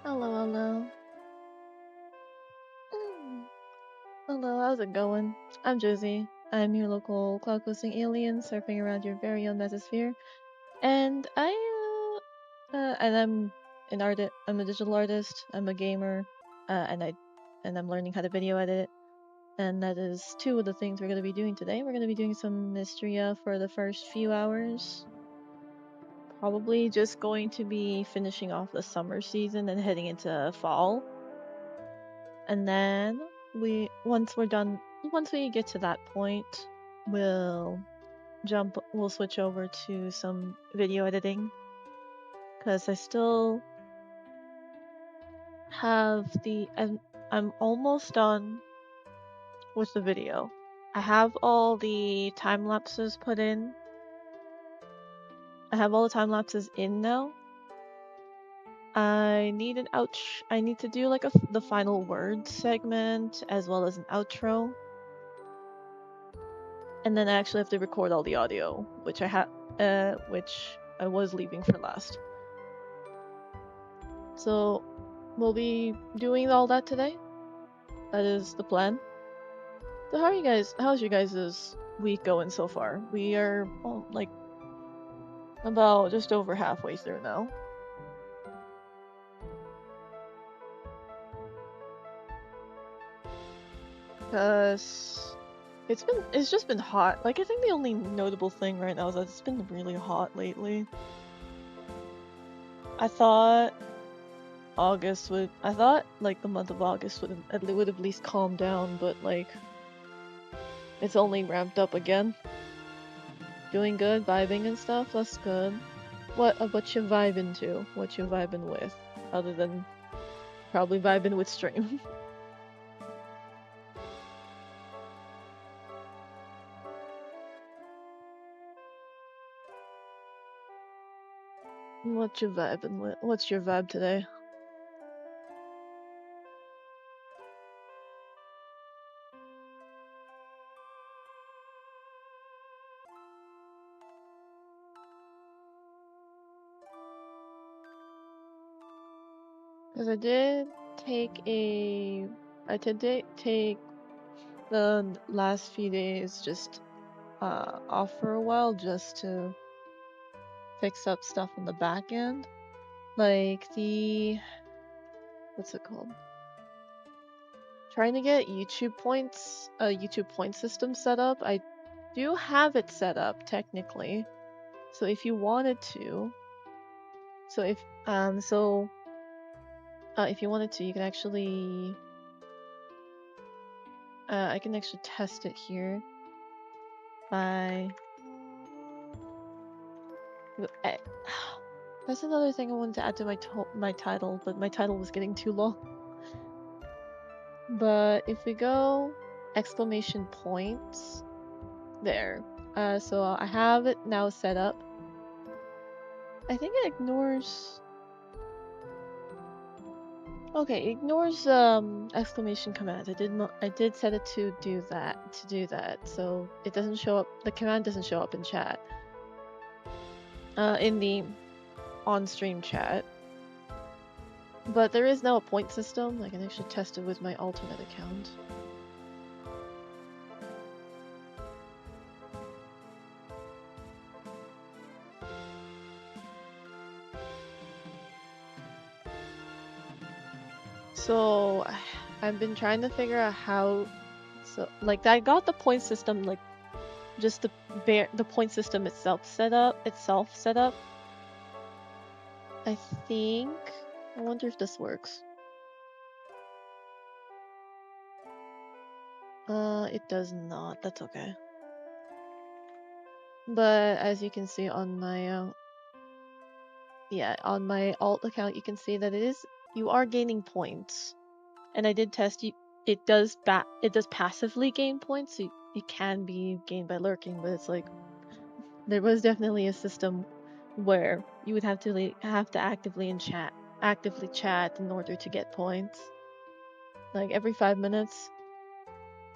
Hello, hello. Mm. Hello, how's it going? I'm Josie. I'm your local cloud coasting alien surfing around your very own mesosphere. And I'm an artist. I'm a digital artist. I'm a gamer. And I'm learning how to video edit. And that is two of the things we're going to be doing today. We're going to be doing some Mistria for the first few hours. Probably just going to be finishing off the summer season and heading into fall. And then once we get to that point, we'll switch over to some video editing. Because I still have I'm almost done with the video. I have all the time lapses put in. I have all the time lapses in now. I need to do like the final word segment as well as an outro. And then I actually have to record all the audio, which I was leaving for last. So we'll be doing all that today. That is the plan. So how's your guys' week going so far? We are like about just over halfway through now. Cause it's just been hot. Like I think the only notable thing right now is that it's been really hot lately. I thought like the month of August would at least calm down, but like it's only ramped up again. Doing good, vibing and stuff, that's good. What you vibing to? What you vibing with? Other than probably vibing with stream. What you vibing with? What's your vibe today? Because I did take the last few days just off for a while just to fix up stuff on the back end. Like what's it called? Trying to get YouTube point system set up. I do have it set up technically. So if you wanted to, if you wanted to, you can actually I can actually test it here by that's another thing I wanted to add to my title, but my title was getting too long. But if we go exclamation points there, so I have it now set up. I think it ignores. Okay, ignores exclamation commands. I did set it to do that. So it doesn't show up. The command doesn't show up in chat. In the on-stream chat. But there is now a point system. I can actually test it with my alternate account. So I've been trying to figure out how. So like I got the point system, like just the point system itself set up. I think. I wonder if this works. It does not. That's okay. But as you can see on my on my alt account, you can see that you are gaining points. And I did test you. It does passively gain points. So it can be gained by lurking, but it's like there was definitely a system where you would have to actively chat in order to get points. Like every 5 minutes,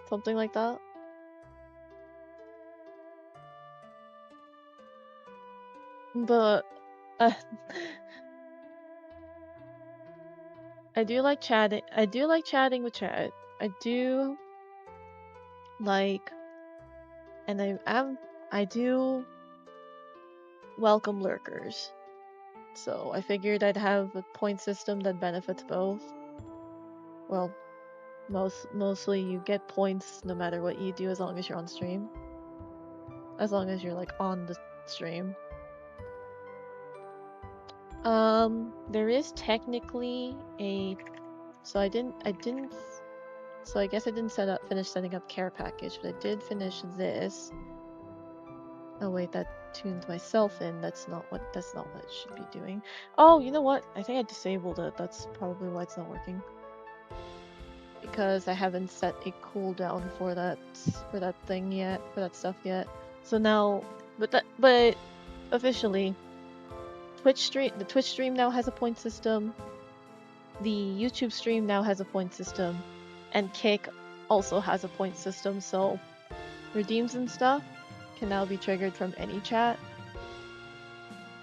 something like that. But I do like chatting. I do like chatting with chat. I do like, and I do welcome lurkers. So I figured I'd have a point system that benefits both. Well, mostly you get points no matter what you do as long as you're on stream. As long as you're like on the stream. There is technically a, so I guess I didn't finish setting up care package, but I did finish this. Oh wait, that tuned myself in. That's not what it should be doing. Oh, you know what? I think I disabled it. That's probably why it's not working. Because I haven't set a cooldown for that thing yet, for that stuff yet. So now, but officially, the Twitch stream now has a point system. The YouTube stream now has a point system, and Kick also has a point system. So redeems and stuff can now be triggered from any chat.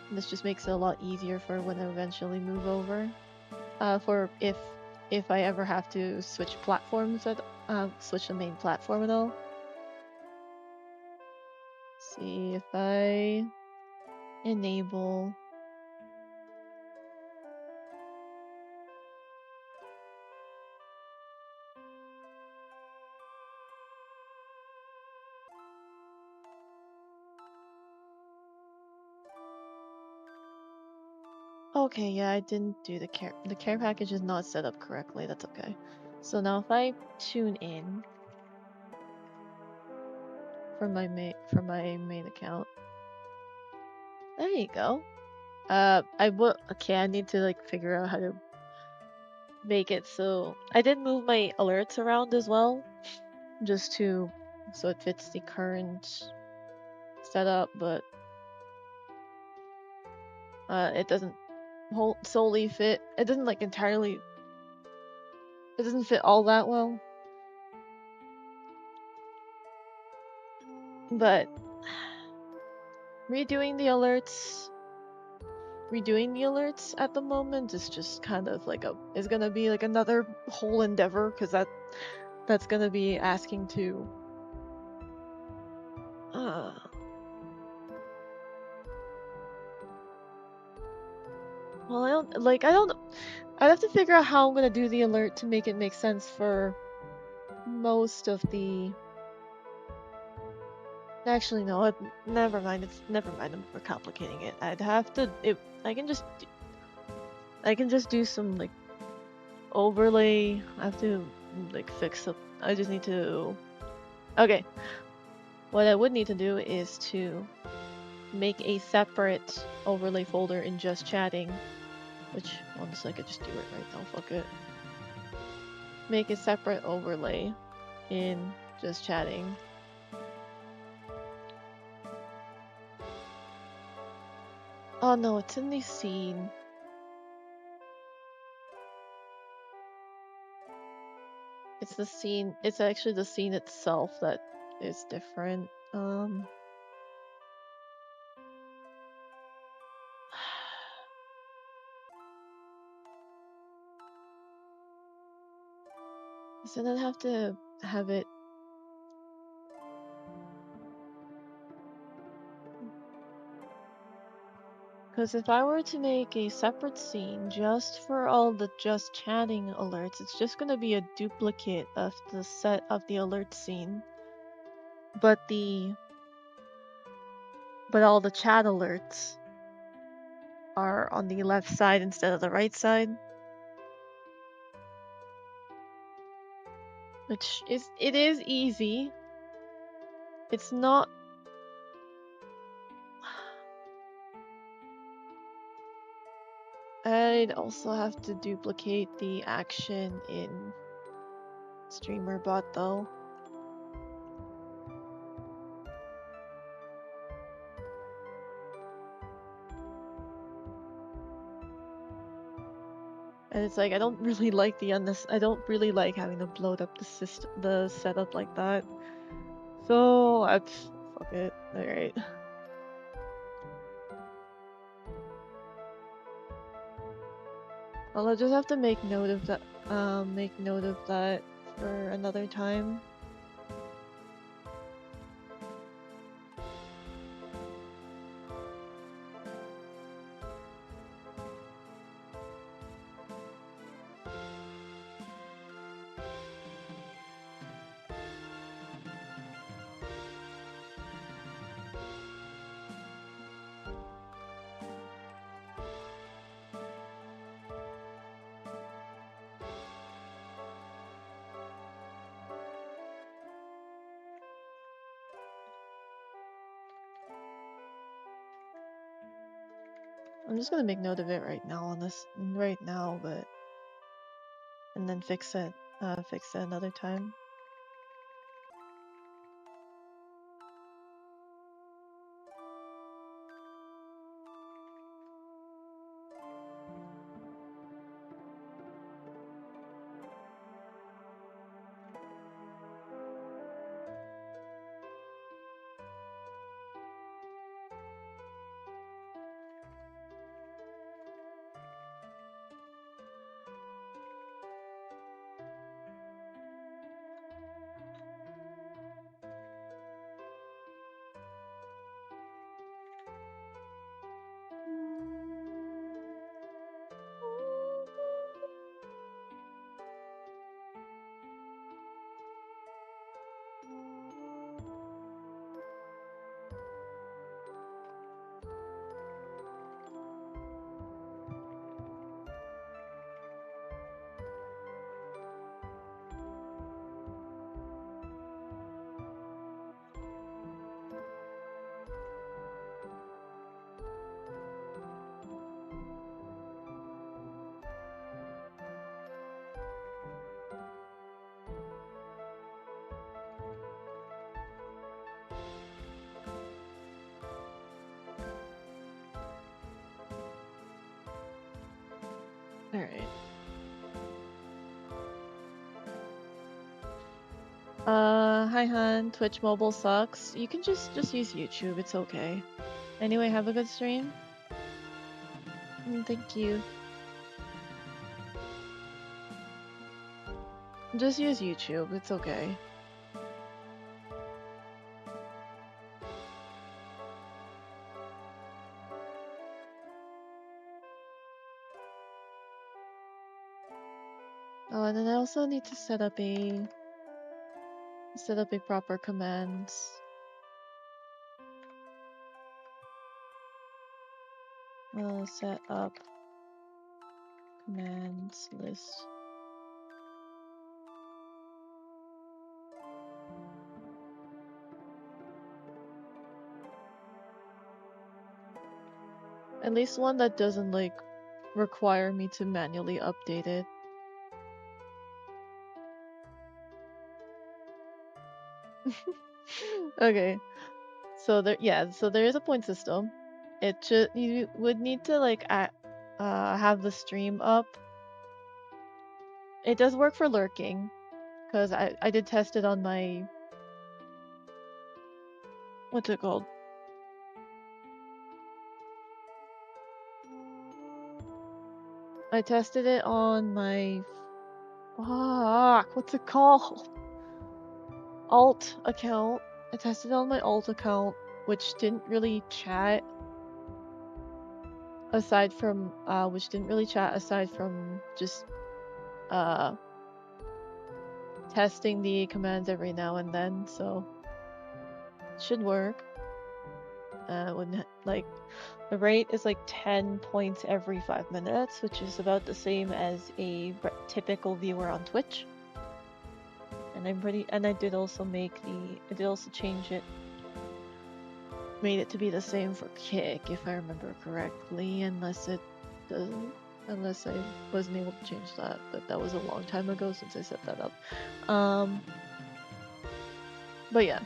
And this just makes it a lot easier for when I eventually move over. For if I ever have to switch platforms switch the main platform at all. See if I enable. Okay, yeah, I didn't do the care package is not set up correctly. That's okay. So now if I tune in for my main account. There you go. Okay, I need to like figure out how to make it so I did move my alerts around as well, just so it fits the current setup, but it doesn't solely fit. It doesn't like entirely. It doesn't fit all that well. But redoing the alerts at the moment is just kind of like is gonna be like another whole endeavor, because that's gonna be asking to well, I'd have to figure out how I'm gonna do the alert to make it make sense for most of the. Actually, no. Never mind. Never mind. I'm overcomplicating it. I'd have to. I can just do some like overlay. I have to like fix up. I just need to. Okay. What I would need to do is to make a separate overlay folder in just chatting. Which honestly, I could just do it right now. Fuck it. Make a separate overlay in just chatting. Oh no, it's in the scene. It's the scene. It's actually the scene itself that is different. So then I have to have it. Because if I were to make a separate scene just for all the just chatting alerts, it's just gonna be a duplicate of the set of the alert scene. But all the chat alerts are on the left side instead of the right side. Which is easy. It's not. I'd also have to duplicate the action in StreamerBot though. And it's like I don't really like I don't really like having to bloat up the setup like that. So fuck it. All right. Well, I'll just have to make note of that. Make note of that for another time. I'm just gonna make note of it right now on this right now, but and then fix it another time. All right. Hi Han, Twitch mobile sucks. You can just use YouTube, it's okay. Anyway, have a good stream. Thank you. Just use YouTube, it's okay. Oh, and then I also need to set up a proper commands. Set up commands list. At least one that doesn't like require me to manually update it. Okay. So there is a point system. You would need to like have the stream up. It does work for lurking, because I did test it on my, what's it called? I tested it on my, what's it called? Alt account. I tested it on my alt account, which didn't really chat aside from just testing the commands every now and then, so it should work. When like the rate is like 10 points every 5 minutes, which is about the same as a typical viewer on Twitch. And I did also change it, made it to be the same for Kick, if I remember correctly, unless I wasn't able to change that, but that was a long time ago since I set that up. But yeah.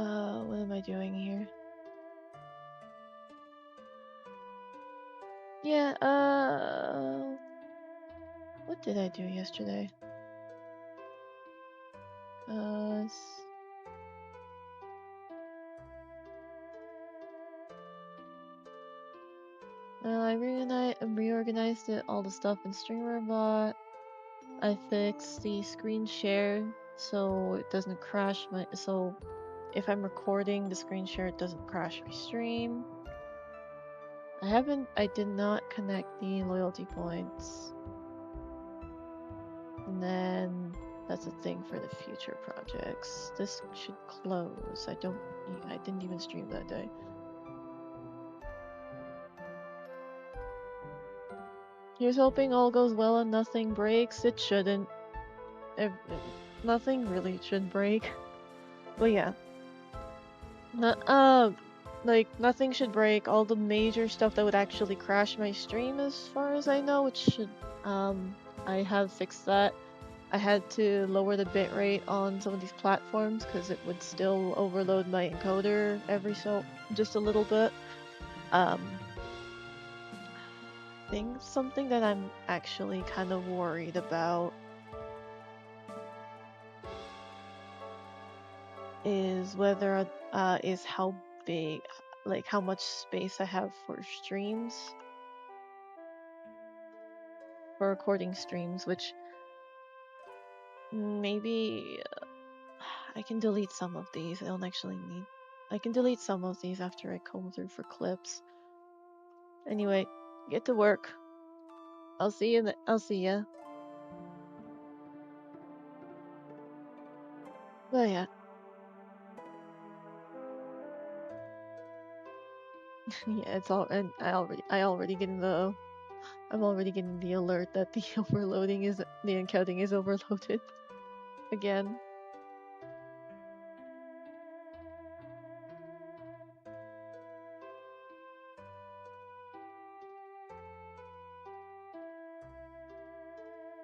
What am I doing here? Yeah, what did I do yesterday? I reorganized it, all the stuff in StreamRobot. I fixed the screen share so it doesn't crash so if I'm recording the screen share, it doesn't crash my stream. I did not connect the loyalty points. And then that's a thing for the future projects. This should close. I didn't even stream that day. Here's hoping all goes well and nothing breaks. It shouldn't. Nothing really should break. But yeah. Like, nothing should break. All the major stuff that would actually crash my stream, as far as I know, I have fixed that. I had to lower the bitrate on some of these platforms because it would still overload my encoder just a little bit. Something that I'm actually kind of worried about is how big, like how much space I have for streams, for recording streams, which maybe I can delete some of these. I can delete some of these after I comb through for clips. Anyway, get to work. I'll see ya. But yeah. Yeah, it's all, and I'm already getting the alert that the encoding is overloaded again.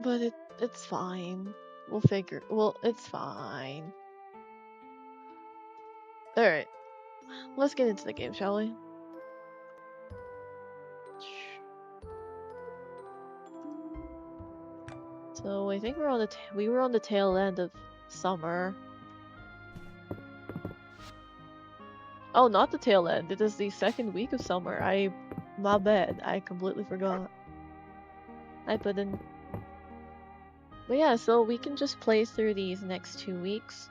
But it's fine. It's fine. Alright. Let's get into the game, shall we? So I think we were on the tail end of summer. Oh, not the tail end. It is the second week of summer. My bad. I completely forgot. But yeah, so we can just play through these next 2 weeks.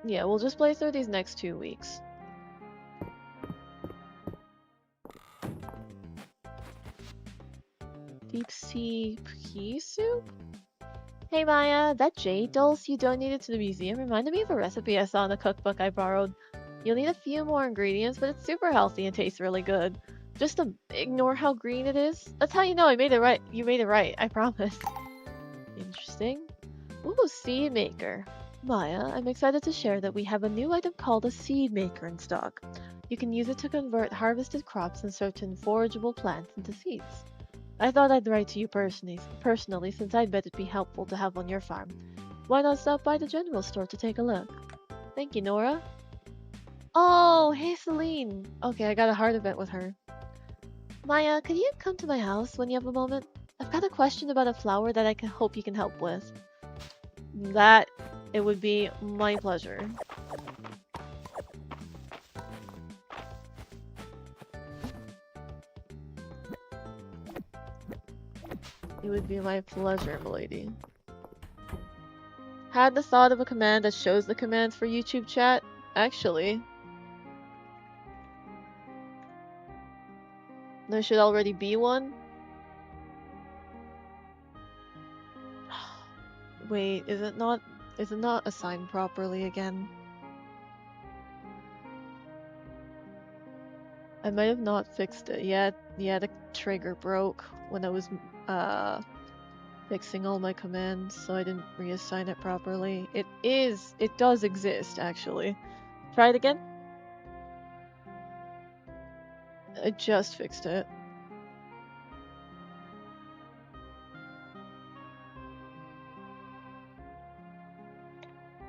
Yeah, we'll just play through these next 2 weeks. Deep sea pea soup? Hey Maya, that jade dulse you donated to the museum reminded me of a recipe I saw in a cookbook I borrowed. You'll need a few more ingredients, but it's super healthy and tastes really good. Just ignore how green it is. That's how you know I made it right. You made it right, I promise. Interesting. Ooh, seed maker. Maya, I'm excited to share that we have a new item called a seed maker in stock. You can use it to convert harvested crops and certain forageable plants into seeds. I thought I'd write to you personally since I bet it'd be helpful to have on your farm. Why not stop by the general store to take a look? Thank you, Nora. Oh, hey Celine. Okay, I got a heart event with her. Maya, could you come to my house when you have a moment? I've got a question about a flower that I hope you can help with. It would be my pleasure. It would be my pleasure, milady. Had the thought of a command that shows the commands for YouTube chat? Actually, there should already be one. Wait, is it not assigned properly again? I might have not fixed it yet. Yeah, the trigger broke when I was fixing all my commands, so I didn't reassign it properly. It does exist, actually. Try it again? I just fixed it.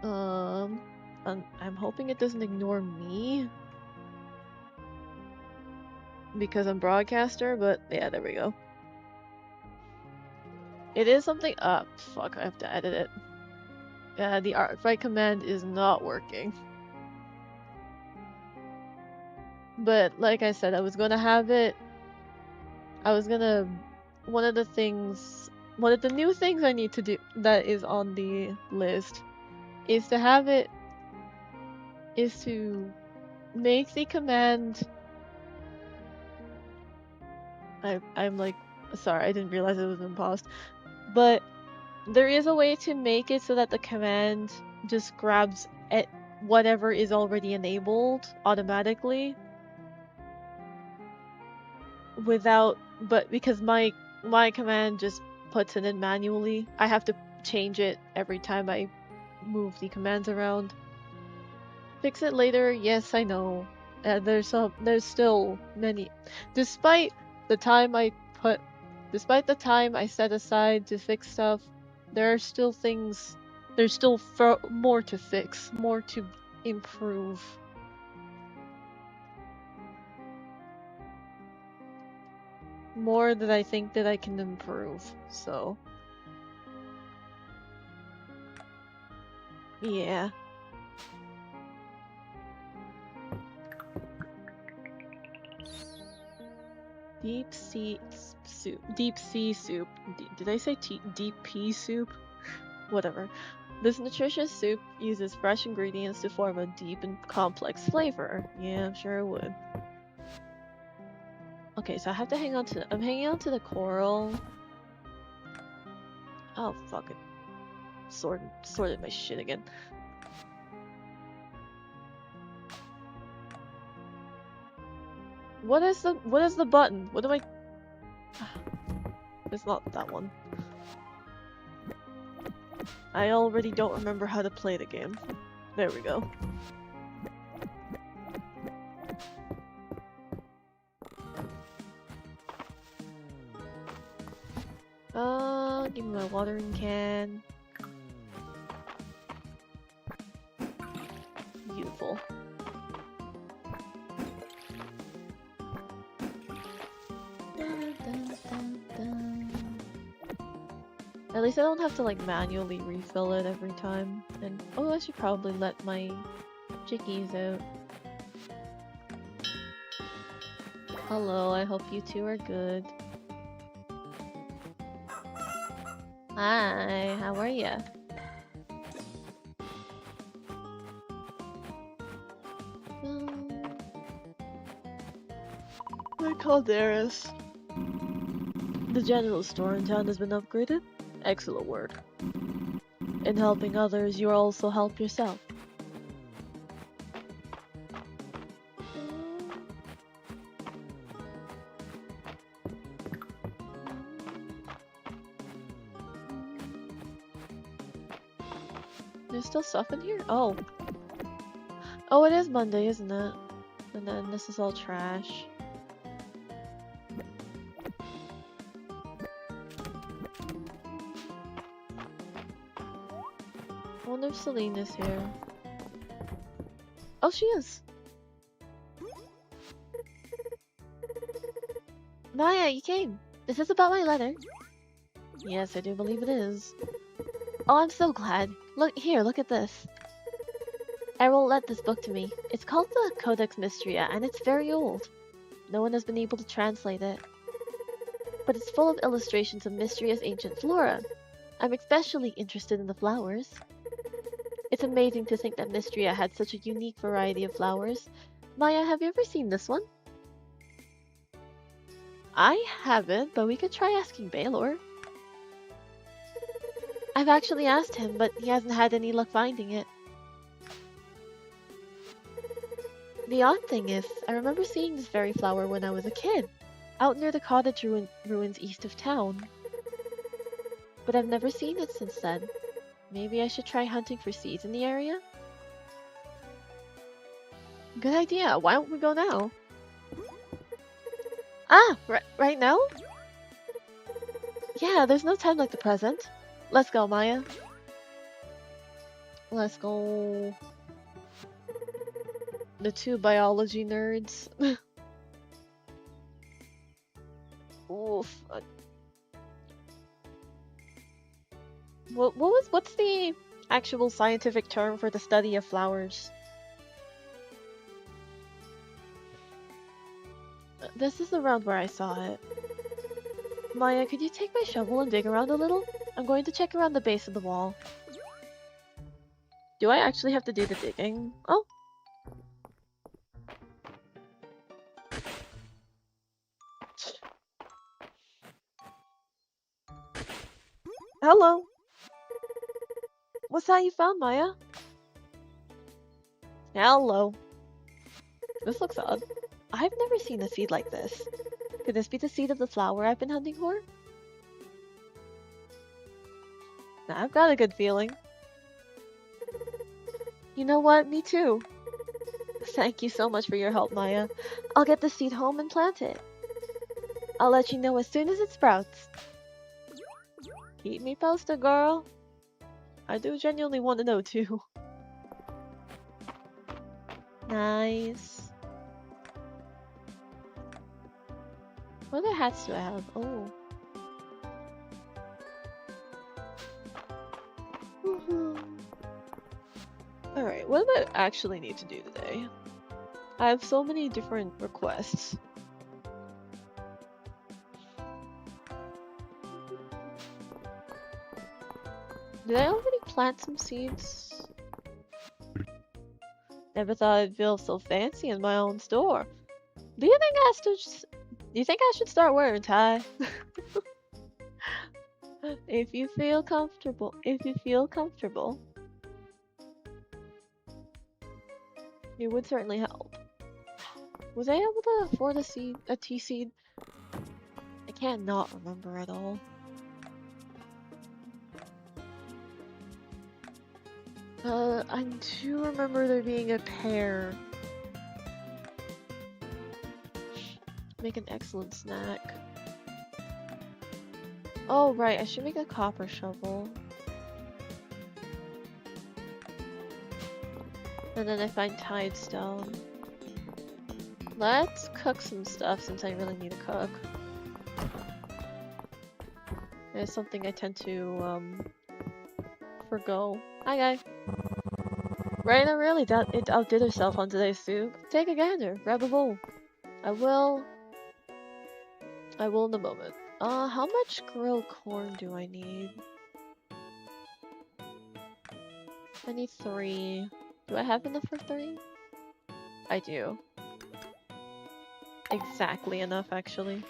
I'm hoping it doesn't ignore me. Because I'm broadcaster, but yeah, there we go. It is something fuck, I have to edit it. Yeah, the artfight command is not working. But like I said, I was gonna have it. One of the new things I need to do that is on the list is to make the command. I'm like, sorry, I didn't realize it was impost. But there is a way to make it so that the command just grabs at whatever is already enabled automatically but because my command just puts it in manually, I have to change it every time I move the commands around. Fix it later, yes, I know. There's still many, despite the time I set aside to fix stuff, there are still things, there's still more to fix, more to improve. More that I think that I can improve, so. Yeah. Deep sea soup. Deep sea soup. Did I say deep pea soup? Whatever. This nutritious soup uses fresh ingredients to form a deep and complex flavor. Yeah, I'm sure it would. Okay, so I have to hang on to. I'm hanging on to the coral. Oh fuck it. Sorted my shit again. What is the button? What am I? It's not that one. I already don't remember how to play the game. There we go. Give me my watering can. Beautiful. At least I don't have to like manually refill it every time. And oh, I should probably let my chickies out. Hello, I hope you two are good. Hi, how are ya? My Calderas. The general store in town has been upgraded. Excellent work. In helping others, you also help yourself. There's still stuff in here? Oh. Oh, it is Monday, isn't it? And then this is all trash. I wonder if Selena's here. Oh, she is! Maya, you came! Is this about my letter? Yes, I do believe it is. Oh, I'm so glad. Look at this. Errol lent this book to me. It's called the Codex Mistria, and it's very old. No one has been able to translate it. But it's full of illustrations of Mistria's ancient flora. I'm especially interested in the flowers. It's amazing to think that Mistria had such a unique variety of flowers. Maya, have you ever seen this one? I haven't, but we could try asking Baylor. I've actually asked him, but he hasn't had any luck finding it. The odd thing is, I remember seeing this very flower when I was a kid, out near the cottage ruins east of town. But I've never seen it since then. Maybe I should try hunting for seeds in the area? Good idea. Why don't we go now? Ah, right now? Yeah, there's no time like the present. Let's go, Maya. Let's go. The two biology nerds. Oof. What's the actual scientific term for the study of flowers? This is around where I saw it. Maya, could you take my shovel and dig around a little? I'm going to check around the base of the wall. Do I actually have to do the digging? Oh. Hello. What's that you found, Maya? Hello. This looks odd. I've never seen a seed like this. Could this be the seed of the flower I've been hunting for? I've got a good feeling. You know what? Me too. Thank you so much for your help, Maya. I'll get the seed home and plant it. I'll let you know as soon as it sprouts. Keep me posted, girl. I do genuinely want to know too. Nice. What other hats do I have? Oh. Alright, what do I actually need to do today? I have so many different requests. Did I already plant some seeds? Never thought I'd feel so fancy in my own store. Do you think I should start wearing tie? If you feel comfortable. It would certainly help. Was I able to afford a tea seed? I can't not remember at all. I do remember there being a pear. Make an excellent snack. Oh right, I should make a copper shovel. And then I find tide stone. Let's cook some stuff since I really need to cook. It's something I tend to forgo. Hi guy. Raina really outdid herself on today's soup. Take a gander, grab a bowl. I will in a moment. How much grilled corn do I need? I need 3. Do I have enough for 3? I do. Exactly enough, actually.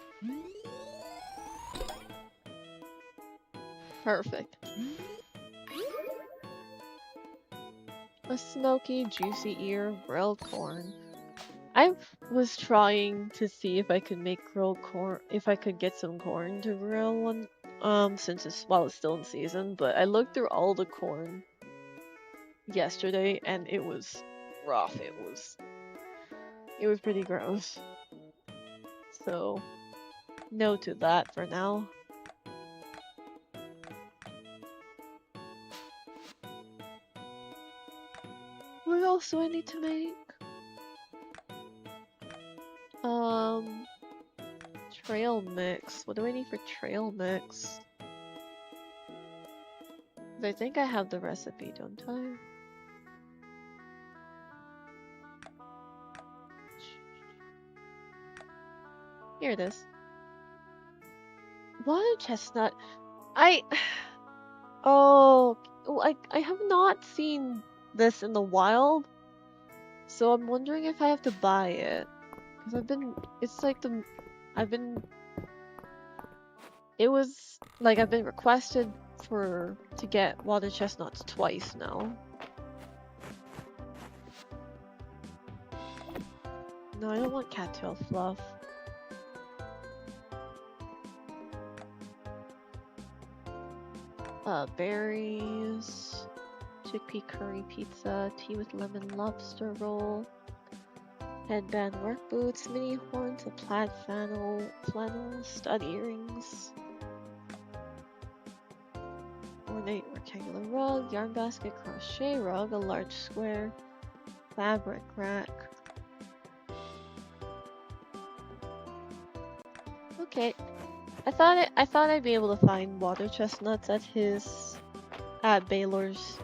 Perfect. A smoky, juicy ear of grilled corn. I was trying to see if I could make grilled corn, if I could get some corn to grill one, since it's still in season. But I looked through all the corn yesterday, and it was rough. It was pretty gross. So, no to that for now. What else do I need to make? Trail mix. What do I need for trail mix? I think I have the recipe, don't I? Here it is. Water chestnut. Oh, I have not seen this in the wild, so I'm wondering if I have to buy it. Because I've been requested to get water chestnuts twice now. No, I don't want cattail fluff. Berries, chickpea curry pizza, tea with lemon lobster roll, headband work boots, mini horns, a plaid flannel stud earrings, ornate rectangular rug, yarn basket, crochet rug, a large square, fabric rack. Okay. I thought I'd be able to find water chestnuts at Baylor's.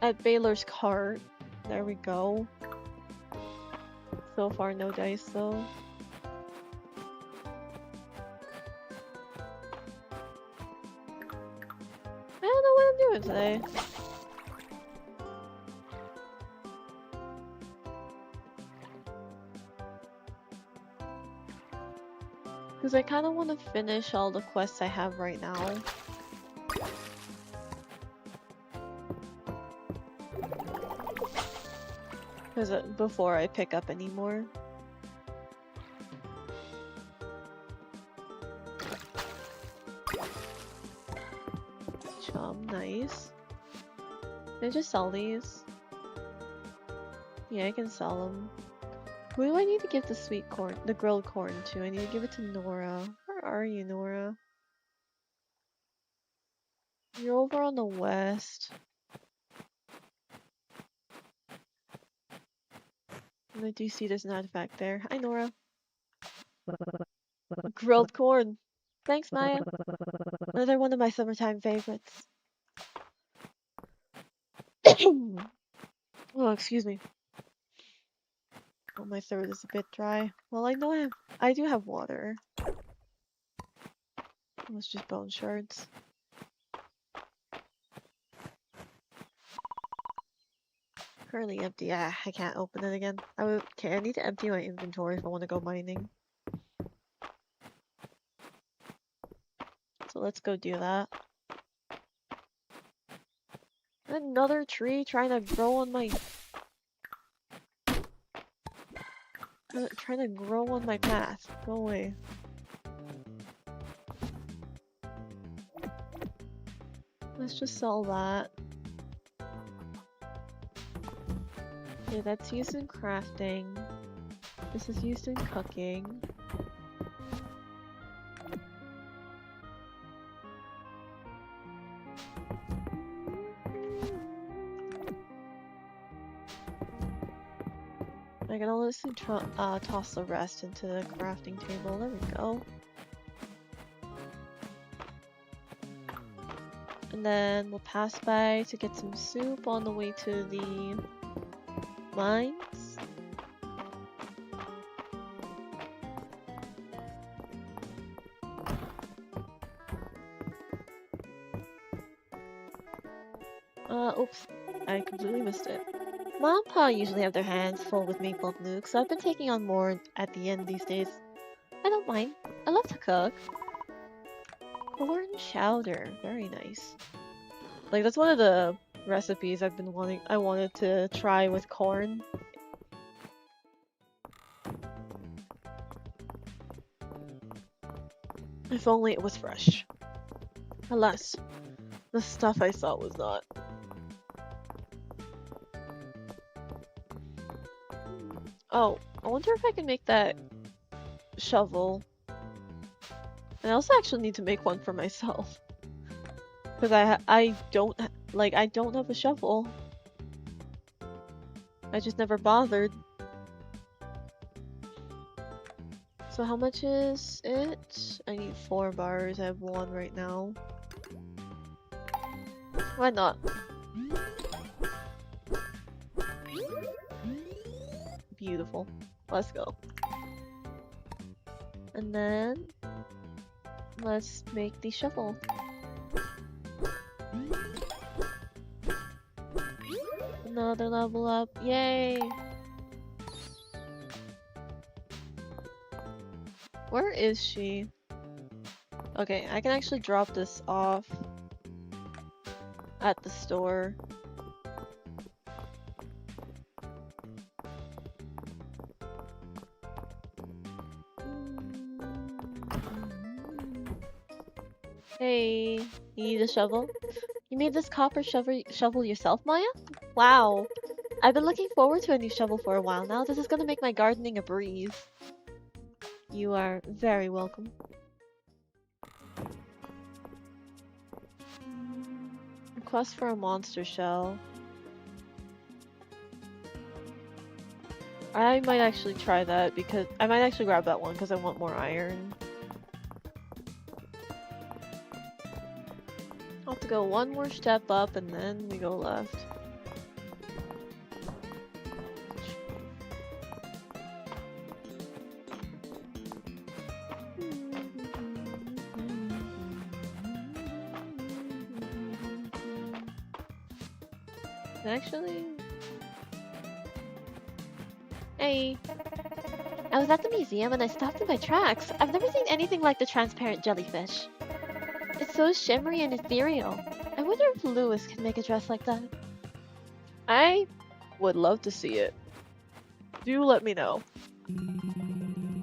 At Baylor's cart. There we go. So far, no dice though. I don't know what I'm doing today. Because I kind of want to finish all the quests I have right now. Because before I pick up any more. Chum, nice. Can I just sell these? Yeah, I can sell them. Who do I need to give the sweet corn, the grilled corn to? I need to give it to Nora. Where are you, Nora? You're over on the west. And I do see there's an artifact there. Hi, Nora. Grilled corn. Thanks, Maya. Another one of my summertime favorites. Oh, excuse me. Oh, my throat is a bit dry. Well, I know I do have water. It's just bone shards. Currently empty. Ah, I can't open it again. Okay, I need to empty my inventory if I want to go mining. So let's go do that. Another tree trying to grow on my... trying to grow on my path. Go away. Let's just sell that. Okay, that's used in crafting. This is used in cooking. I can honestly toss the rest into the crafting table. There we go. And then we'll pass by to get some soup on the way to the mines. Oops. I completely missed it. Mom and Pa usually have their hands full with Maple Nuke, so I've been taking on more at the end these days. I don't mind. I love to cook. Corn chowder. Very nice. Like, that's one of the recipes I've been I wanted to try with corn. If only it was fresh. Alas, the stuff I saw was not. Oh, I wonder if I can make that shovel. And I also actually need to make one for myself. Because I don't have a shovel. I just never bothered. So how much is it? I need 4 bars. I have 1 right now. Why not? Beautiful. Let's go. And then let's make the shovel. Another level up. Yay! Where is she? Okay, I can actually drop this off at the store. Hey, you need a shovel? You made this copper shovel yourself, Maya? Wow. I've been looking forward to a new shovel for a while now. This is gonna make my gardening a breeze. You are very welcome. Request for a monster shell. I might actually try that because I might actually grab that one because I want more iron. I'll have to go one more step up and then we go left. Actually... Hey! I was at the museum and I stopped in my tracks. I've never seen anything like the transparent jellyfish. It's so shimmery and ethereal. I wonder if Lewis can make a dress like that. I would love to see it. Do let me know.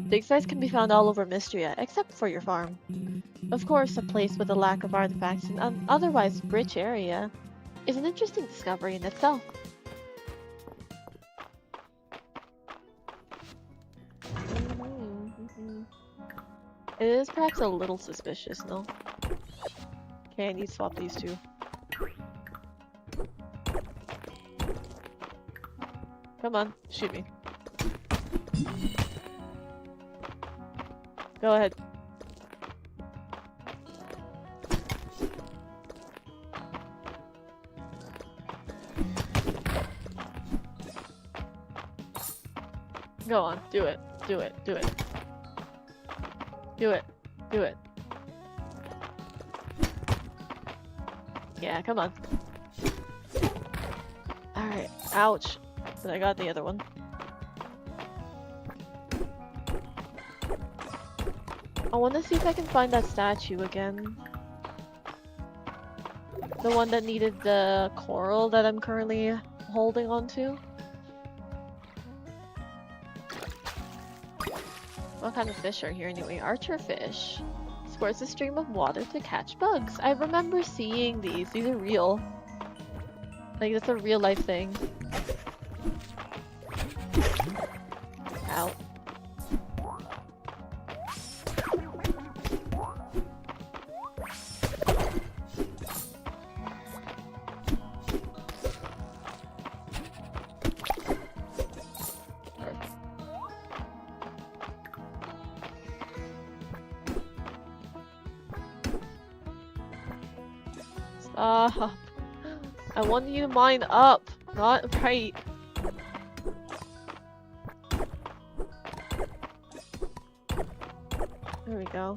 Dig sites can be found all over Mistria, except for your farm. Of course, a place with a lack of artifacts in an otherwise rich area is an interesting discovery in itself. It is perhaps a little suspicious, no? Okay, I need to swap these two. Come on, shoot me. Go ahead. Go on, do it, do it, do it. Do it, do it. Yeah, come on. Alright, ouch. But I got the other one. I want to see if I can find that statue again. The one that needed the coral that I'm currently holding onto. What kind of fish are here anyway? Archer fish. Squirts a stream of water to catch bugs. I remember seeing these. These are real. Like, that's a real life thing. Ow. Stop. I want you to mine up, not right. There we go.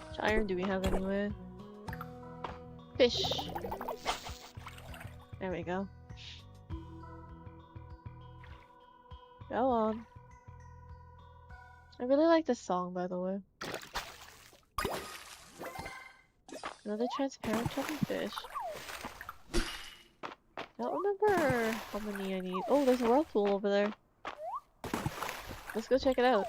Which iron do we have anyway? Fish. There we go. Go on. I really like this song, by the way. Another transparent jellyfish. I don't remember how many I need. Oh, there's a whirlpool over there. Let's go check it out.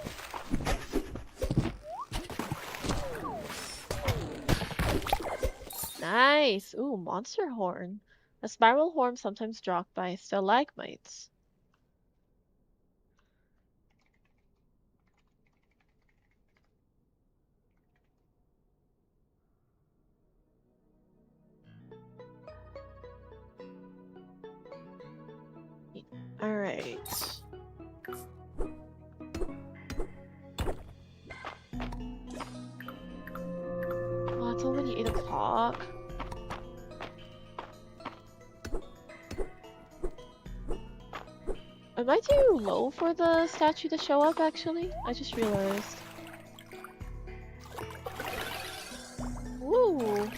Nice! Ooh, monster horn. A spiral horn sometimes dropped by stalagmites. Alright. Oh, it's already 8 o'clock. Am I too low for the statue to show up, actually? I just realized. Woo!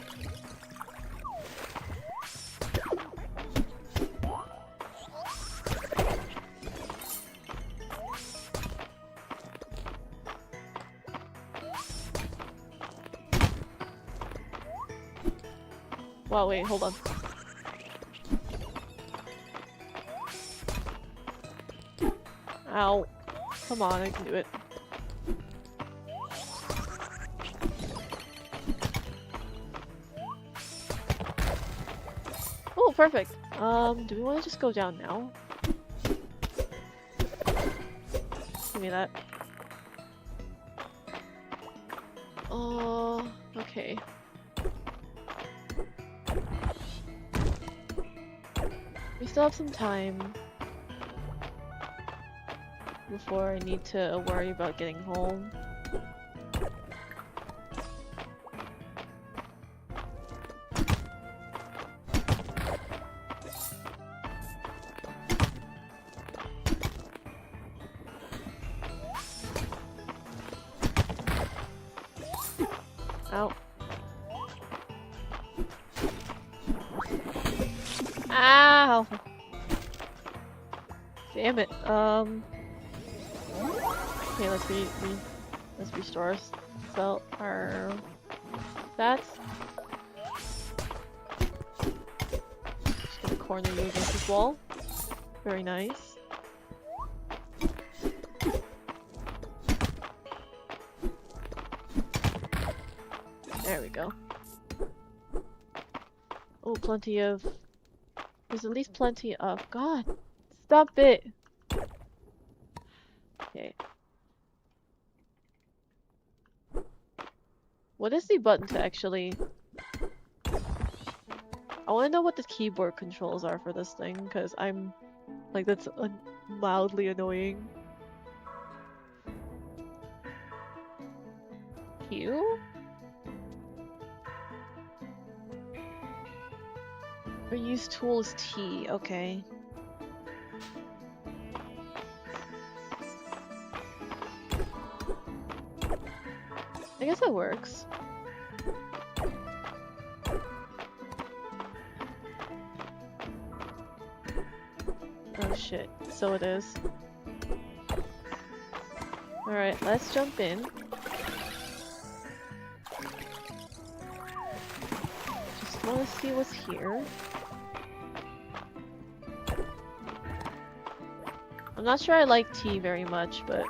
Wow, wait, hold on. Ow. Come on, I can do it. perfect. Do we want to just go down now? Give me that. Oh, okay. We still have some time before I need to worry about getting home. Ow. Ow! Damn it. Okay, let's restore our stats. Just gonna corner you against this wall. Very nice. There we go. Oh, plenty of... There's at least plenty of... God! Stop it! Okay. What is the button to actually... I want to know what the keyboard controls are for this thing, because I'm... Like, that's mildly annoying. Q? Or use tools T, okay. I guess that works. Oh shit, so it is. Alright, let's jump in. Just wanna see what's here. I'm not sure I like T very much, but...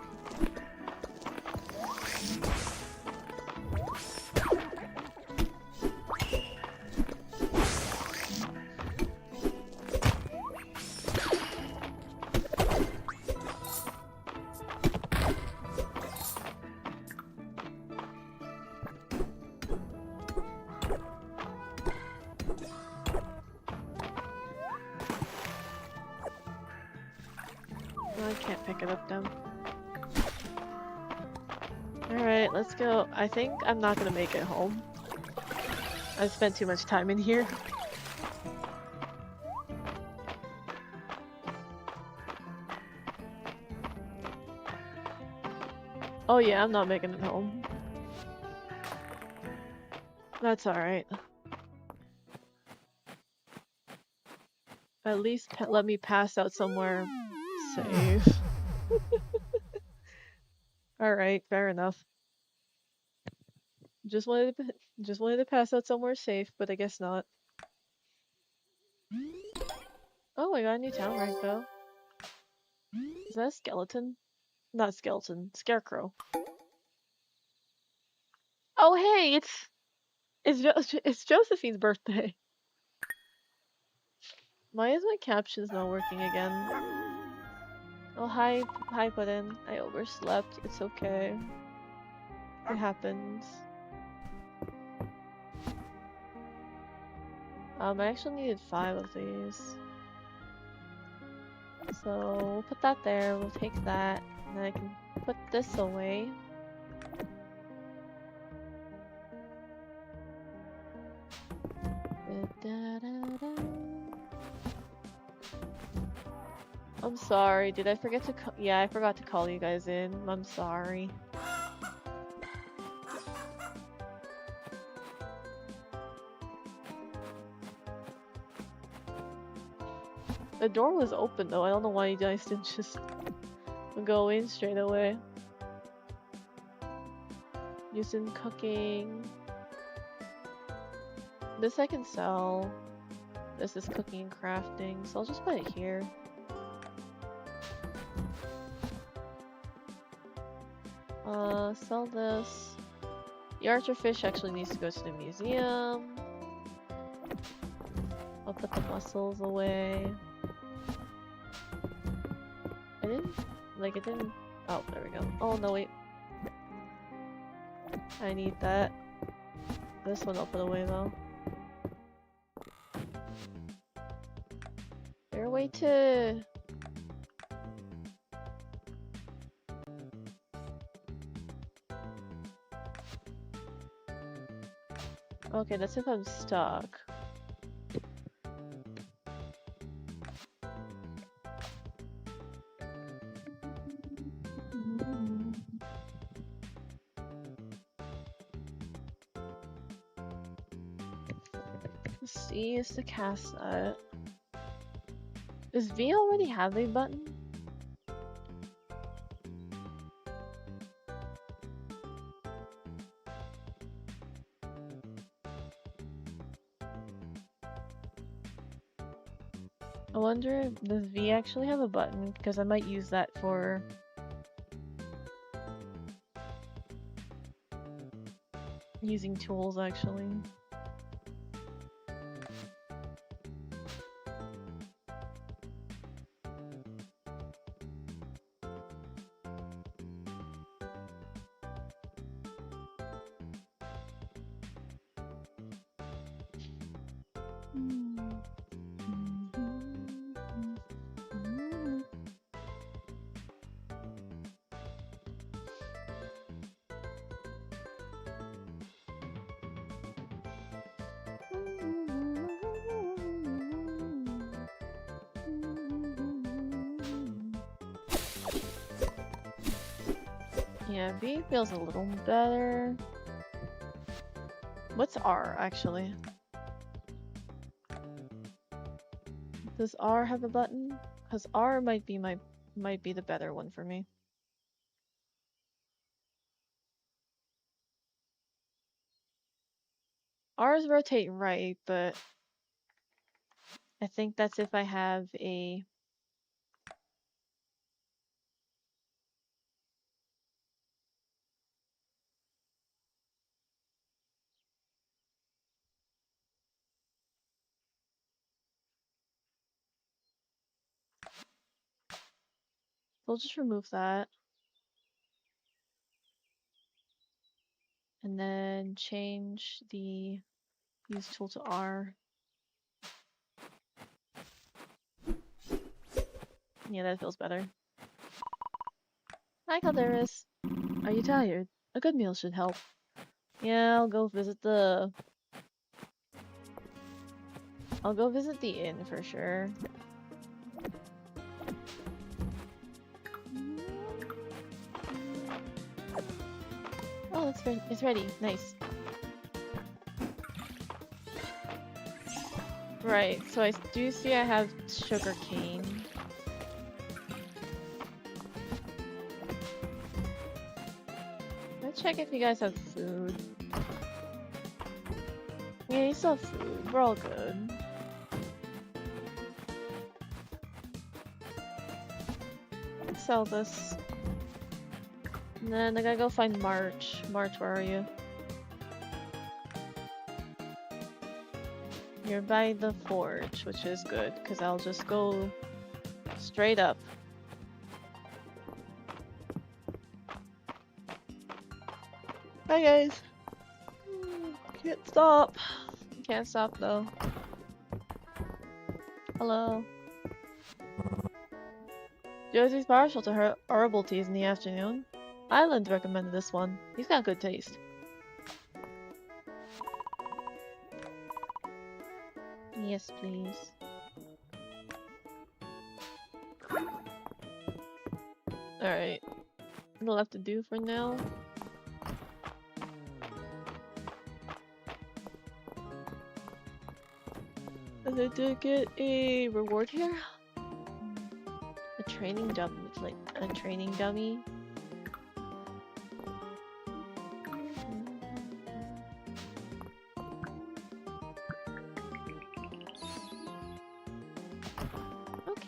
I can't pick it up now. Alright, let's go. I think I'm not gonna make it home. I've spent too much time in here. Oh yeah, I'm not making it home. That's alright. At least let me pass out somewhere safe. Alright, fair enough. Just wanted to pass out somewhere safe, but I guess not. Oh, I got a new town rank though. Is that a skeleton? Not skeleton, scarecrow. Oh hey, it's Josephine's birthday. Why is my captions not working again? Oh hi Puddin. I overslept. It's okay. It happens. I actually needed 5 of these. So we'll put that there, we'll take that, and then I can put this away. I'm sorry, did I forget to yeah, I forgot to call you guys in. I'm sorry. The door was open though, I don't know why you guys didn't just go in straight away. Using cooking. This I can sell. This is cooking and crafting, so I'll just put it here. Sell this. The archerfish actually needs to go to the museum. I'll put the muscles away. I didn't, like, it didn't, oh, there we go. Oh, no, wait. I need that. This one I'll put away, though. There a way to... Okay, that's if I'm stuck. C is to cast that. Does V already have a button? I wonder, does V actually have a button? Because I might use that for... using tools, actually. Yeah, B feels a little better. What's R, actually? Does R have a button? Because R might be the better one for me. R's rotate right, but I think that's if I have a... We'll just remove that. And then change the use tool to R. Yeah, that feels better. Hi, Calderis. Are you tired? A good meal should help. Yeah, I'll go visit the inn for sure. Oh, it's ready. Nice. Right, so I do see I have sugar cane. Let's check if you guys have food. Yeah, you still have food. We're all good. Let's sell this. And then I gotta go find March. March, where are you? You're by the forge, which is good, because I'll just go straight up. Hi guys! Can't stop. Can't stop though. Hello. Josie's partial to her herbal teas in the afternoon. Island recommended this one. He's got good taste. Yes, please. Alright. That'll have to do for now. And I did get a reward here. A training dummy. It's like a training dummy.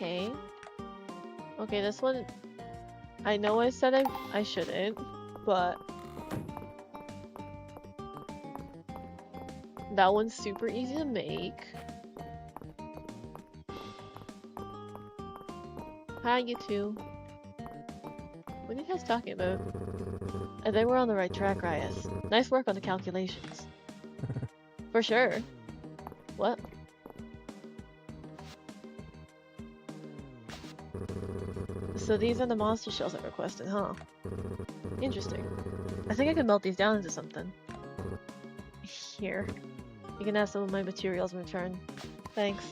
Okay. Okay, this one... I know I said I shouldn't, but... that one's super easy to make. Hi, you two. What are you guys talking about? I think we're on the right track, Ryas. Nice work on the calculations. For sure. What? So these are the monster shells I requested, huh? Interesting. I think I can melt these down into something. Here. You can have some of my materials in return. Thanks.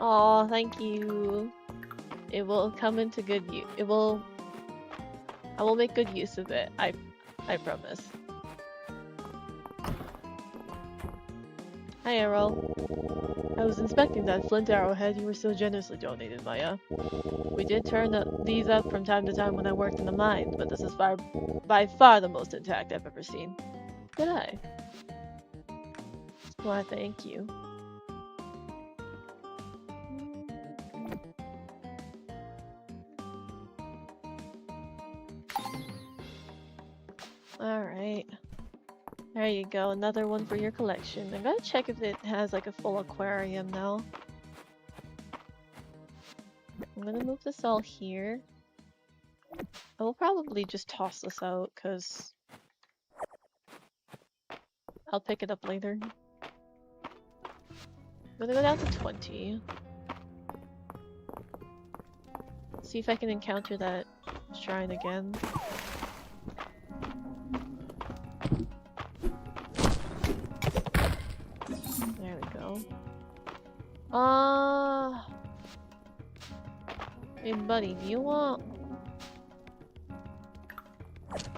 Aw, thank you. It will come into good use. I will make good use of it. I promise. Hi, Errol. I was inspecting that flint arrowhead you were so generously donated, Maya. We did turn these up from time to time when I worked in the mine, but this is by far the most intact I've ever seen. Good eye. Why, thank you. Alright. There you go, another one for your collection. I'm gonna check if it has like a full aquarium now. I'm gonna move this all here. I will probably just toss this out, because I'll pick it up later. I'm gonna go down to 20. See if I can encounter that shrine again. There we go. Hey buddy, do you want...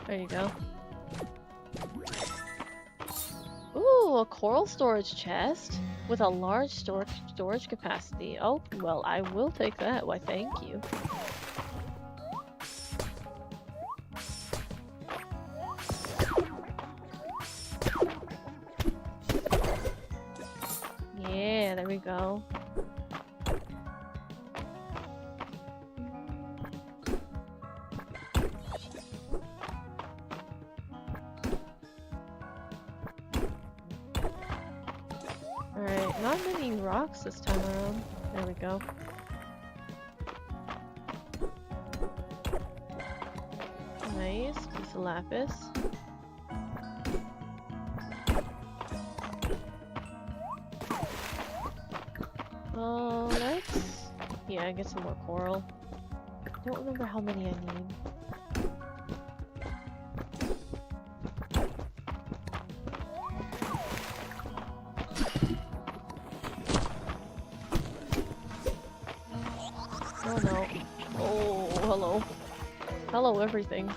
There you go. Ooh, a coral storage chest with a large storage capacity. Oh, well, I will take that. Why, thank you. Yeah, there we go. Alright, not many rocks this time around. There we go. Nice, piece of lapis. Oh, let's... Yeah, get some more coral. I don't remember how many I need. Oh no. Oh, hello. Hello, everything.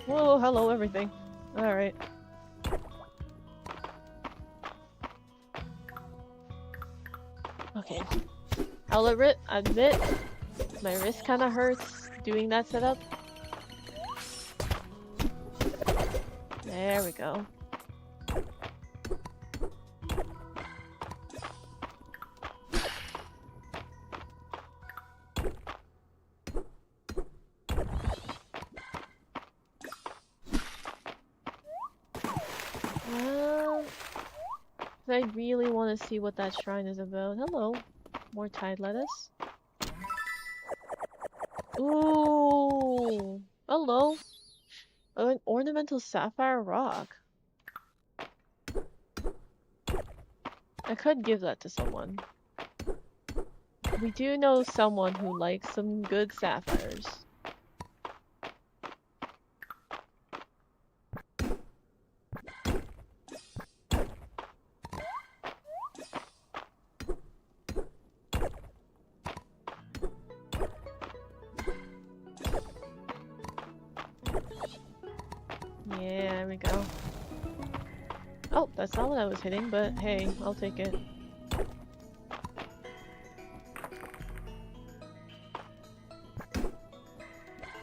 Whoa, hello, everything. Alright. Okay. I'll admit, my wrist kinda hurts doing that setup. There we go. I really want to see what that shrine is about. Hello. More tide lettuce. Ooh. Hello. An ornamental sapphire rock. I could give that to someone. We do know someone who likes some good sapphires. Yeah, there we go. Oh, that's not what I was hitting, but hey, I'll take it.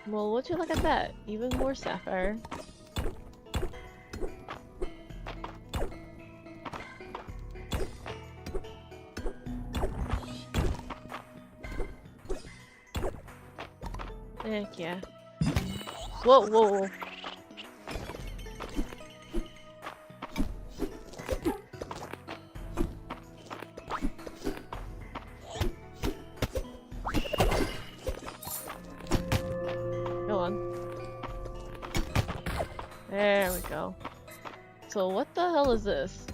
Well, would you look at that? Even more sapphire. Heck yeah. Whoa, whoa, whoa. There we go. So what the hell is this?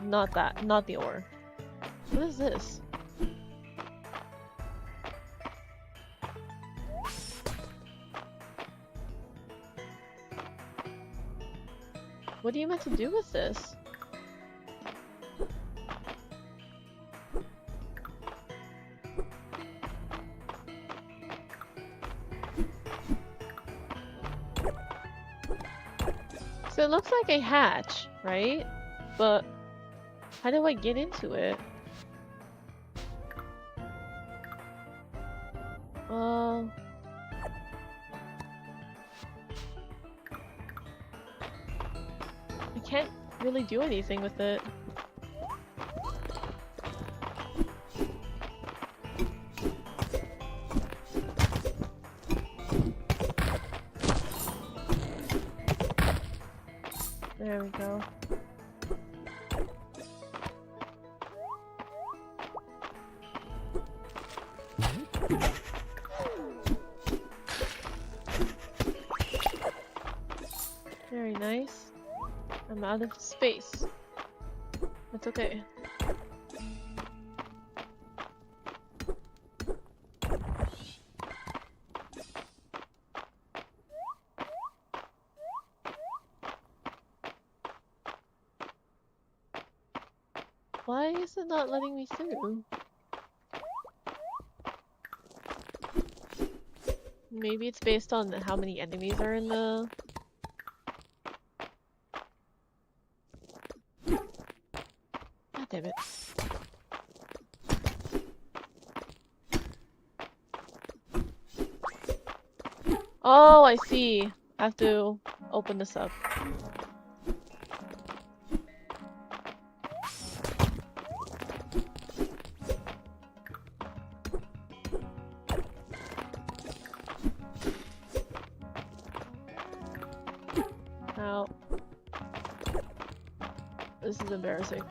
Not that. Not the ore. What is this? What are you meant to do with this? So it looks like a hatch, right? But how do I get into it? I can't really do anything with it. There we go. Very nice. I'm out of space. That's okay. Why is it not letting me through? Maybe it's based on how many enemies are in the... God damn it. Oh, I see. I have to open this up. Ow. This is embarrassing.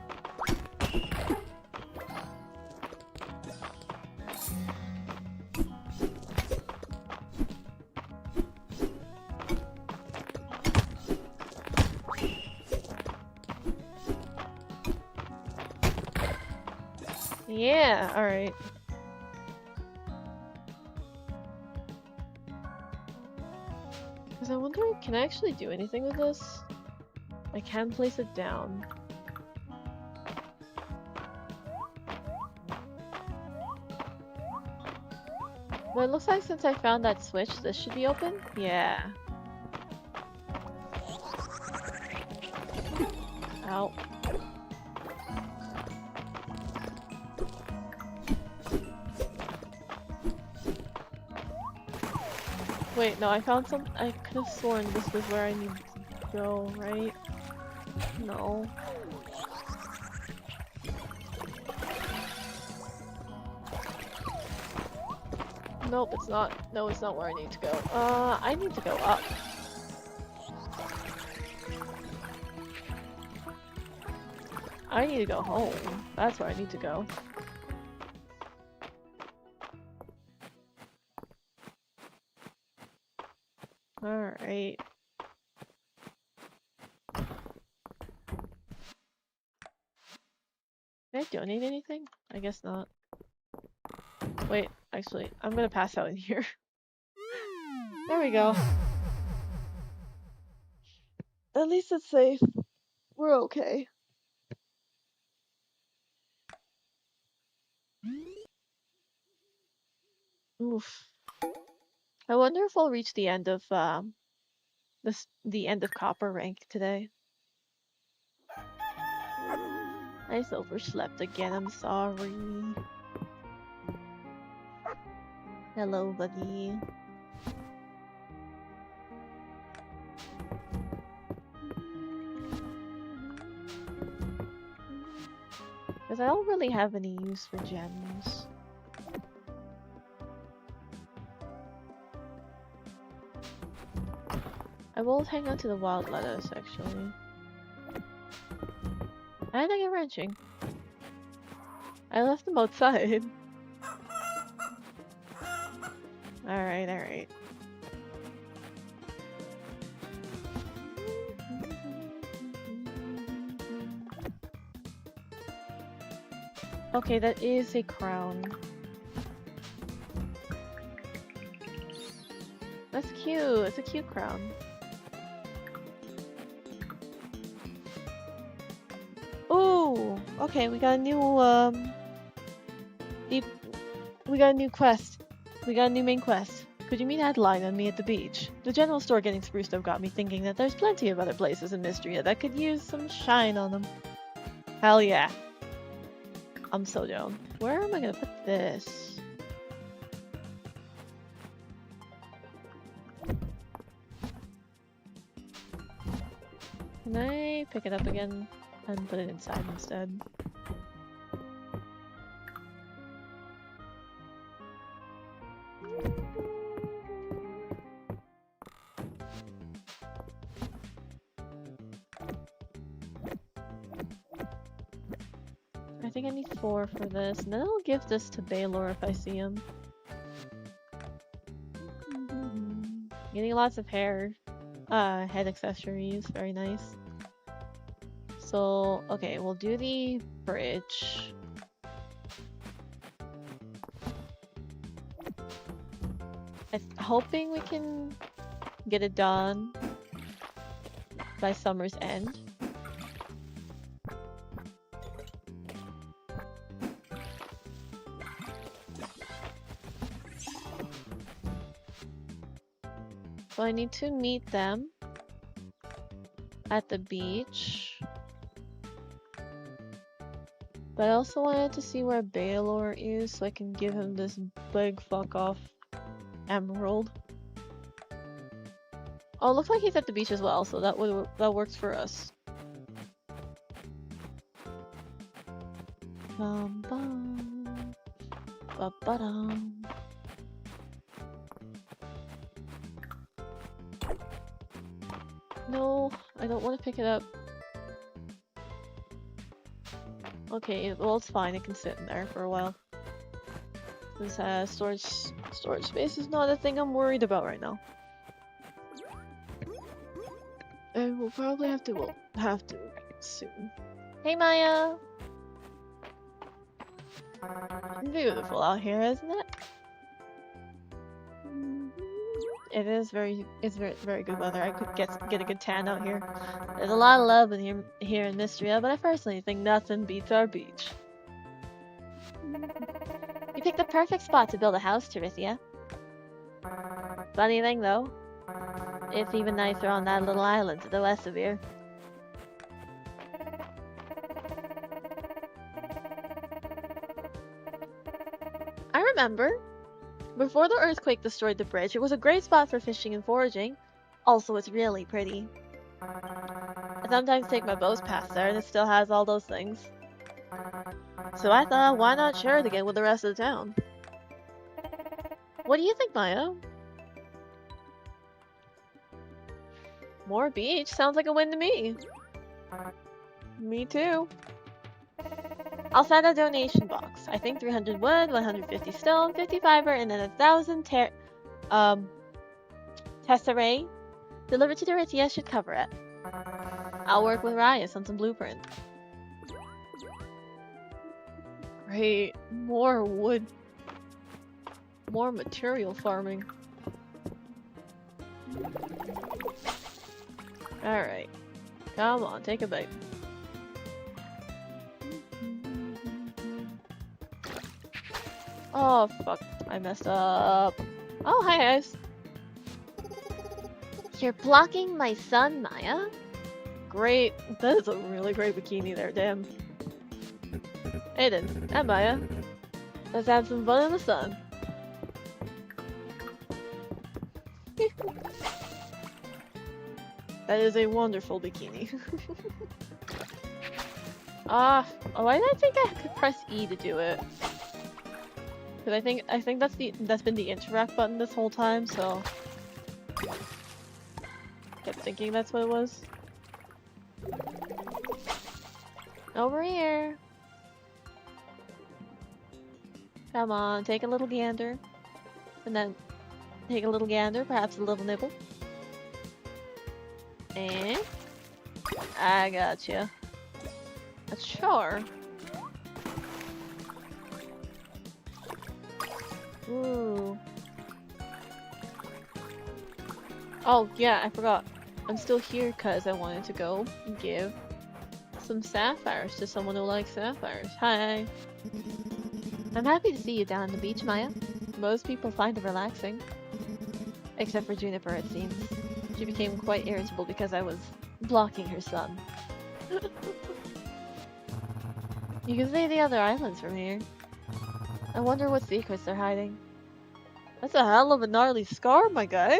Yeah, alright. Because I wonder, can I actually do anything with this? I can place it down. But it looks like since I found that switch, this should be open? Yeah. Ow. Wait, no, I found some- I could have sworn this was where I need to go, right? No. Nope, it's not. No, it's not where I need to go. I need to go up. I need to go home. That's where I need to go. Alright. Can I donate anything? I guess not. Wait, actually, I'm gonna pass out in here. There we go. At least it's safe. We're okay. Oof. I wonder if I'll reach the end of the end of copper rank today. I overslept again, I'm sorry. Hello, buddy. Because I don't really have any use for gems. I will hang on to the wild lettuce, actually. And I get ranching. I left them outside. Alright, alright. Okay, that is a crown. That's cute. It's a cute crown. Ooh, okay, we got a new we got a new quest. We got a new main quest. Could you meet Adeline and me at the beach? The general store getting spruced up got me thinking that there's plenty of other places in Mistria that could use some shine on them. Hell yeah. I'm so down. Where am I gonna put this? Can I pick it up again and put it inside instead? I think I need 4 for this, and then I'll give this to Baylor if I see him. Getting lots of head accessories, very nice. So, okay, we'll do the bridge. I'm hoping we can get it done by summer's end. So I need to meet them at the beach. But I also wanted to see where Baylor is so I can give him this big fuck off emerald. Oh, looks like he's at the beach as well, so that works for us. Bum bum. Ba-ba-dum. No, I don't want to pick it up. Okay, well it's fine, it can sit in there for a while. This storage space is not a thing I'm worried about right now. And we'll probably have to soon. Hey Maya! Beautiful out here, isn't it? It's very good weather. I could get a good tan out here. There's a lot of love in here in Mistria, but I personally think nothing beats our beach. You picked the perfect spot to build a house, Terithia. Funny thing though, it's even nicer on that little island to the west of here. I remember. Before the earthquake destroyed the bridge, it was a great spot for fishing and foraging. Also, it's really pretty. I sometimes take my boats past there and it still has all those things. So I thought, why not share it again with the rest of the town? What do you think, Maya? More beach? Sounds like a win to me. Me too. I'll send a donation box. I think 300 wood, 150 stone, 50 fiber, and then 1,000 tesserae delivered to Dorothea should cover it. I'll work with Rias on some blueprint. Great. More wood. More material farming. Alright. Come on, take a bite. Oh, fuck. I messed up. Oh, hi, guys. You're blocking my sun, Maya? Great. That is a really great bikini there, damn. Aiden and Maya. Let's have some fun in the sun. That is a wonderful bikini. Oh, why did I think I could press E to do it? Because I think that's been the interact button this whole time, so kept thinking that's what it was. Over here. Come on, take a little gander. And then take a little gander, perhaps a little nibble. And I gotcha. A char. Ooh. Oh, yeah, I forgot. I'm still here because I wanted to go give some sapphires to someone who likes sapphires. Hi. I'm happy to see you down on the beach, Maya. Most people find it relaxing. Except for Juniper, it seems. She became quite irritable because I was blocking her sun. You can see the other islands from here. I wonder what secrets they're hiding. That's a hell of a gnarly scar, my guy.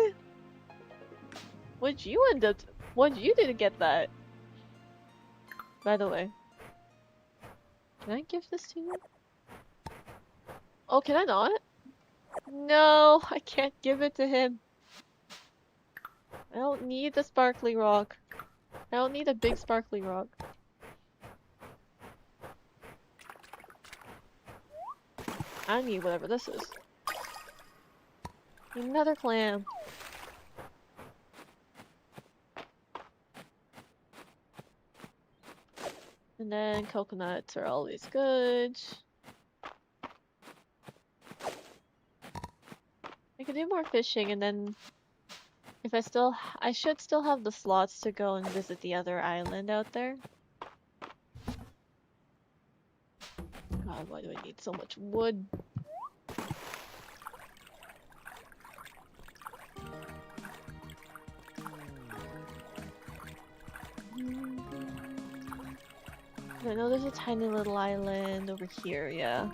What'd you do to get that? By the way. Can I give this to you? Oh, can I not? No, I can't give it to him. I don't need the sparkly rock. I don't need a big sparkly rock. I need whatever this is. Another clam. And then coconuts are always good. I could do more fishing and then if I should still have the slots to go and visit the other island out there. God, why do I need so much wood? I know there's a tiny little island over here, yeah.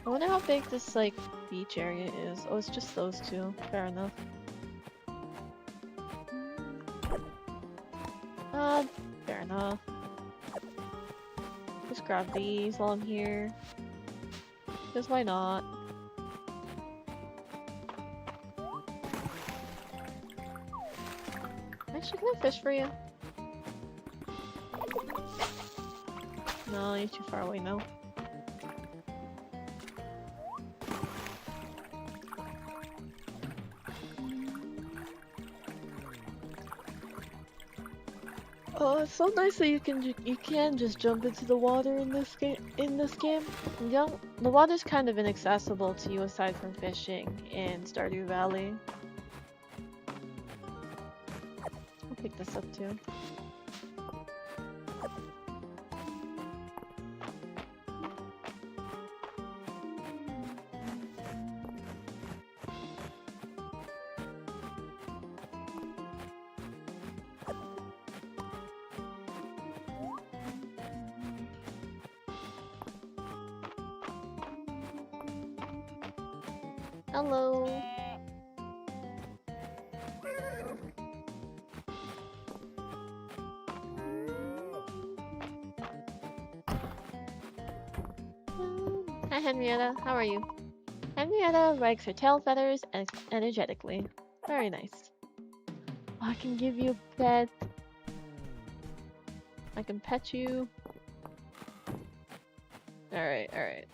I wonder how big this, like, beach area is. Oh, it's just those two. Fair enough. Fair enough. Just grab these while I'm here. Because why not? Actually, can I fish for you? No, you're too far away now. Oh, it's so nice that you can just jump into the water in this game. The water's kind of inaccessible to you aside from fishing in Stardew Valley. I'll pick this up too. Hello. Hi Henrietta, how are you? Henrietta wags her tail feathers energetically. Very nice. I can give you a pet. I can pet you. Alright, alright.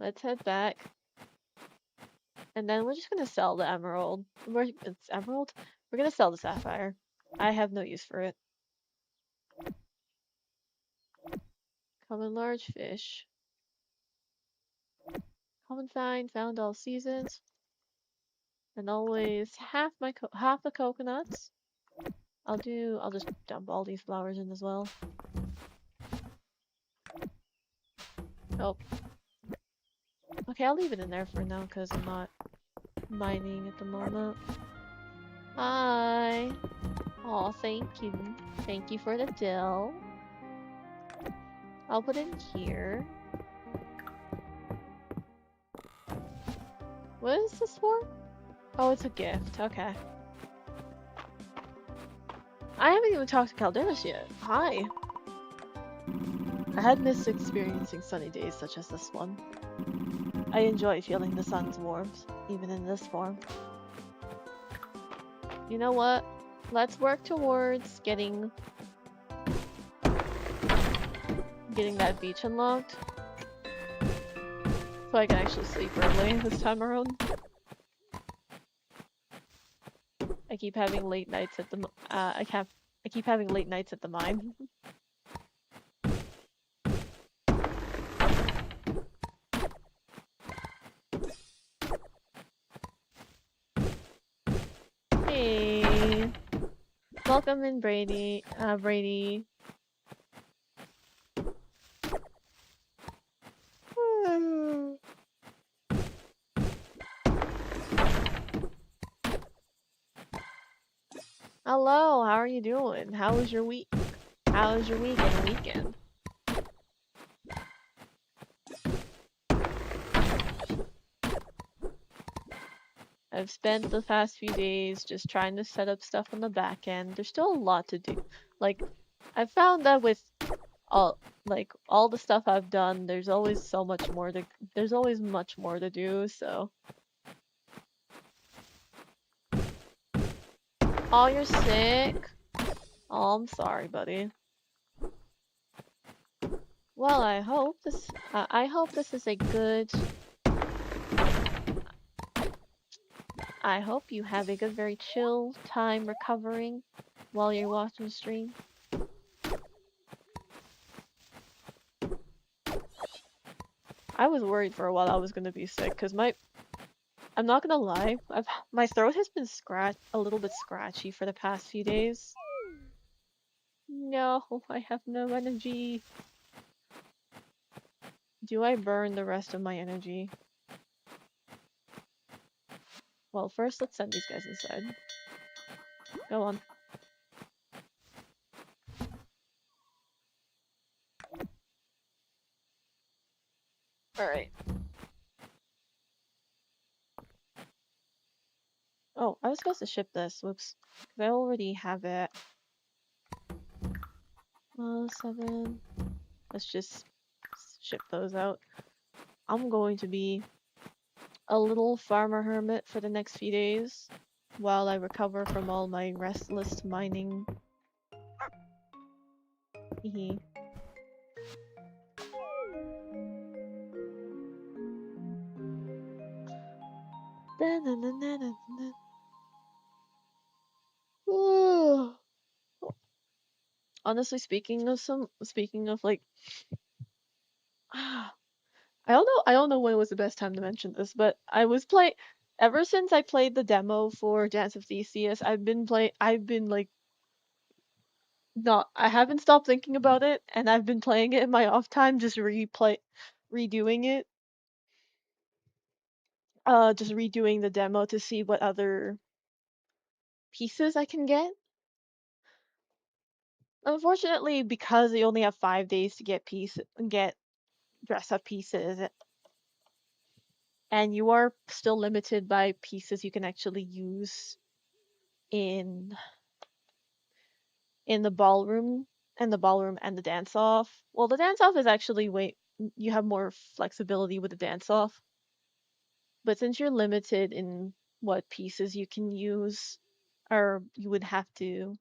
Let's head back. And then we're just gonna sell the emerald. It's emerald? We're gonna sell the sapphire. I have no use for it. Common large fish. Common find, found all seasons. And always half the coconuts. I'll just dump all these flowers in as well. Oh. Okay, I'll leave it in there for now because I'm not mining at the moment. Hi. Aw, thank you. Thank you for the dill. I'll put it in here. What is this for? Oh, it's a gift. Okay. I haven't even talked to Calderas yet. Hi. I had missed experiencing sunny days such as this one. I enjoy feeling the sun's warmth, even in this form. You know what? Let's work towards getting that beach unlocked. So I can actually sleep early this time around. I keep having late nights at the I I keep having late nights at the mine. Hey, welcome in, Brady. Brady. Hello, how are you doing? How was your week? How was your week and weekend? I've spent the past few days just trying to set up stuff on the back end. There's still a lot to do. Like, I found that with all the stuff I've done, there's always much more to do, so. Oh, you're sick? Oh, I'm sorry, buddy. Well, I hope this is a good. I hope you have a good, very chill time recovering while you're watching the stream. I was worried for a while I was gonna be sick because I'm not gonna lie, my throat has been a little bit scratchy for the past few days. No, I have no energy. Do I burn the rest of my energy? Well, first let's send these guys inside. Go on. Alright. Oh, I was supposed to ship this. Whoops. Because I already have it. 7. Let's just ship those out. I'm going to be a little farmer hermit for the next few days while I recover from all my restless mining. Hehe. Honestly, speaking of like, I don't know when was the best time to mention this, but ever since I played the demo for Dance of Theseus, I haven't stopped thinking about it, and I've been playing it in my off time, just redoing it. Just redoing the demo to see what other pieces I can get. Unfortunately, because you only have 5 days to get dress up pieces, and you are still limited by pieces you can actually use in the ballroom and the dance off. Well, the dance off is actually you have more flexibility with the dance off. But since you're limited in what pieces you can use, or you would have to,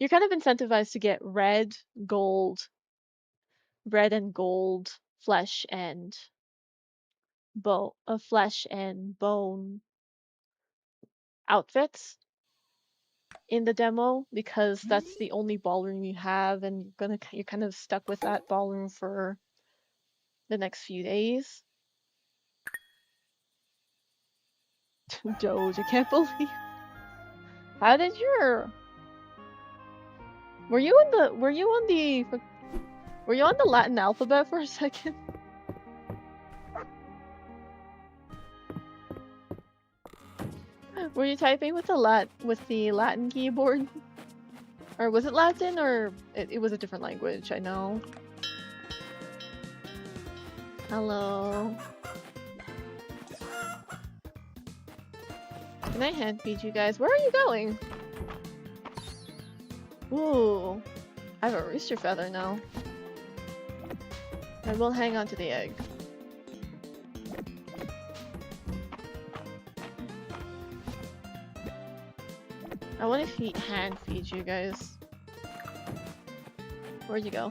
you're kind of incentivized to get red and gold flesh and bone outfits in the demo because that's the only ballroom you have, and you're kind of stuck with that ballroom for the next few days. Doge, I can't believe. How did your? Were you on the Latin alphabet for a second? Were you typing with the Latin keyboard? Or was it Latin, or it was a different language, I know. Hello. Can I hand feed you guys? Where are you going? Ooh. I have a rooster feather now. I will hang on to the egg. I want to hand feed you guys. Where'd you go?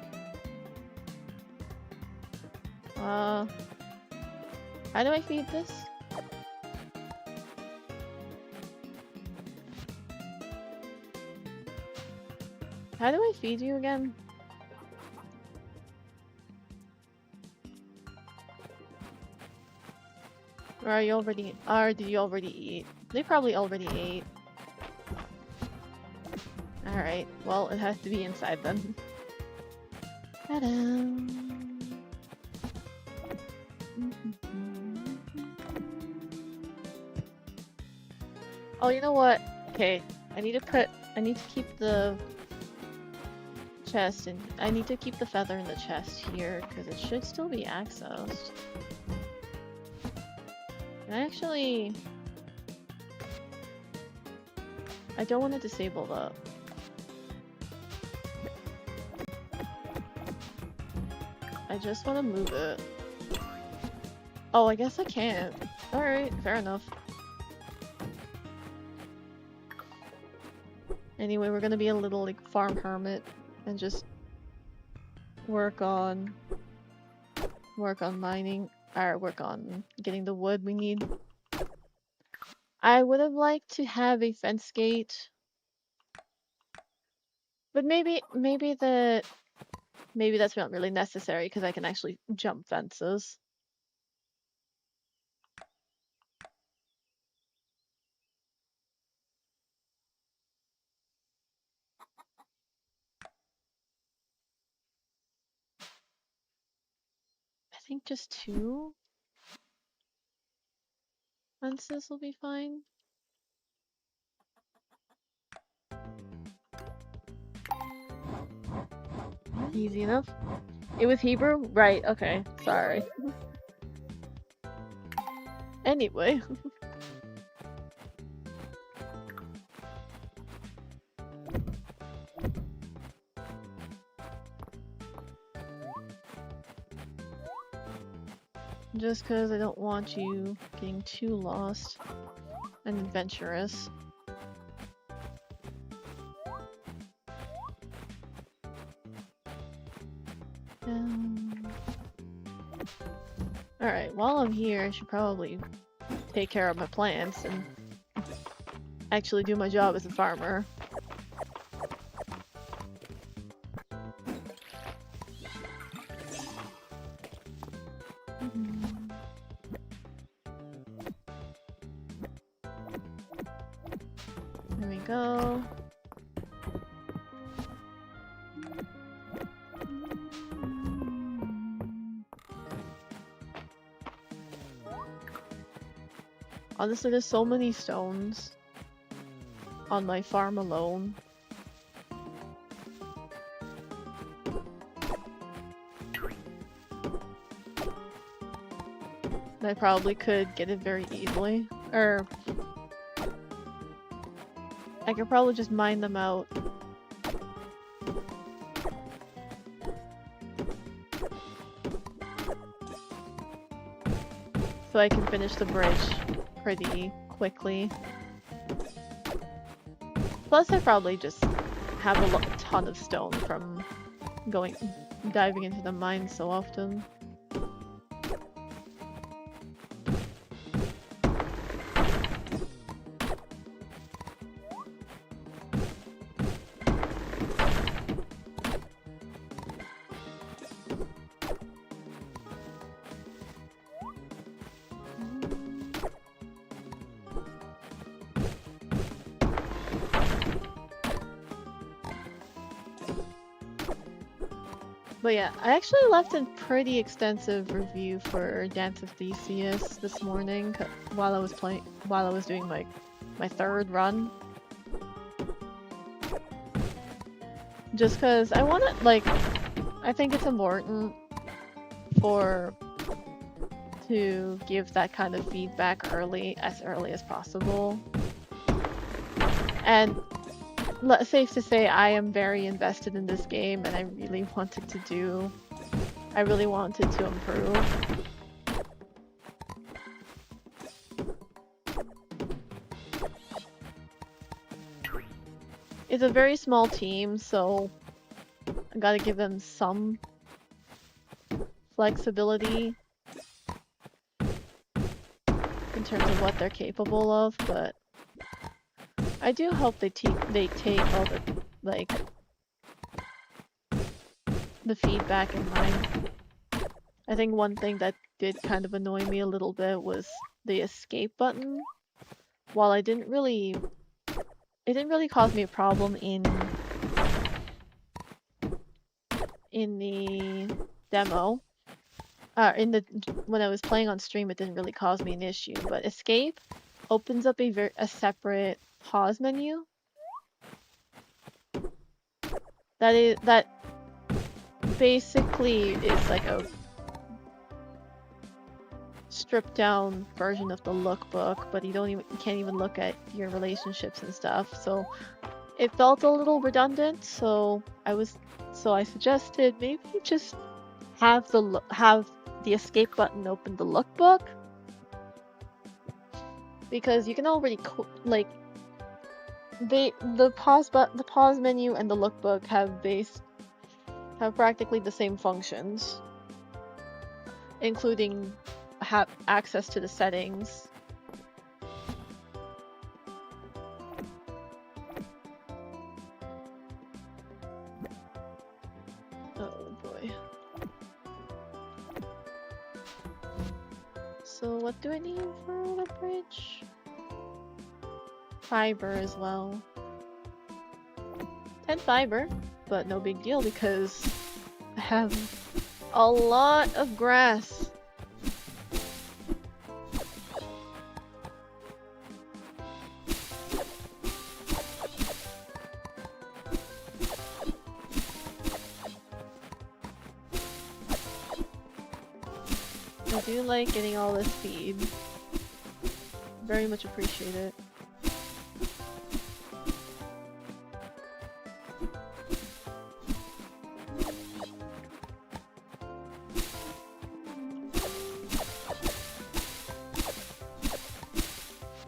How do I feed this? How do I feed you again? Or are you already, or did you already eat? They probably already ate. Alright, well, it has to be inside then. Ta-da! Oh, you know what? Okay, I need to keep the chest, and I need to keep the feather in the chest here, because it should still be accessed. And I don't want to disable that. I just want to move it. Oh, I guess I can't. Alright, fair enough. Anyway, we're gonna be a little, like, farm hermit and just work on mining, or work on getting the wood we need. I would have liked to have a fence gate, but maybe that's not really necessary because I can actually jump fences. I think just 2 fences will be fine. Easy enough. It was Hebrew? Right, okay. Sorry. Anyway. Just because I don't want you getting too lost and adventurous. Alright, while I'm here, I should probably take care of my plants and actually do my job as a farmer. There we go. Honestly, there's so many stones on my farm alone. I probably could get it very easily. Or I could probably just mine them out. So I can finish the bridge pretty quickly. Plus I probably just have a ton of stone from diving into the mine so often. But yeah, I actually left a pretty extensive review for Dance of Theseus this morning while I was doing my 3rd run. Just cause I wanna, like, I think it's important to give that kind of feedback as early as possible. And safe to say, I am very invested in this game, and I really wanted to improve. It's a very small team, so I gotta give them some flexibility in terms of what they're capable of, but I do hope they take all the, like, the feedback in mind. I think one thing that did kind of annoy me a little bit was the escape button. While it didn't really cause me a problem in the demo. When I was playing on stream, it didn't really cause me an issue. But escape opens up a separate pause menu. That basically is like a stripped down version of the lookbook, but you can't even look at your relationships and stuff. So it felt a little redundant. So I suggested maybe just have the escape button open the lookbook, because you can already like the pause menu and the lookbook have practically the same functions, including have access to the settings. Oh boy. So what do I need for the bridge? Fiber as well. 10 fiber, but no big deal because I have a lot of grass. I do like getting all this feed. Very much appreciate it.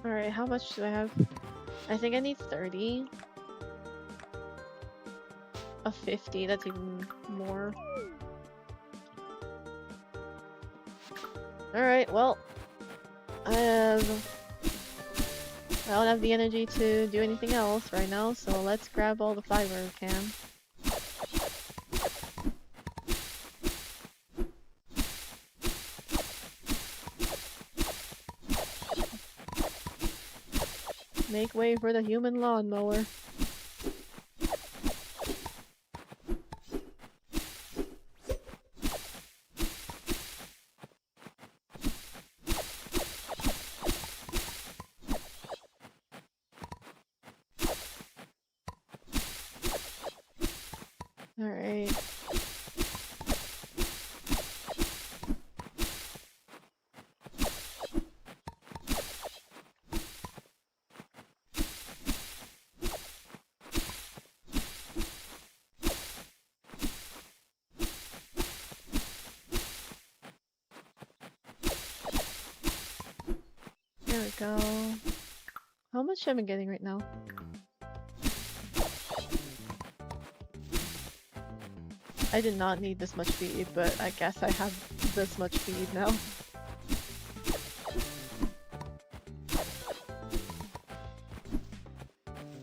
Alright, how much do I have? I think I need 30. A 50, that's even more. Alright, well, I don't have the energy to do anything else right now, so let's grab all the fiber we can. Make way for the human lawnmower. Alright. There we go. How much am I getting right now? I did not need this much feed, but I guess I have this much feed now.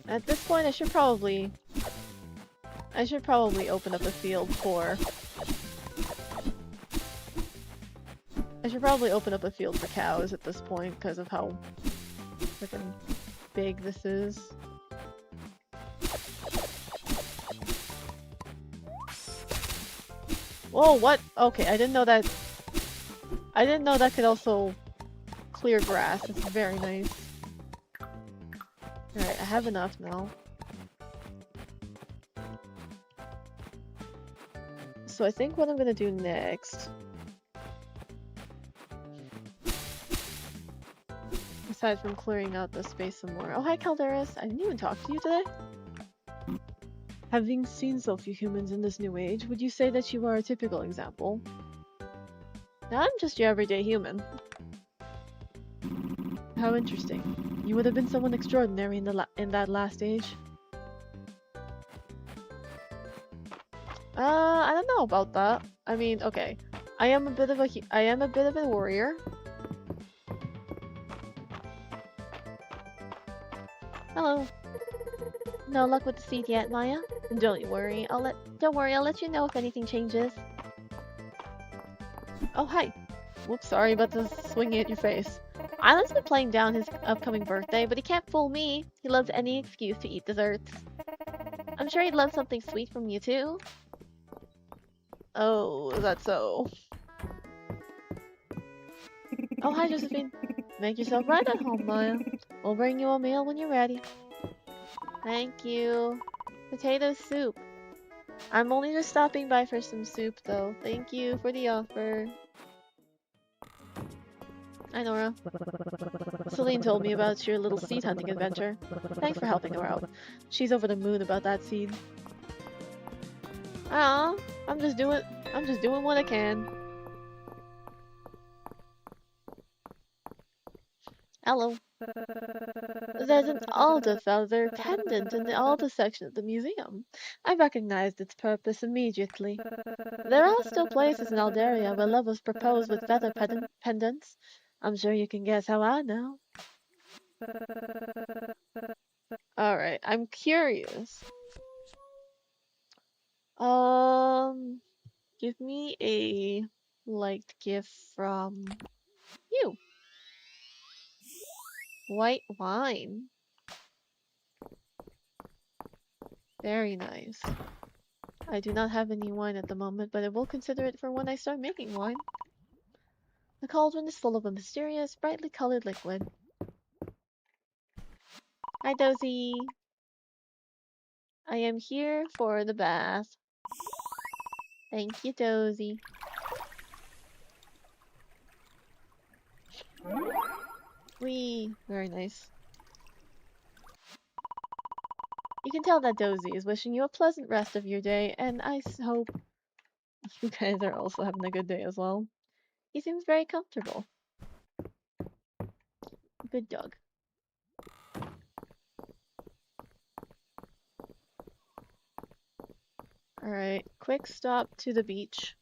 At this point, I should probably open up a field for... I should probably open up a field for cows at this point because of how freaking big this is. Whoa, what? Okay, I didn't know that could also clear grass. It's very nice. Alright, I have enough now. So I think what I'm gonna do next, aside from clearing out the space some more. Oh, hi Calderas! I didn't even talk to you today. Having seen so few humans in this new age, would you say that you are a typical example? I'm just your everyday human. How interesting. You would have been someone extraordinary in that last age. I don't know about that. I mean, okay. I am a bit of a warrior. Hello. No luck with the seed yet, Maya? Don't worry, I'll let you know if anything changes. Oh, hi. Whoops, sorry about the swinging at your face. Island's been playing down his upcoming birthday, but he can't fool me. He loves any excuse to eat desserts. I'm sure he'd love something sweet from you too. Oh, is that so? Oh, hi, Josephine. Make yourself right at home, Maya. We'll bring you a meal when you're ready. Thank you. Potato soup. I'm only just stopping by for some soup, though. Thank you for the offer. Hi, Nora. Celine told me about your little seed hunting adventure. Thanks for helping her out. She's over the moon about that seed. Ah, I'm just doing what I can. Hello. There's an alder feather pendant in the alder section of the museum. I recognized its purpose immediately. There are still places in Alderia where lovers propose with feather pendants. I'm sure you can guess how I know. Alright, I'm curious. Give me a liked gift from you. White wine. Very nice. I do not have any wine at the moment, but I will consider it for when I start making wine. The cauldron is full of a mysterious, brightly colored liquid. Hi, Josie. I am here for the bath. Thank you, Josie. Whee! Very nice. You can tell that Josie is wishing you a pleasant rest of your day, and I hope you guys are also having a good day as well. He seems very comfortable. Good dog. Alright, quick stop to the beach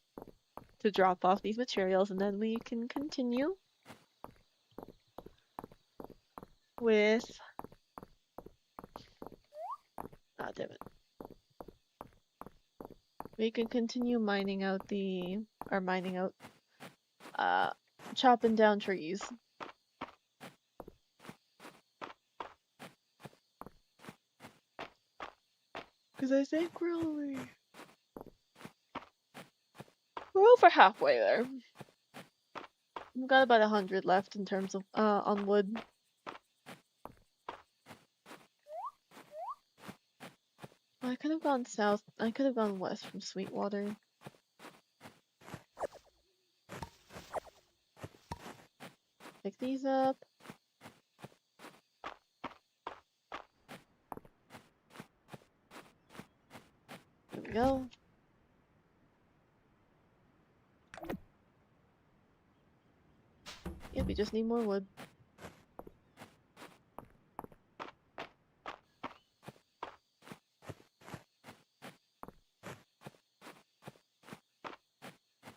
to drop off these materials, and then we can continue with... Ah, damn it. We can continue mining out chopping down trees. Because I think we're over halfway there. We've got about 100 left in terms of, on wood. I could have gone south. I could have gone west from Sweetwater. Pick these up. There we go. Yep, we just need more wood.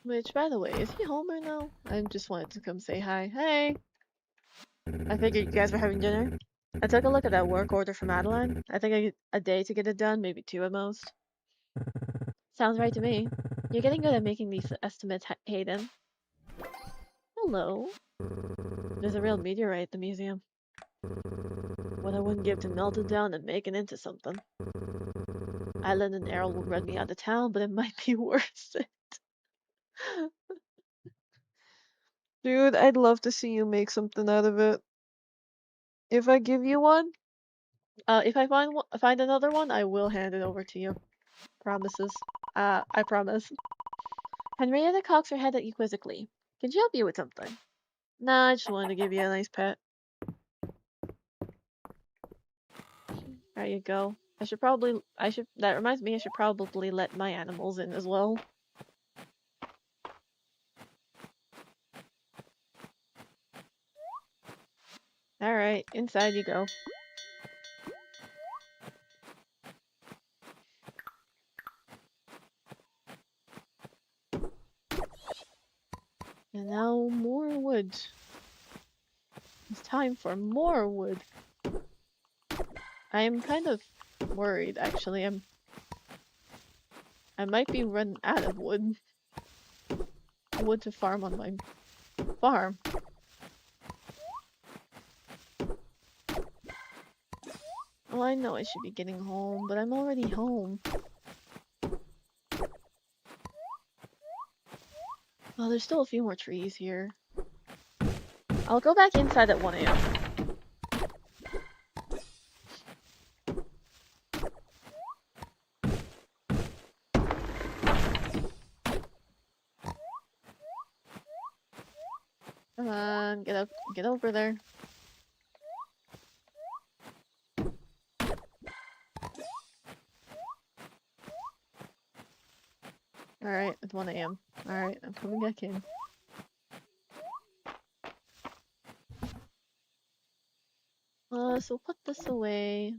Which, by the way, is he home right now? I just wanted to come say hi. Hey! I figured you guys were having dinner. I took a look at that work order from Madeline. I think I get a day to get it done, maybe 2 at most. Sounds right to me. You're getting good at making these estimates, Hayden. Hello. There's a real meteorite at the museum. What I wouldn't give to melt it down and make it into something. Island and Errol will run me out of town, but it might be worth it. Dude, I'd love to see you make something out of it. If I give you one, if I find another one, I will hand it over to you. Promises. I promise. Henrietta cocks her head at you quizzically. Can she help you with something? Nah, I just wanted to give you a nice pet. There you go. That reminds me, I should probably let my animals in as well. Alright, inside you go. And now more wood. It's time for more wood. I am kind of worried, actually. I might be running out of wood. Wood to farm on my farm. Oh, I know I should be getting home, but I'm already home. Oh, there's still a few more trees here. I'll go back inside at 1 AM. Come on, get up, get over there. Alright, it's 1 AM. Alright, I'm coming back in. So put this away.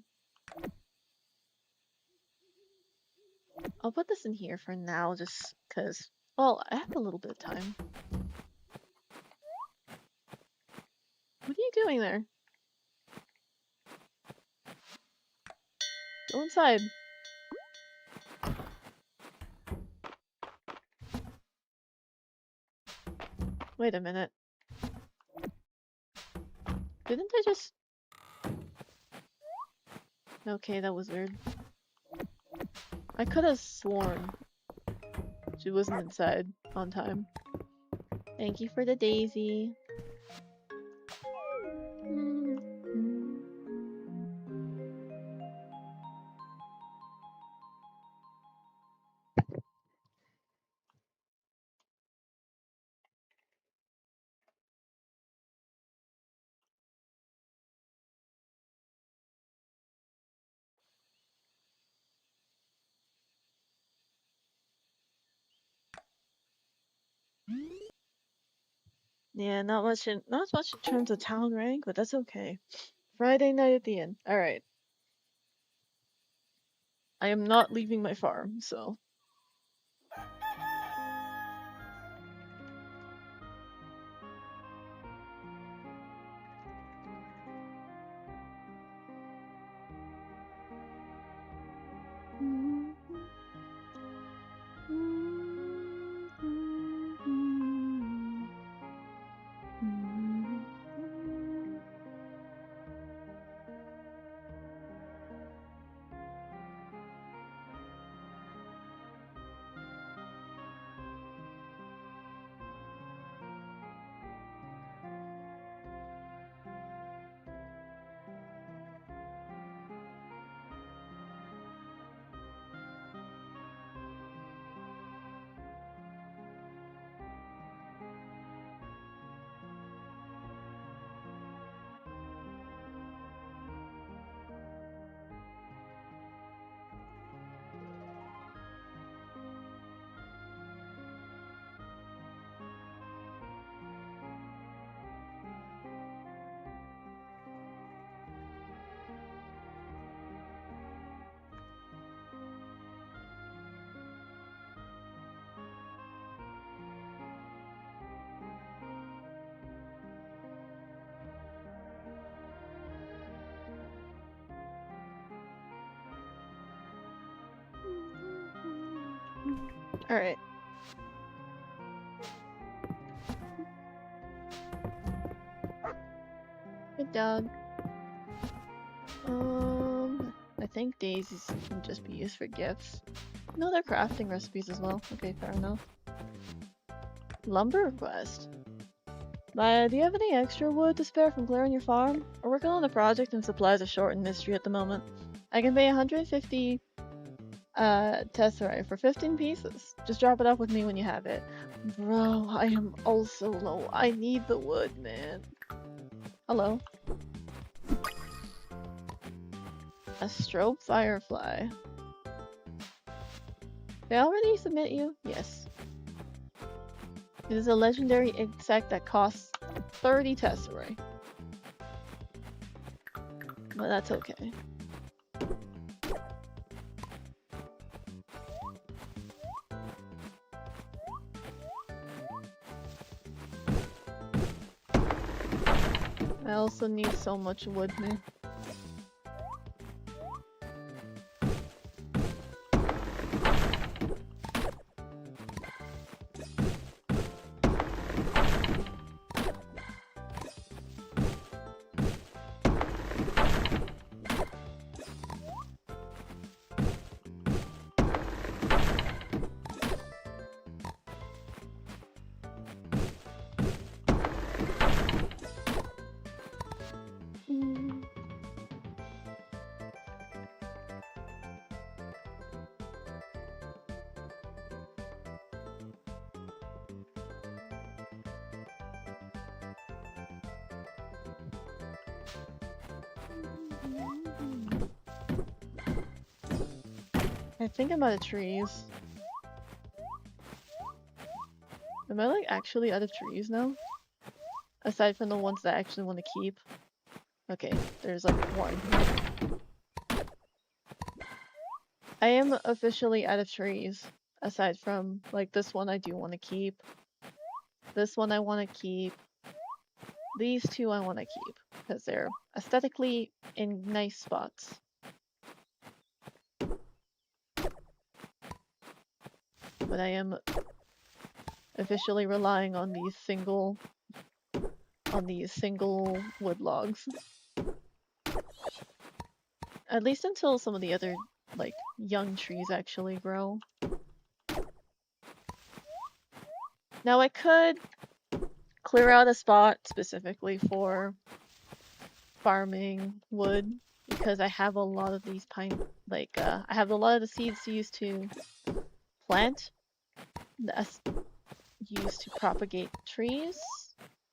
I'll put this in here for now, just cause, well, I have a little bit of time. What are you doing there? Go inside. Wait a minute. Didn't I just... Okay, that was weird. I could have sworn she wasn't inside on time. Thank you for the daisy. Yeah, not much in terms of town rank, but that's okay. Friday night at the inn. Alright. I am not leaving my farm, so. Alright. Good dog. I think daisies can just be used for gifts. No, they're crafting recipes as well. Okay, fair enough. Lumber request. Maya, do you have any extra wood to spare from clearing your farm? We're working on a project and supplies are short in Mistria at the moment. I can pay 150 tesserae for 15 pieces. Just drop it off with me when you have it. Bro, I am also low. I need the wood, man. Hello. A strobe firefly. Did I already submit you? Yes. It is a legendary insect that costs 30 tesserae. But that's okay. I also need so much wood, man. I think I'm out of trees. Am I like actually out of trees now? Aside from the ones that I actually want to keep. Okay, there's like one. I am officially out of trees. Aside from like this one I do want to keep. This one I want to keep. These two I want to keep. Because they're aesthetically in nice spots. But I am officially relying on these single wood logs. At least until some of the other like young trees actually grow. Now I could clear out a spot specifically for farming wood because I have a lot of these pine I have a lot of the seeds used to plant that's used to propagate trees,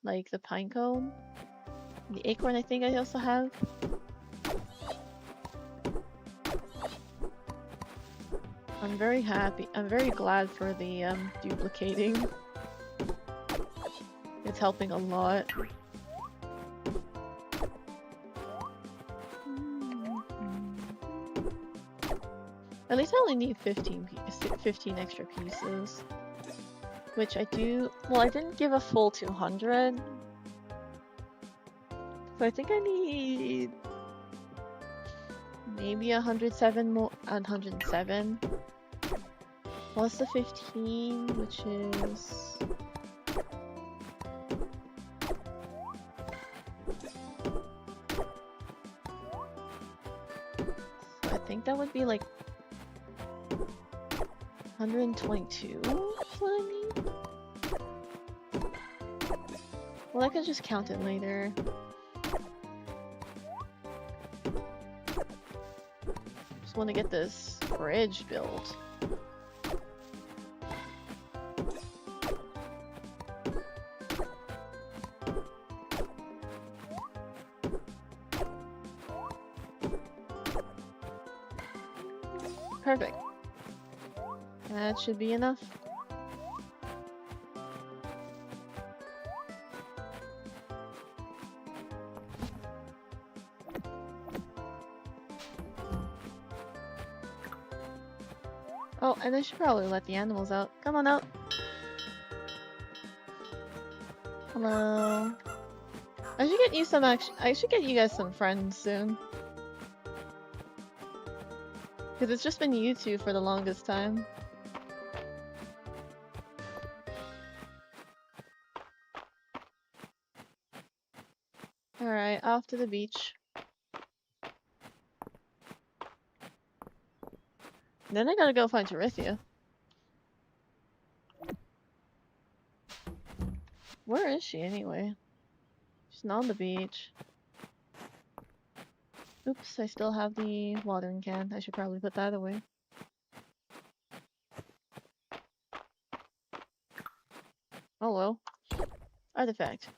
like the pine cone. The acorn I think I also have. I'm very happy. I'm very glad for the duplicating. It's helping a lot. At least I only need 15 extra pieces. Which I do... Well, I didn't give a full 200. So I think I need... maybe 107 more... 107. Plus the 15, which is... So I think that would be like... 122 is what I need? Well, I could just count it later. Just want to get this bridge built. Perfect. That should be enough. Oh, and I should probably let the animals out. Come on out. Hello. I should get you some I should get you guys some friends soon. Because it's just been you two for the longest time. Alright, off to the beach. Then I gotta go find Tarithia. Where is she anyway? She's not on the beach. Oops, I still have the watering can. I should probably put that away. Oh well. Artifact.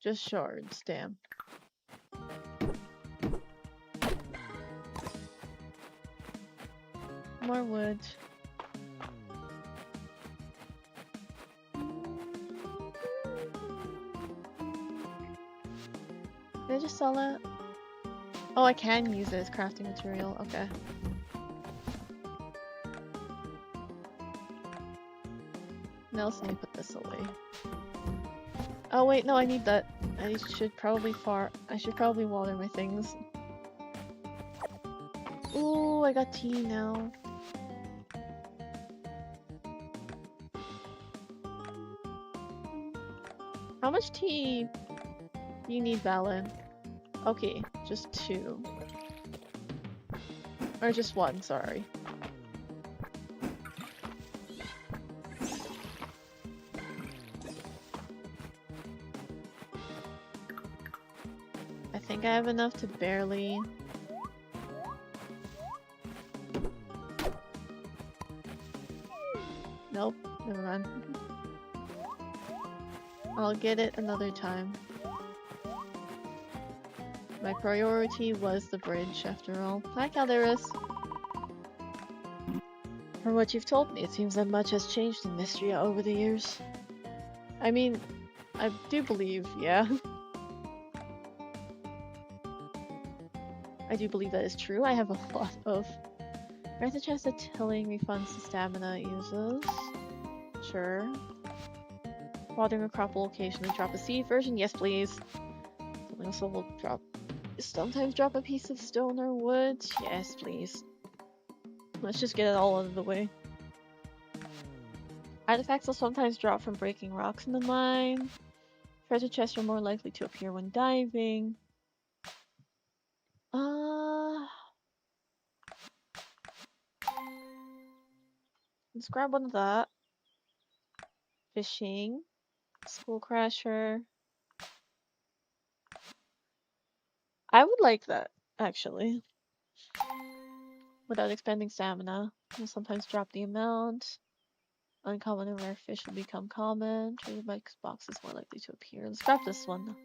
Just shards, damn. More wood. Did I just sell it? Oh, I can use it as crafting material. Okay. Now let me put this away. Oh wait, no, I need that. I should probably water my things. Ooh, I got tea now. How much tea do you need, Valen? Okay, just 2. Or just 1, sorry. I think I have enough to barely... Nope, never mind. I'll get it another time. My priority was the bridge, after all. Hi, Calderis. From what you've told me, it seems that much has changed in Mistria over the years. I mean, I do believe, yeah. I do believe that is true. I have a lot of... There's a chance that tilling refunds the stamina it uses. Sure. Watering a crop will occasionally drop a seed version. Yes, please. Something also will sometimes drop a piece of stone or wood. Yes, please. Let's just get it all out of the way. Artifacts will sometimes drop from breaking rocks in the mine. Treasure chests are more likely to appear when diving. Let's grab one of that. Fishing. School crasher. I would like that, actually. Without expending stamina. Will sometimes drop the amount. Uncommon and rare fish will become common. Traded box is more likely to appear. Let's grab this one.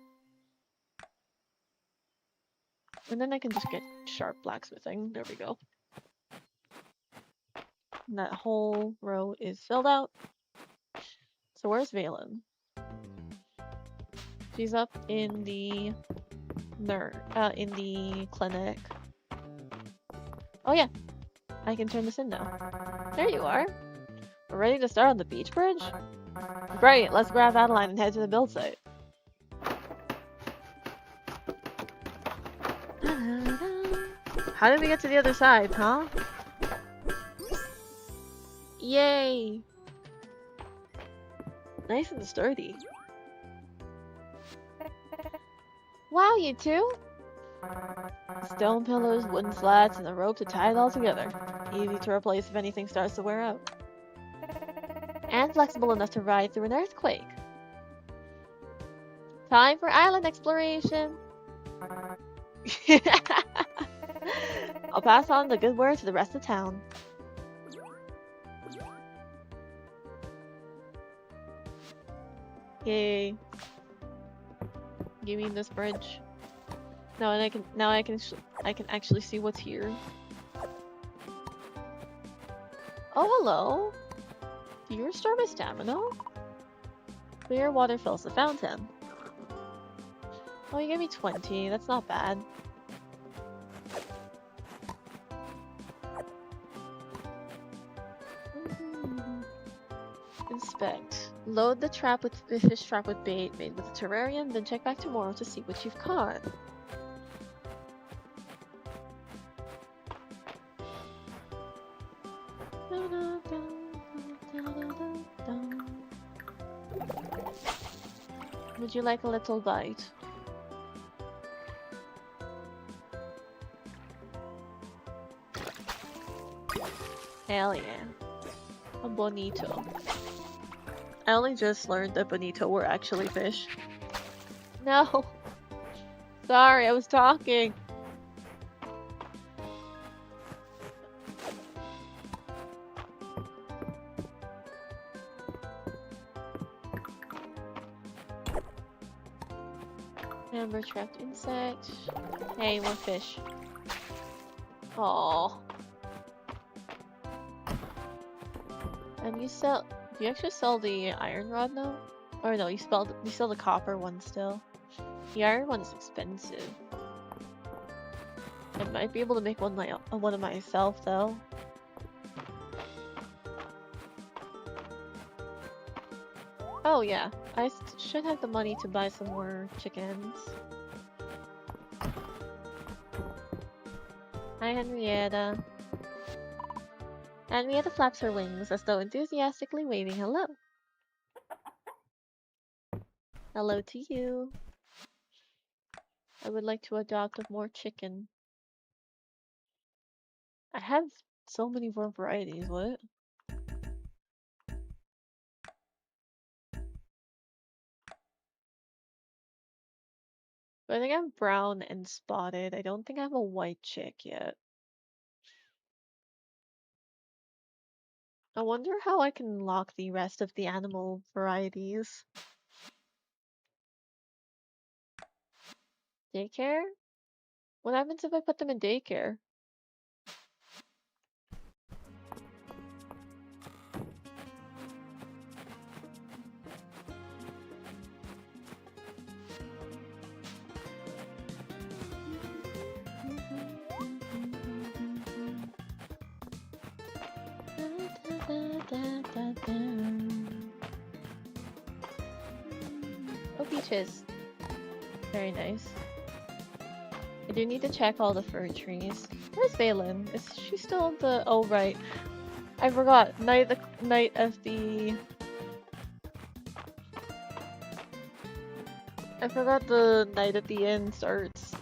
And then I can just get sharp blacksmithing. There we go. And that whole row is filled out. So where's Valen? She's up in the in the clinic. Oh yeah, I can turn this in now. There you are. We're ready to start on the beach bridge? Great, let's grab Adeline and head to the build site. How did we get to the other side, huh? Yay! Nice and sturdy. Wow, you two! Stone pillars, wooden slats, and a rope to tie it all together. Easy to replace if anything starts to wear out. And flexible enough to ride through an earthquake. Time for island exploration! I'll pass on the good word to the rest of town. Yay. Give me this bridge. Now I can actually see what's here. Oh, hello. Do you restore my stamina? Clear water fills the fountain. Oh, you gave me 20. That's not bad. Inspect. Load the fish trap with bait made with a terrarium, then check back tomorrow to see what you've caught. Would you like a little bite? Hell yeah. A bonito. I only just learned that bonito were actually fish. No! Sorry, I was talking! Amber trapped insect. Hey, more fish. Aww. And you actually sell the iron rod now? Or no, you sell the copper one still. The iron one is expensive. I might be able to make one of myself though. Oh yeah, I should have the money to buy some more chickens. Hi Henrietta. Henrietta flaps her wings as though enthusiastically waving hello. Hello to you. I would like to adopt more chicken. I have so many more varieties, what? But I think I'm brown and spotted. I don't think I have a white chick yet. I wonder how I can unlock the rest of the animal varieties. Daycare? What happens if I put them in daycare? Oh, peaches. Very nice. I do need to check all the fir trees. Where's Valen? Is she still on the... Oh, right. I forgot. Night of the... I forgot the night at the inn starts.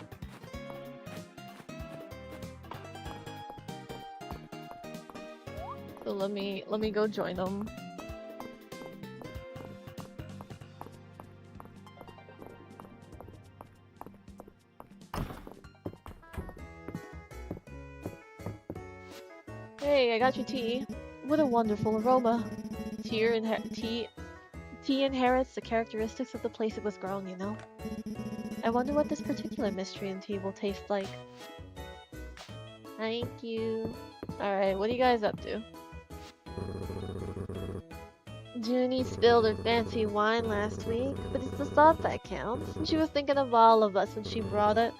So let me go join them. Hey, I got your tea. What a wonderful aroma. Tea inherits the characteristics of the place it was grown, you know? I wonder what this particular Mistrian tea will taste like. Thank you. Alright, what are you guys up to? Junie spilled her fancy wine last week, but it's the thought that counts. And she was thinking of all of us when she brought it.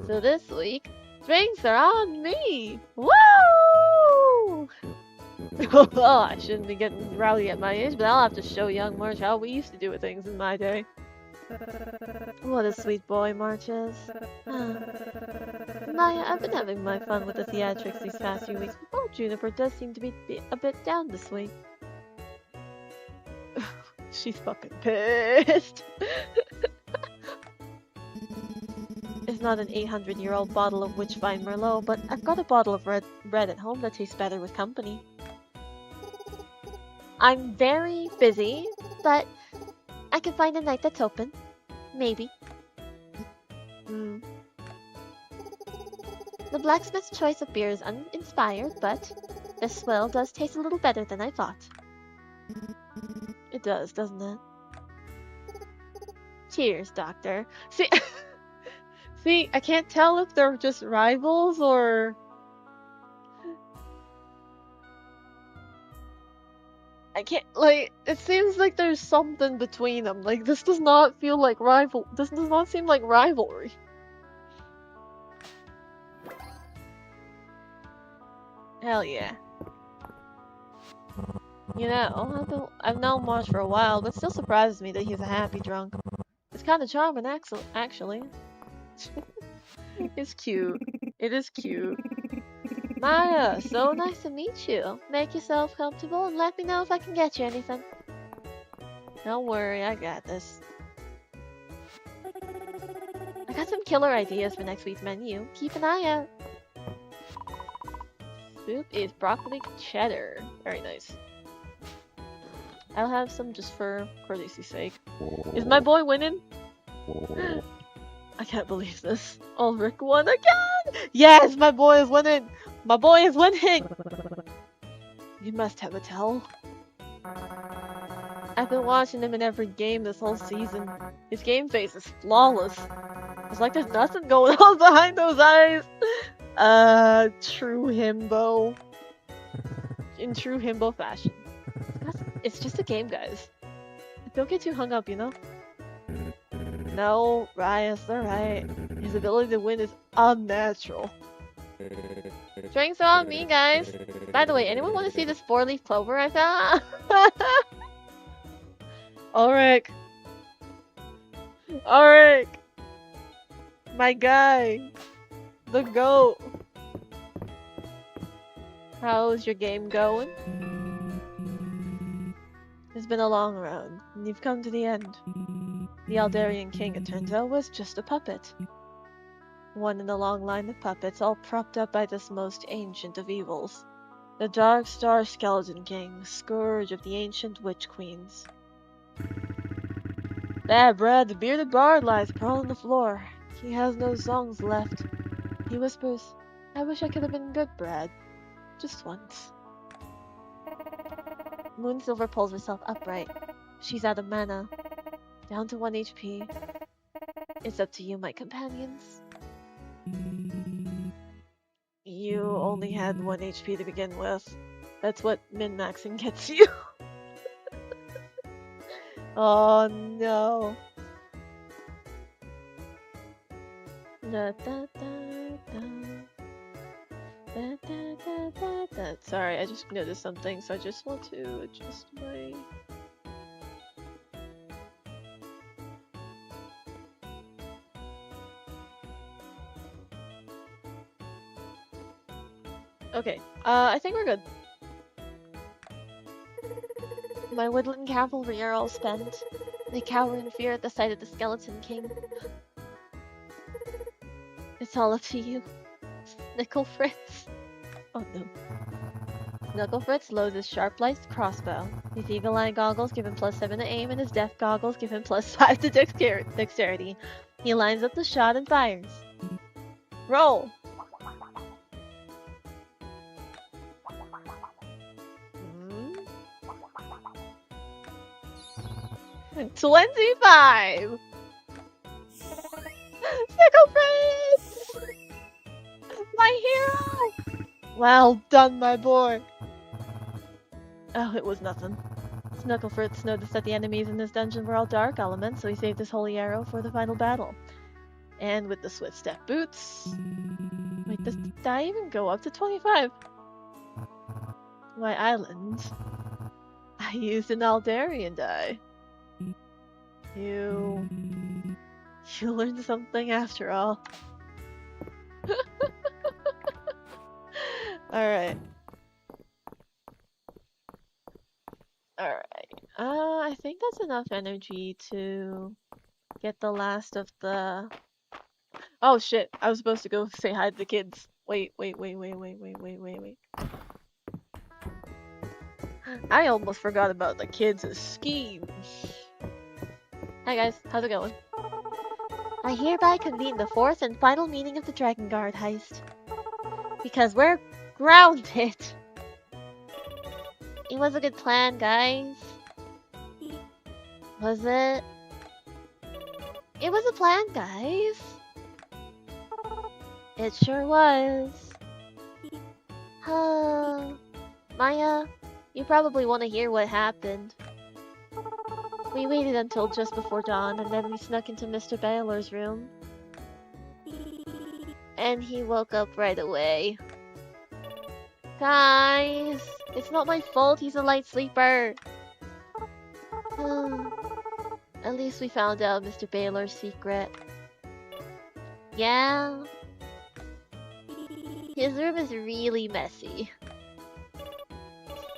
So this week, drinks are on me! Woo! Oh, I shouldn't be getting rowdy at my age, but I'll have to show young March how we used to do things in my day. What a sweet boy March is. Maya, I've been having my fun with the theatrics these past few weeks, but old Juniper does seem to be a bit down this week. She's fucking pissed. It's not an 800-year-old bottle of Witchvine Merlot, but I've got a bottle of red at home that tastes better with company. I'm very busy, but I can find a night that's open. Maybe. The blacksmith's choice of beer is uninspired, but the swill does taste a little better than I thought. It does, doesn't it? Cheers, Doctor. See, see, I can't tell if they're just rivals or... I can't, like, it seems like there's something between them. Like, this does not feel like this does not seem like rivalry. Hell yeah. You know, I've known Marsh for a while, but it still surprises me that he's a happy drunk. It's kind of charming, actually. It's cute. It is cute. Maya, so nice to meet you. Make yourself comfortable and let me know if I can get you anything. Don't worry, I got this. I got some killer ideas for next week's menu. Keep an eye out. Soup is broccoli cheddar. Very nice. I'll have some just for courtesy's sake. Is my boy winning? I can't believe this. Ulrich won again! Yes, my boy is winning! My boy is winning! You must have a towel. I've been watching him in every game this whole season. His game face is flawless. It's like there's nothing going on behind those eyes. True himbo. In true himbo fashion. It's just a game, guys. Don't get too hung up, you know? No, Rias, they're right. His ability to win is unnatural. Drinks are on me, guys. By the way, anyone want to see this 4-leaf clover I found? Ulrich. Ulrich. My guy. The goat. How's your game going? It's been a long road, and you've come to the end. The Aldarian king, it turns out, was just a puppet. One in a long line of puppets, all propped up by this most ancient of evils. The Dark Star Skeleton King, scourge of the ancient witch queens. There, Brad, the bearded bard lies prone on the floor. He has no songs left. He whispers, I wish I could have been good, Brad. Just once. Moonsilver pulls herself upright. She's out of mana. Down to 1 HP. It's up to you, my companions. you only had 1 HP to begin with. That's what min-maxing gets you. Oh no. Da, da, da, da. Da, da, da, da, da. Sorry, I just noticed something, so I just want to adjust my... Okay, I think we're good. My woodland cavalry are all spent. They cower in fear at the sight of the Skeleton King. It's all up to you. Snickle Fritz. Oh no. Snuckle Fritz loads his sharp-laced crossbow. His eagle-eye goggles give him +7 to aim, and his death goggles give him +5 to dexterity. He lines up the shot and fires. Roll! Hmm? 25! Snickle Fritz! My hero! Well done, my boy! Oh, it was nothing. Snuckle Fritz noticed that the enemies in this dungeon were all dark elements, so he saved his holy arrow for the final battle. And with the swift step boots... Wait, does the die even go up to 25? My island. I used an Aldarian die. You learned something after all. Alright. Alright. I think that's enough energy to get the last of the... Oh shit, I was supposed to go say hi to the kids. Wait. I almost forgot about the kids' scheme. Hi guys, how's it going? I hereby convene the fourth and final meeting of the Dragon Guard heist. Because we're grounded. It was a good plan, guys. Was it? It was a plan, guys. It sure was. Maya, you probably want to hear what happened. We waited until just before dawn, and then we snuck into Mr. Baylor's room. And he woke up right away. Guys, it's not my fault he's a light sleeper. At least we found out Mr. Baylor's secret. Yeah. His room is really messy.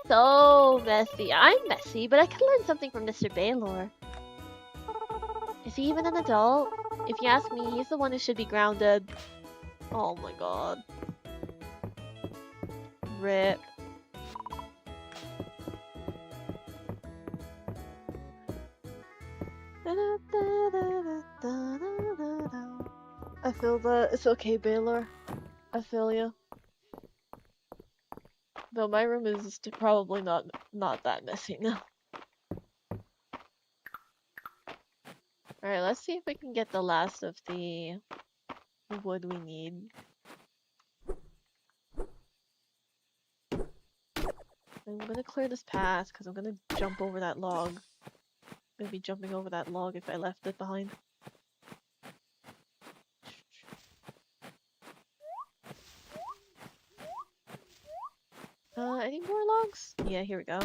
So messy. I'm messy, but I could learn something from Mr. Baylor. Is he even an adult? If you ask me, he's the one who should be grounded. Oh my god. RIP. I feel that. It's okay, Baylor. I feel you. Though my room is probably not that messy now. Alright, let's see if we can get the last of the wood we need. I'm gonna clear this path because I'm gonna jump over that log. I'm gonna be jumping over that log if I left it behind. Any more logs? Yeah, here we go.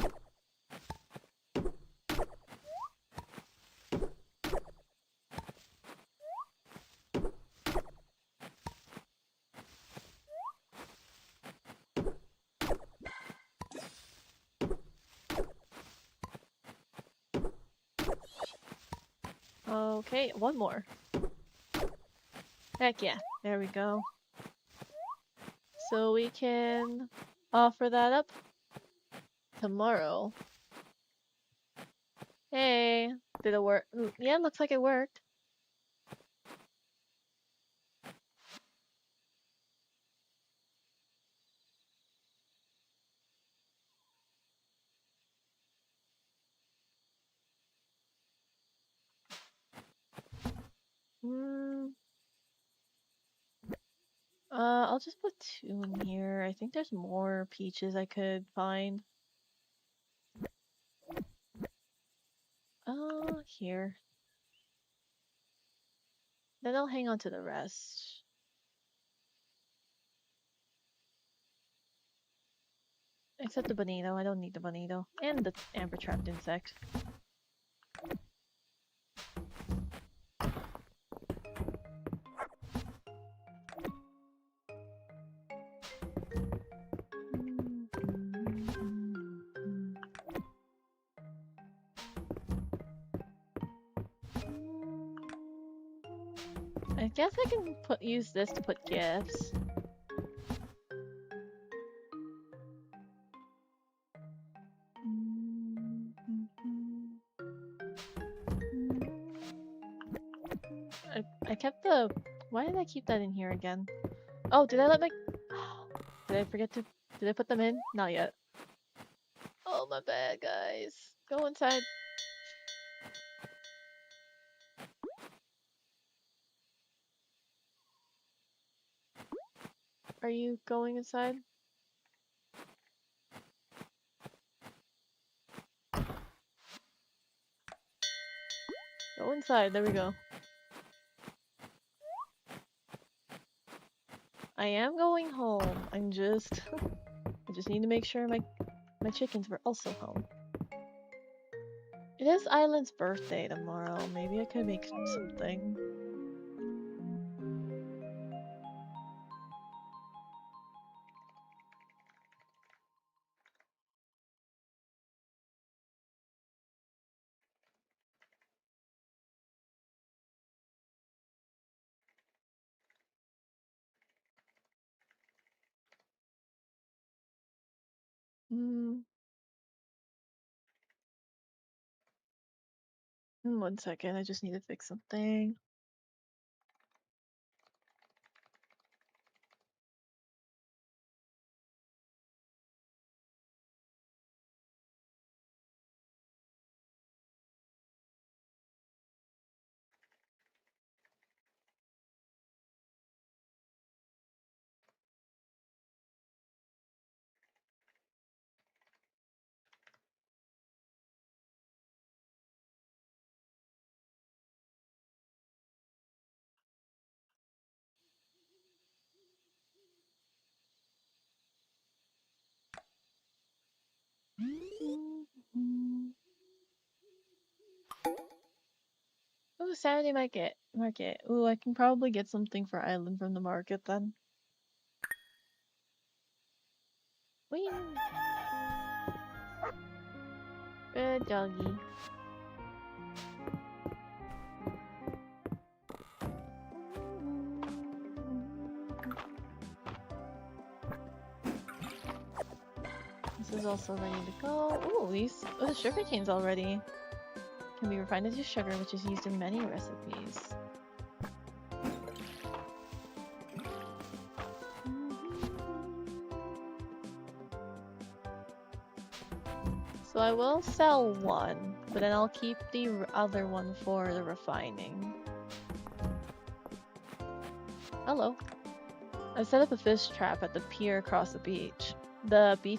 Okay, one more. Heck yeah, there we go. So we can offer that up tomorrow. Hey, did it work? Yeah, looks like it worked. I'll just put 2 in here. I think there's more peaches I could find. Here. Then I'll hang on to the rest. Except the bonito. I don't need the bonito. And the amber trapped insect. I guess I can use this to put gifts. I kept the... Why did I keep that in here again? Oh, did I let my... Did I forget to... Did I put them in? Not yet. Oh, my bad, guys. Go inside. Are you going inside? Go inside. There we go. I am going home. I'm just... I just need to make sure my chickens were also home. It is Island's birthday tomorrow. Maybe I could make something. One second, I just need to fix something. Oh, Saturday market. Ooh, I can probably get something for Island from the market then. Whee! Good doggy. This is also ready to go. Ooh, the sugar cane's already. Can be refined into sugar, which is used in many recipes. So I will sell one, but then I'll keep the other one for the refining. Hello. I set up a fish trap at the pier across the beach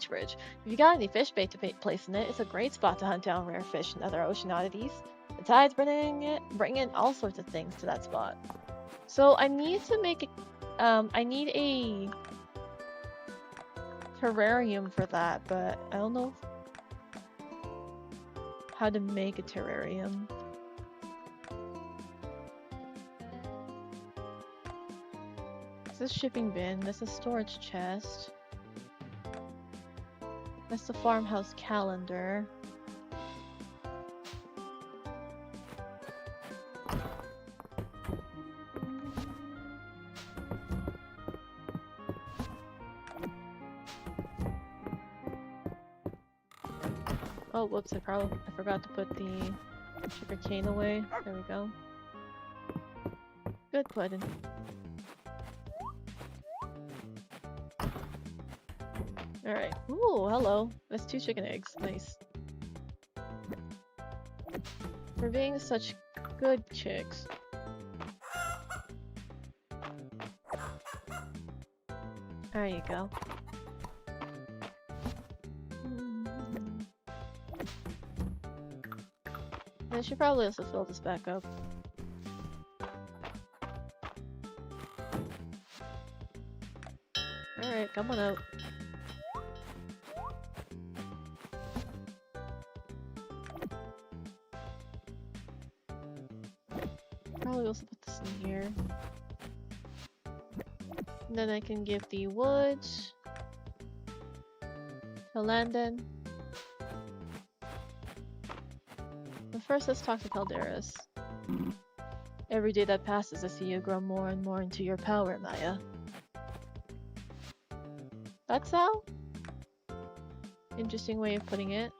bridge. If you got any fish bait to place in it, it's a great spot to hunt down rare fish and other ocean oddities. The tide's bring in all sorts of things to that spot. So I need to make I need a terrarium for that, but I don't know how to make a terrarium. This is shipping bin, this is storage chest. That's the farmhouse calendar. Oh, whoops, I forgot to put the sugar cane away. There we go. Good pudding. Alright. Ooh, hello. That's 2 chicken eggs. Nice. For being such good chicks. There you go. I should probably also fill this back up. Alright, come on out. Probably also put this in here. And then I can give the wood to Landon. But first, let's talk to Calderas. Every day that passes, I see you grow more and more into your power, Maya. That's how? Interesting way of putting it.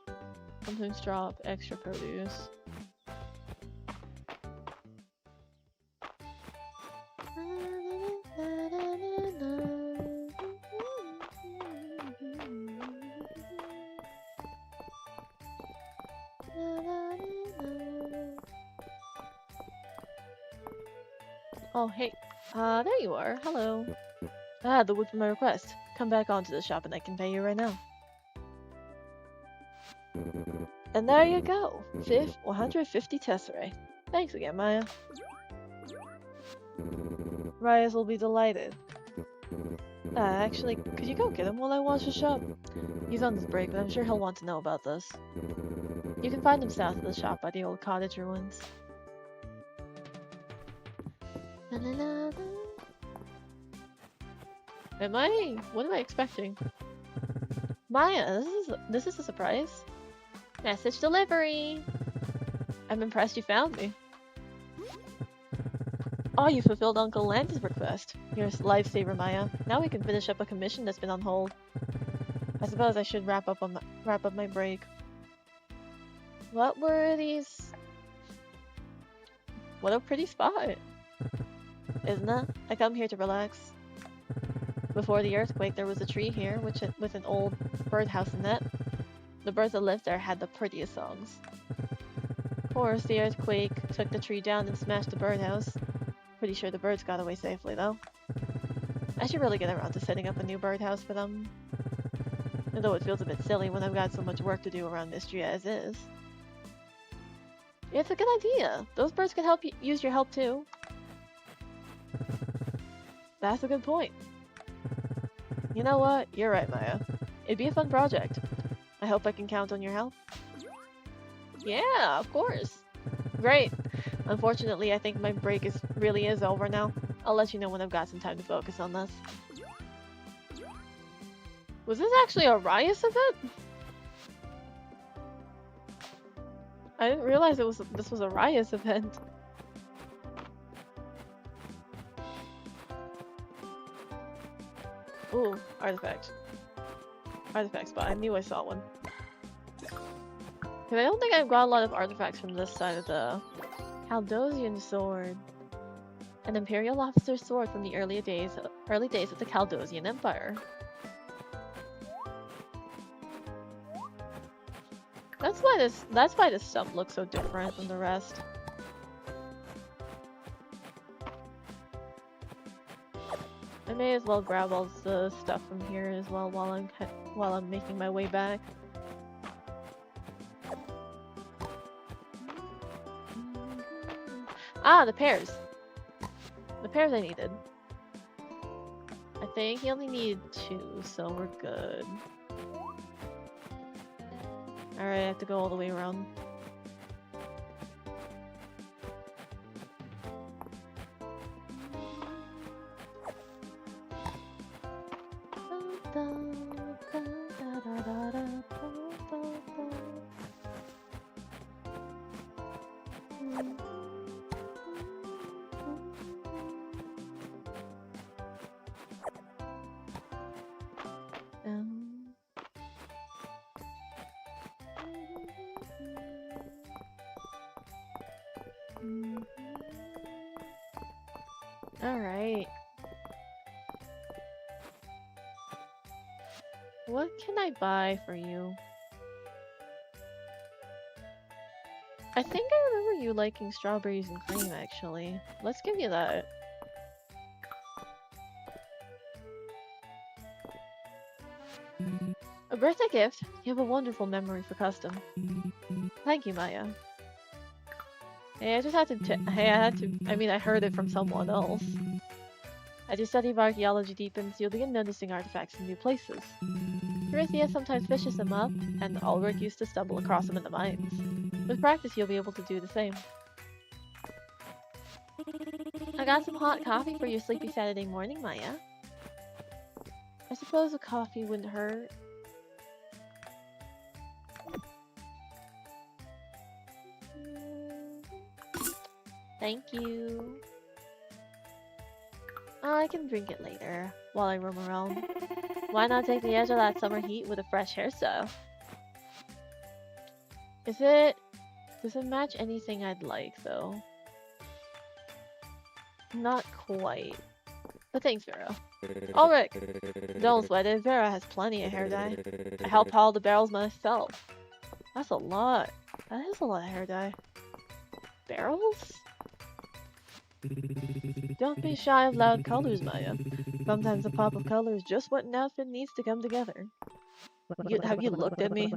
Sometimes drop extra produce. Oh, hey. There you are. Hello. Ah, the wood for my request. Come back onto the shop and I can pay you right now. And there you go. 150 tesserae. Thanks again, Maya. Ryas will be delighted. Actually, could you go get him while I watch the shop? He's on his break, but I'm sure he'll want to know about this. You can find him south of the shop by the old cottage ruins. What am I expecting? Maya, this is a surprise. Message delivery! I'm impressed you found me. Oh, you fulfilled Uncle Lance's request. You're a lifesaver, Maya. Now we can finish up a commission that's been on hold. I suppose I should wrap up my break. What were these? What a pretty spot. Isn't it? I come here to relax. Before the earthquake, there was a tree here, with an old birdhouse in it. The birds that lived there had the prettiest songs. Of course, the earthquake took the tree down and smashed the birdhouse. Pretty sure the birds got away safely, though. I should really get around to setting up a new birdhouse for them. Though it feels a bit silly when I've got so much work to do around Mistria as is. Yeah, it's a good idea. Those birds could use your help too. That's a good point. You know what? You're right, Maya. It'd be a fun project. I hope I can count on your help. Yeah, of course. Great. Unfortunately, I think my break really is over now. I'll let you know when I've got some time to focus on this. Was this actually a Riot event? I didn't realize this was a Riot event. Ooh, artifact. Artifact spot. I knew I saw one. Cause I don't think I've got a lot of artifacts from this side of the Caldosian sword. An Imperial officer's sword from the early days of the Caldosian Empire. That's why this stump looks so different from the rest. I may as well grab all the stuff from here as well while I'm making my way back. Ah, the pears. The pears I needed. I think he only needed 2, so we're good. Alright, I have to go all the way around. Alright. What can I buy for you? I think I remember you liking strawberries and cream, actually. Let's give you that. A birthday gift? You have a wonderful memory for custom. Thank you, Maya. Hey, I just had to I heard it from someone else. As your study of archaeology deepens, you'll begin noticing artifacts in new places. Eurystheus sometimes fishes them up, and Ulrich used to stumble across them in the mines. With practice, you'll be able to do the same. I got some hot coffee for your sleepy Saturday morning, Maya. I suppose a coffee wouldn't hurt. Thank you. I can drink it later, while I roam around. Why not take the edge of that summer heat with a fresh hairstyle? Does it match anything I'd like, though? Not quite. But thanks, Vera. Ulrich! Don't sweat it, Vera has plenty of hair dye. I helped haul the barrels myself. That's a lot. That is a lot of hair dye. Barrels? Don't be shy of loud colors, Maya. Sometimes a pop of color is just what an outfit needs to come together. Have you looked at me?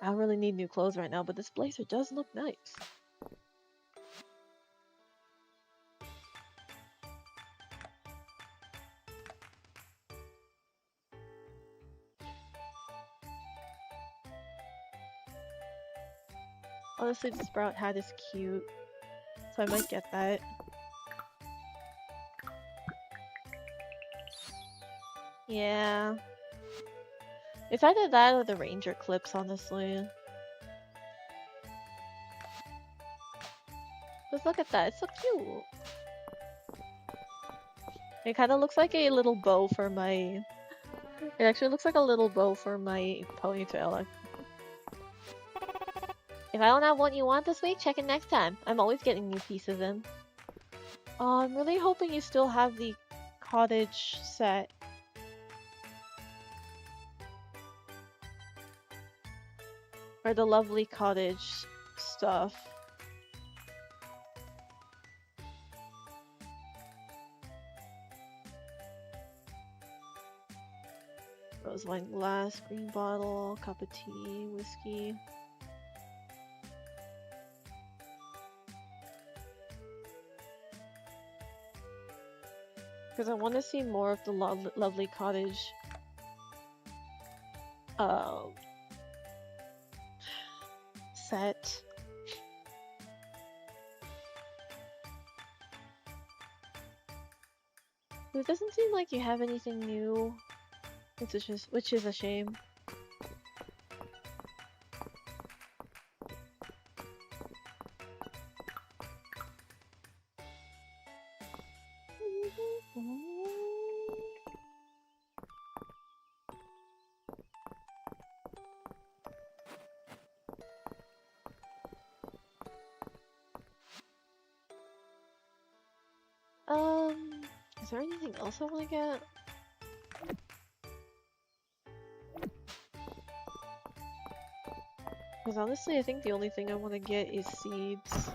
I don't really need new clothes right now, but this blazer does look nice. Honestly, the sprout hat is cute, so I might get that. Yeah. It's either that or the ranger clips, honestly. Just look at that, it's so cute. It kind of looks like a little bow for my... It actually looks like a little bow for my ponytail. If I don't have what you want this week, check it next time. I'm always getting new pieces in. I'm really hoping you still have the cottage set. Or the lovely cottage stuff. Rose wine glass, green bottle, cup of tea, whiskey. Because I want to see more of the lovely cottage set. It doesn't seem like you have anything new, which is a shame. Is there anything else I want to get? Because honestly, I think the only thing I want to get is seeds.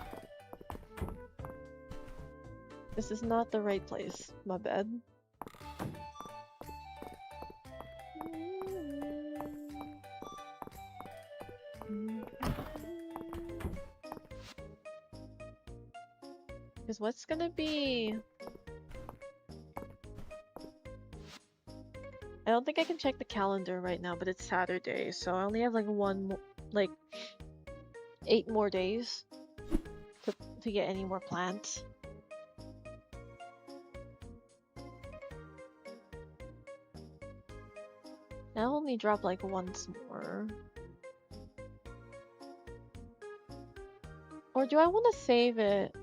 This is not the right place. My bad. Because what's gonna be... I don't think I can check the calendar right now, but it's Saturday, so I only have like 8 more days to get any more plants. I'll only drop like once more. Or do I want to save it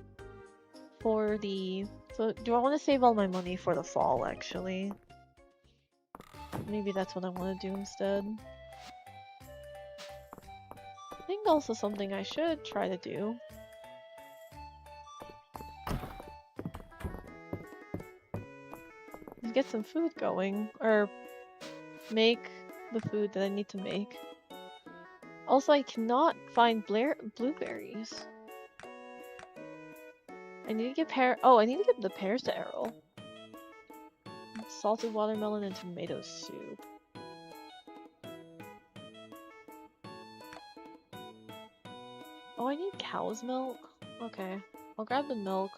for the... So do I want to save all my money for the fall, actually? Maybe that's what I want to do instead. I think also something I should try to do is get some food going, or make the food that I need to make. Also, I cannot find blueberries. I need to get I need to get the pears to Errol. Salted watermelon and tomato soup. Oh, I need cow's milk? Okay. I'll grab the milk.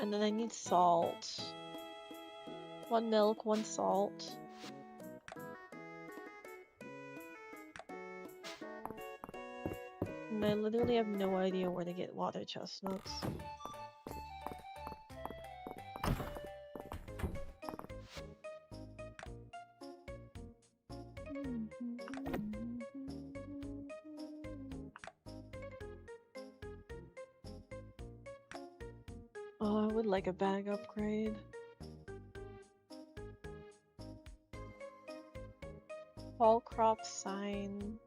And then I need salt. 1 milk, 1 salt. And I literally have no idea where to get water chestnuts. Oh, I would like a bag upgrade. Fall crop sign.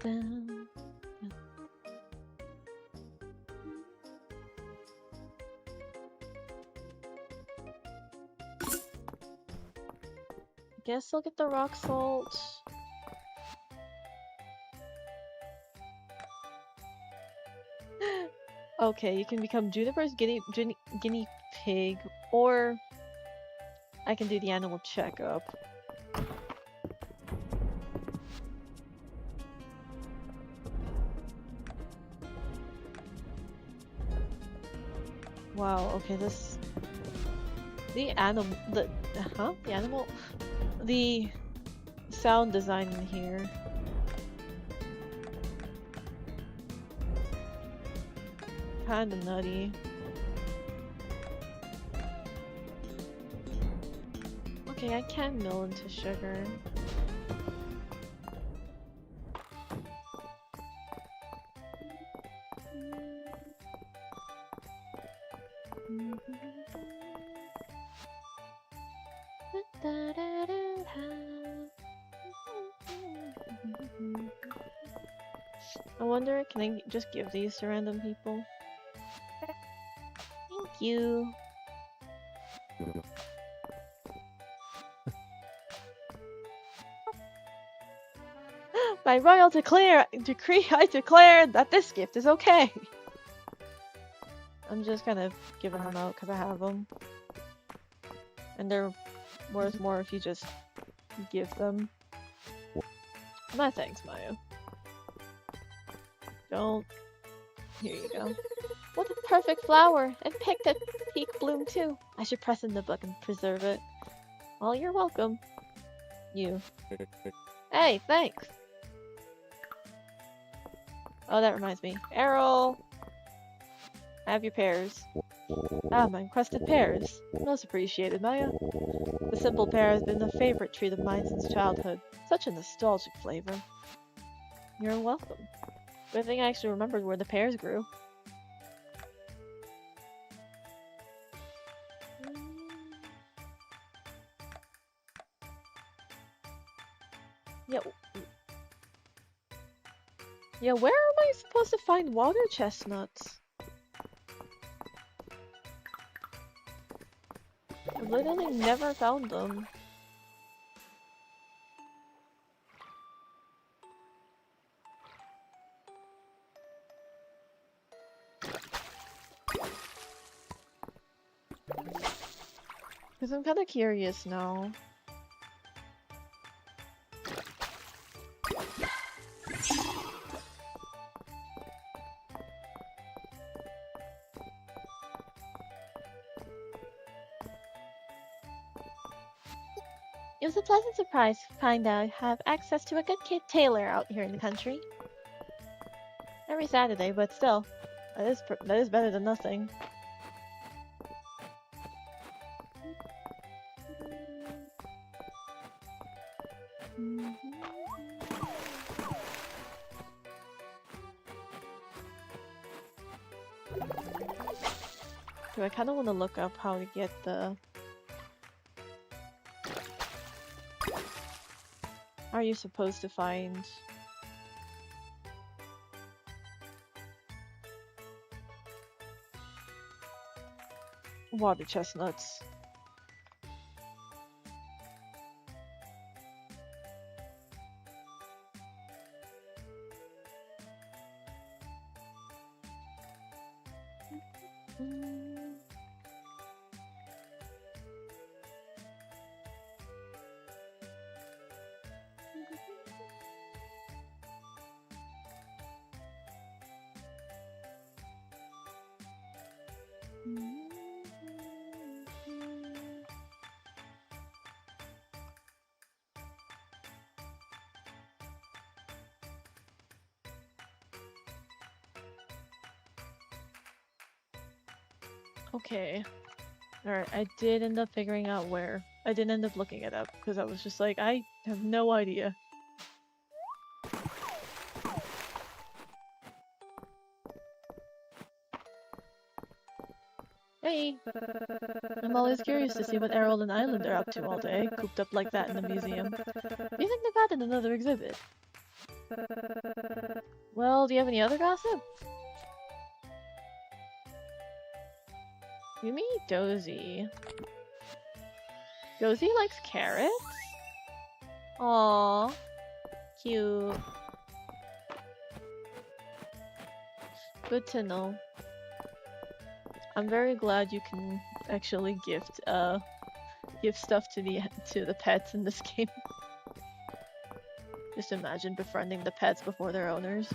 Down. Guess I'll get the rock salt. Okay, you can become Juniper's guinea pig, or I can do the animal checkup. Wow, okay, this... The animal? The sound design in here. Kinda nutty. Okay, I can mill into sugar. I wonder, can I just give these to random people? Thank you. By royal decree, I declare that this gift is okay. I'm just kind of giving them out because I have them. And they're worth more if you just give them. My thanks, Maya. Don't. Here you go. What a perfect flower! And picked a peak bloom too. I should press in the book and preserve it. Well, you're welcome. You. Hey, thanks! Oh, that reminds me. Errol! Have your pears. Ah, my requested pears. Most appreciated, Maya. The simple pear has been a favorite treat of mine since childhood. Such a nostalgic flavor. You're welcome. Good thing I actually remembered where the pears grew. Yeah, where am I supposed to find water chestnuts? I literally never found them. Because I'm kind of curious now. It was a pleasant surprise to find out I have access to a good kid tailor out here in the country. Every Saturday, but still, that is better than nothing. So I kind of want to look up how to get the... How are you supposed to find... water chestnuts? Okay. Alright, I did end up figuring out where. I didn't end up looking it up because I was just like, I have no idea. Hey! I'm always curious to see what Errol and Island are up to all day, cooped up like that in the museum. Do you think they've added another exhibit? Well, do you have any other gossip? You meet Josie. Josie likes carrots? Aww. Cute. Good to know. I'm very glad you can actually gift stuff to the pets in this game. Just imagine befriending the pets before their owners.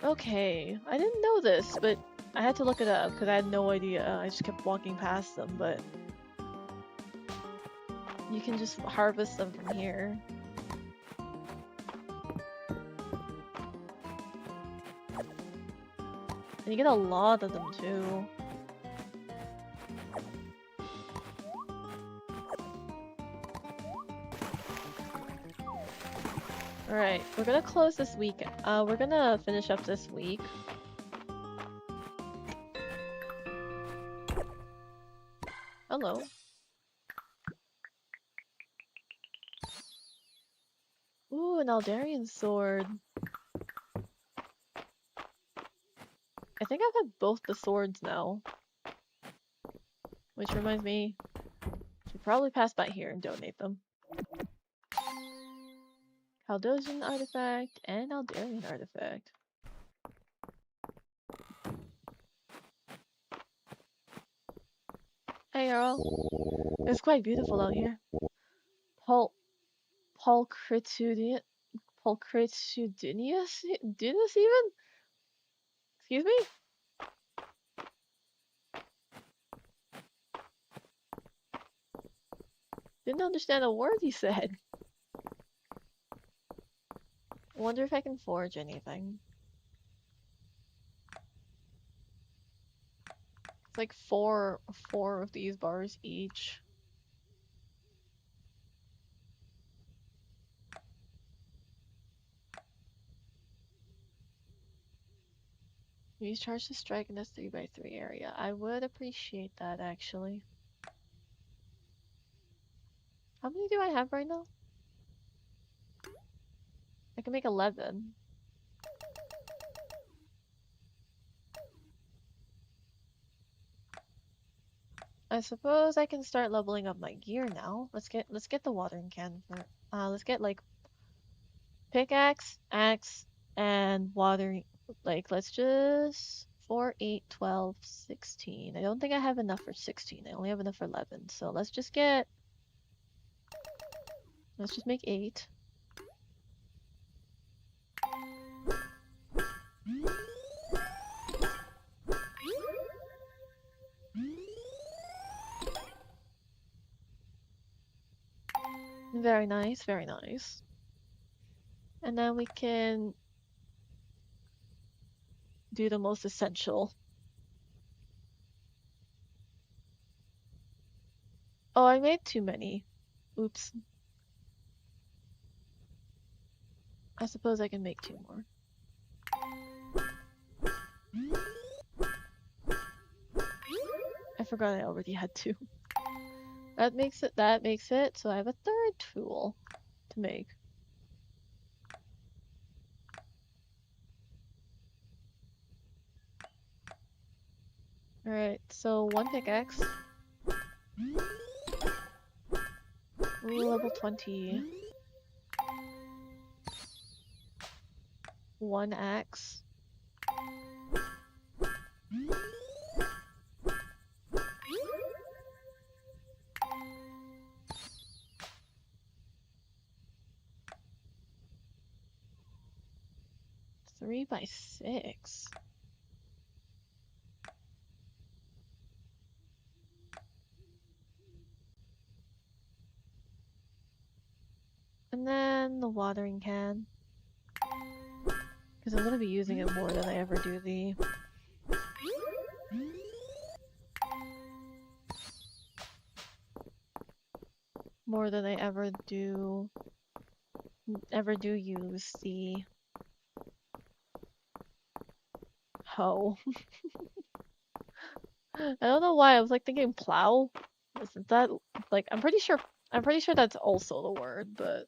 Okay, I didn't know this, but I had to look it up because I had no idea. I just kept walking past them, but you can just harvest them from here. And you get a lot of them too. Alright, we're gonna close this week. We're gonna finish up this week. Hello. Ooh, an Aldarian sword. I think I've had both the swords now. Which reminds me, I should probably pass by here and donate them. Caldosian artifact and Aldarian artifact. Hey Earl. It's quite beautiful out here. Pulchritudinous even? Excuse me? Didn't understand a word you said. I wonder if I can forge anything. It's like four of these bars each. Use charge to strike in this 3x3 area. I would appreciate that actually. How many do I have right now? I can make 11. I suppose I can start leveling up my gear now. Let's get the watering can for let's get like pickaxe, axe, and watering like let's just 4, 8, 12, 16. I don't think I have enough for 16. I only have enough for 11. So let's just make 8. Very nice, very nice. And then we can do the most essential. Oh, I made too many. Oops. I suppose I can make 2 more. I forgot I already had 2. That makes it, so I have a 3rd tool to make. Alright, so 1 pickaxe. Ooh, level 20. 1 axe. Three by 6. And then the watering can. Because I'm gonna be using it more than I ever do the... More than I ever do use the hoe. I don't know why I was like thinking plow. Isn't that like I'm pretty sure that's also the word, but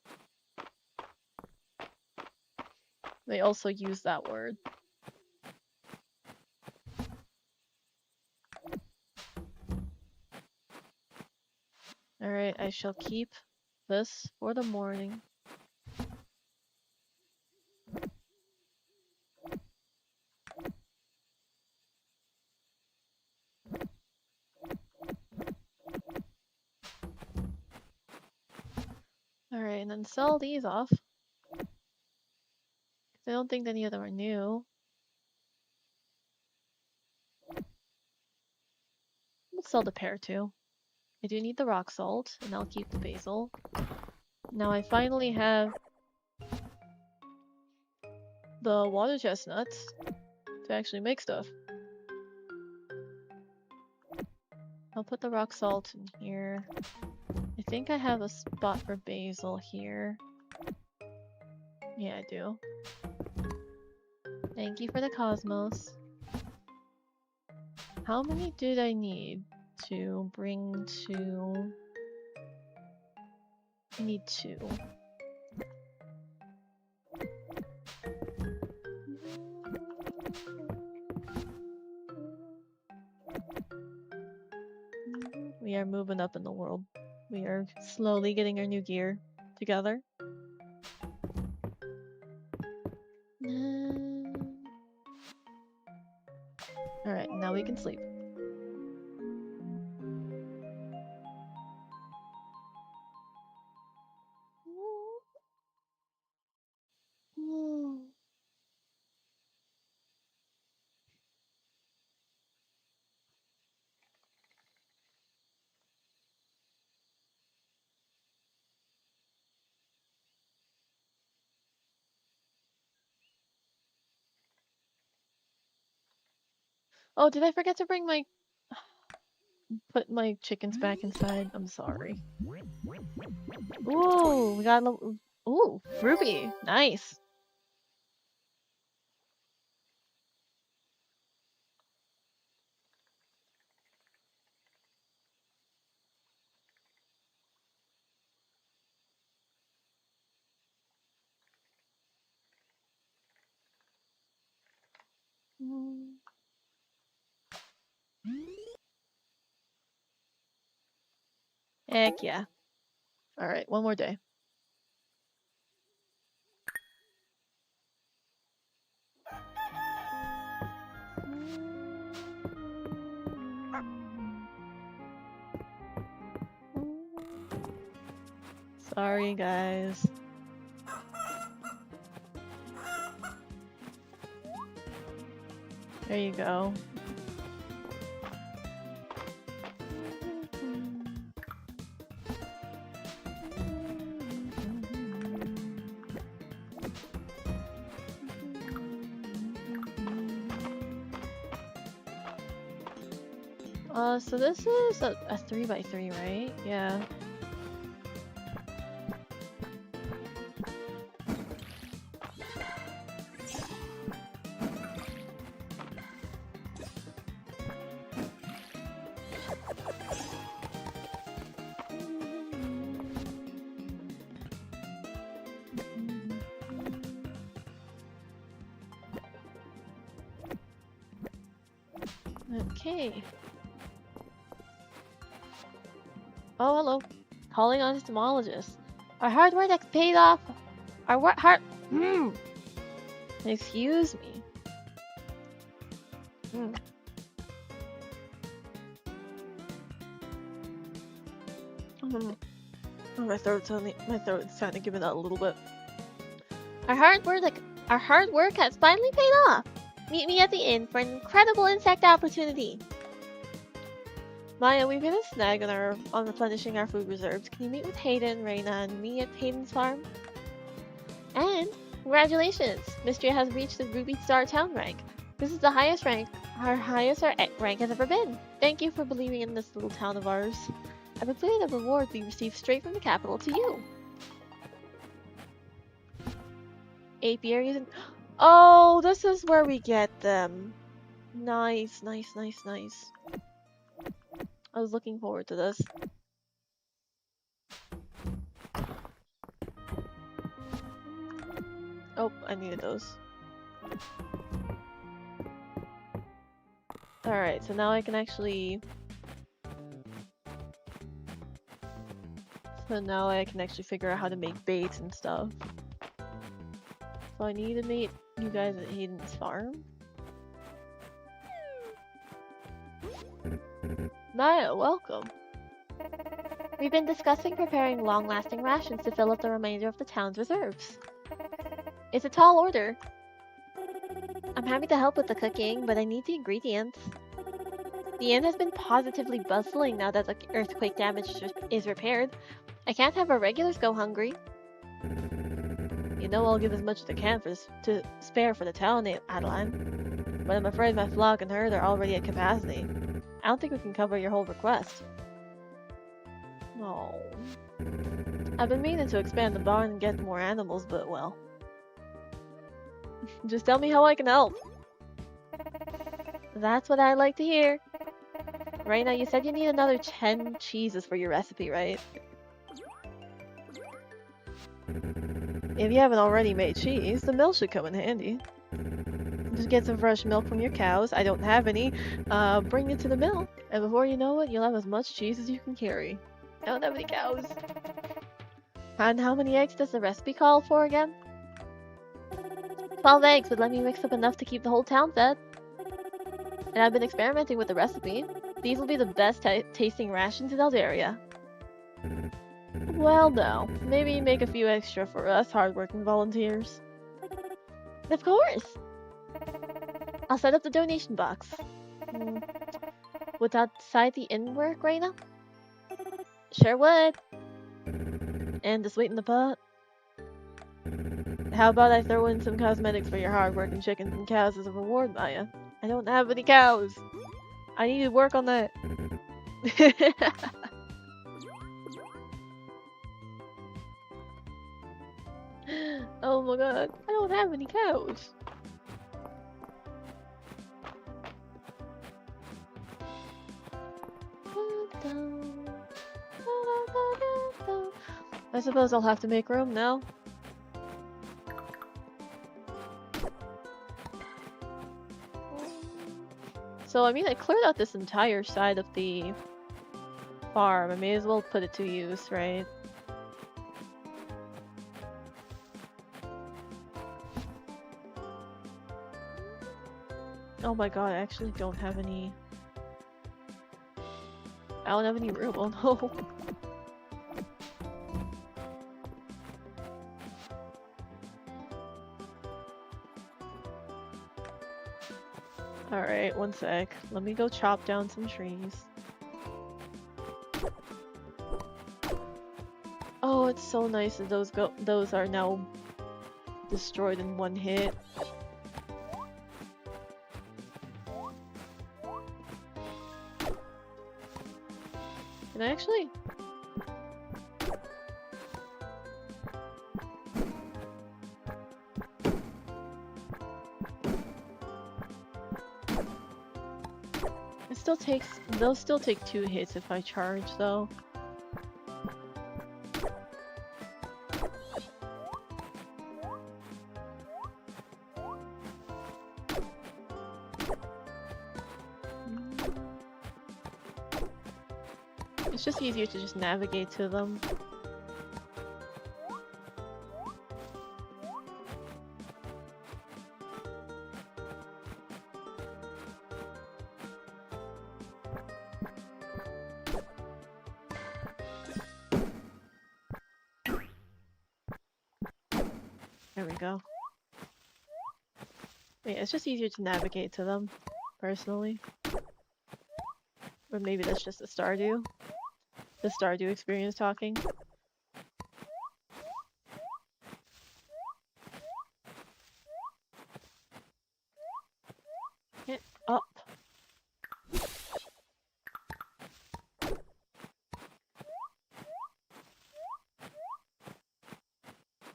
they also use that word. Alright, I shall keep this for the morning. Alright, and then sell these off. I don't think any of them are new. We'll sell the pear too. I do need the rock salt, and I'll keep the basil. Now I finally have the water chestnuts to actually make stuff. I'll put the rock salt in here. I think I have a spot for basil here. Yeah, I do. Thank you for the cosmos. How many did I need to bring to... I need 2. We are moving up in the world. We are slowly getting our new gear together. Alright, now we can sleep. Oh, did I forget to bring my... Put my chickens back inside? I'm sorry. Ooh, we got a... Ooh, ruby. Nice. Heck yeah. Alright, one more day. Sorry, guys. There you go. So this is a 3x3, right? Yeah. Okay. Oh, hello. Calling on entomologist. Our hard work has paid off. Our hard... Excuse me. Oh, my throat's kind of giving out a little bit. Our hard work has finally paid off. Meet me at the inn for an incredible insect opportunity. Maya, we've got a snag on replenishing our food reserves. Can you meet with Hayden, Reina, and me at Hayden's farm? And congratulations, Mistria has reached the Ruby Star Town rank. This is the highest rank our rank has ever been. Thank you for believing in this little town of ours. I've included a reward we received straight from the capital to you. Apiaries and... Oh, this is where we get them. Nice, nice, nice, nice. I was looking forward to this. Oh, I needed those. Alright, so now I can actually... figure out how to make baits and stuff. So I need to meet you guys at Hayden's farm. Maya, welcome. We've been discussing preparing long-lasting rations to fill up the remainder of the town's reserves. It's a tall order. I'm happy to help with the cooking, but I need the ingredients. The inn has been positively bustling now that the earthquake damage is repaired. I can't have our regulars go hungry. You know I'll give as much as I can to spare for the town, Adeline. But I'm afraid my flock and herd are already at capacity. I don't think we can cover your whole request. No. I've been meaning to expand the barn and get more animals, but well. Just tell me how I can help. That's what I'd like to hear. Reina, you said you need another 10 cheeses for your recipe, right? If you haven't already made cheese, the milk should come in handy. Just get some fresh milk from your cows. I don't have any. Bring it to the mill. And before you know it, you'll have as much cheese as you can carry. I don't have any cows. And how many eggs does the recipe call for again? 12 eggs would let me mix up enough to keep the whole town fed. And I've been experimenting with the recipe. These will be the best tasting rations in Eldaria. Well, no. Maybe make a few extra for us hardworking volunteers. Of course! I'll set up the donation box. Would outside the inn work, Reina? Sure would. And to sweeten the pot? How about I throw in some cosmetics for your hardworking chickens and cows as a reward, Maya? I don't have any cows. I need to work on that. Oh my god, I don't have any cows. I suppose I'll have to make room now. So, I mean, I cleared out this entire side of the farm. I may as well put it to use, right? Oh my god, I actually don't have any... I don't have any room, oh no. Alright, one sec. Let me go chop down some trees. Oh, it's so nice that those are now destroyed in one hit. Can I actually... They'll still take 2 hits if I charge though. It's just easier to just navigate to them. There we go. Yeah, it's just easier to navigate to them, personally. Or maybe that's just the Stardew. The Stardew experience talking. Get up.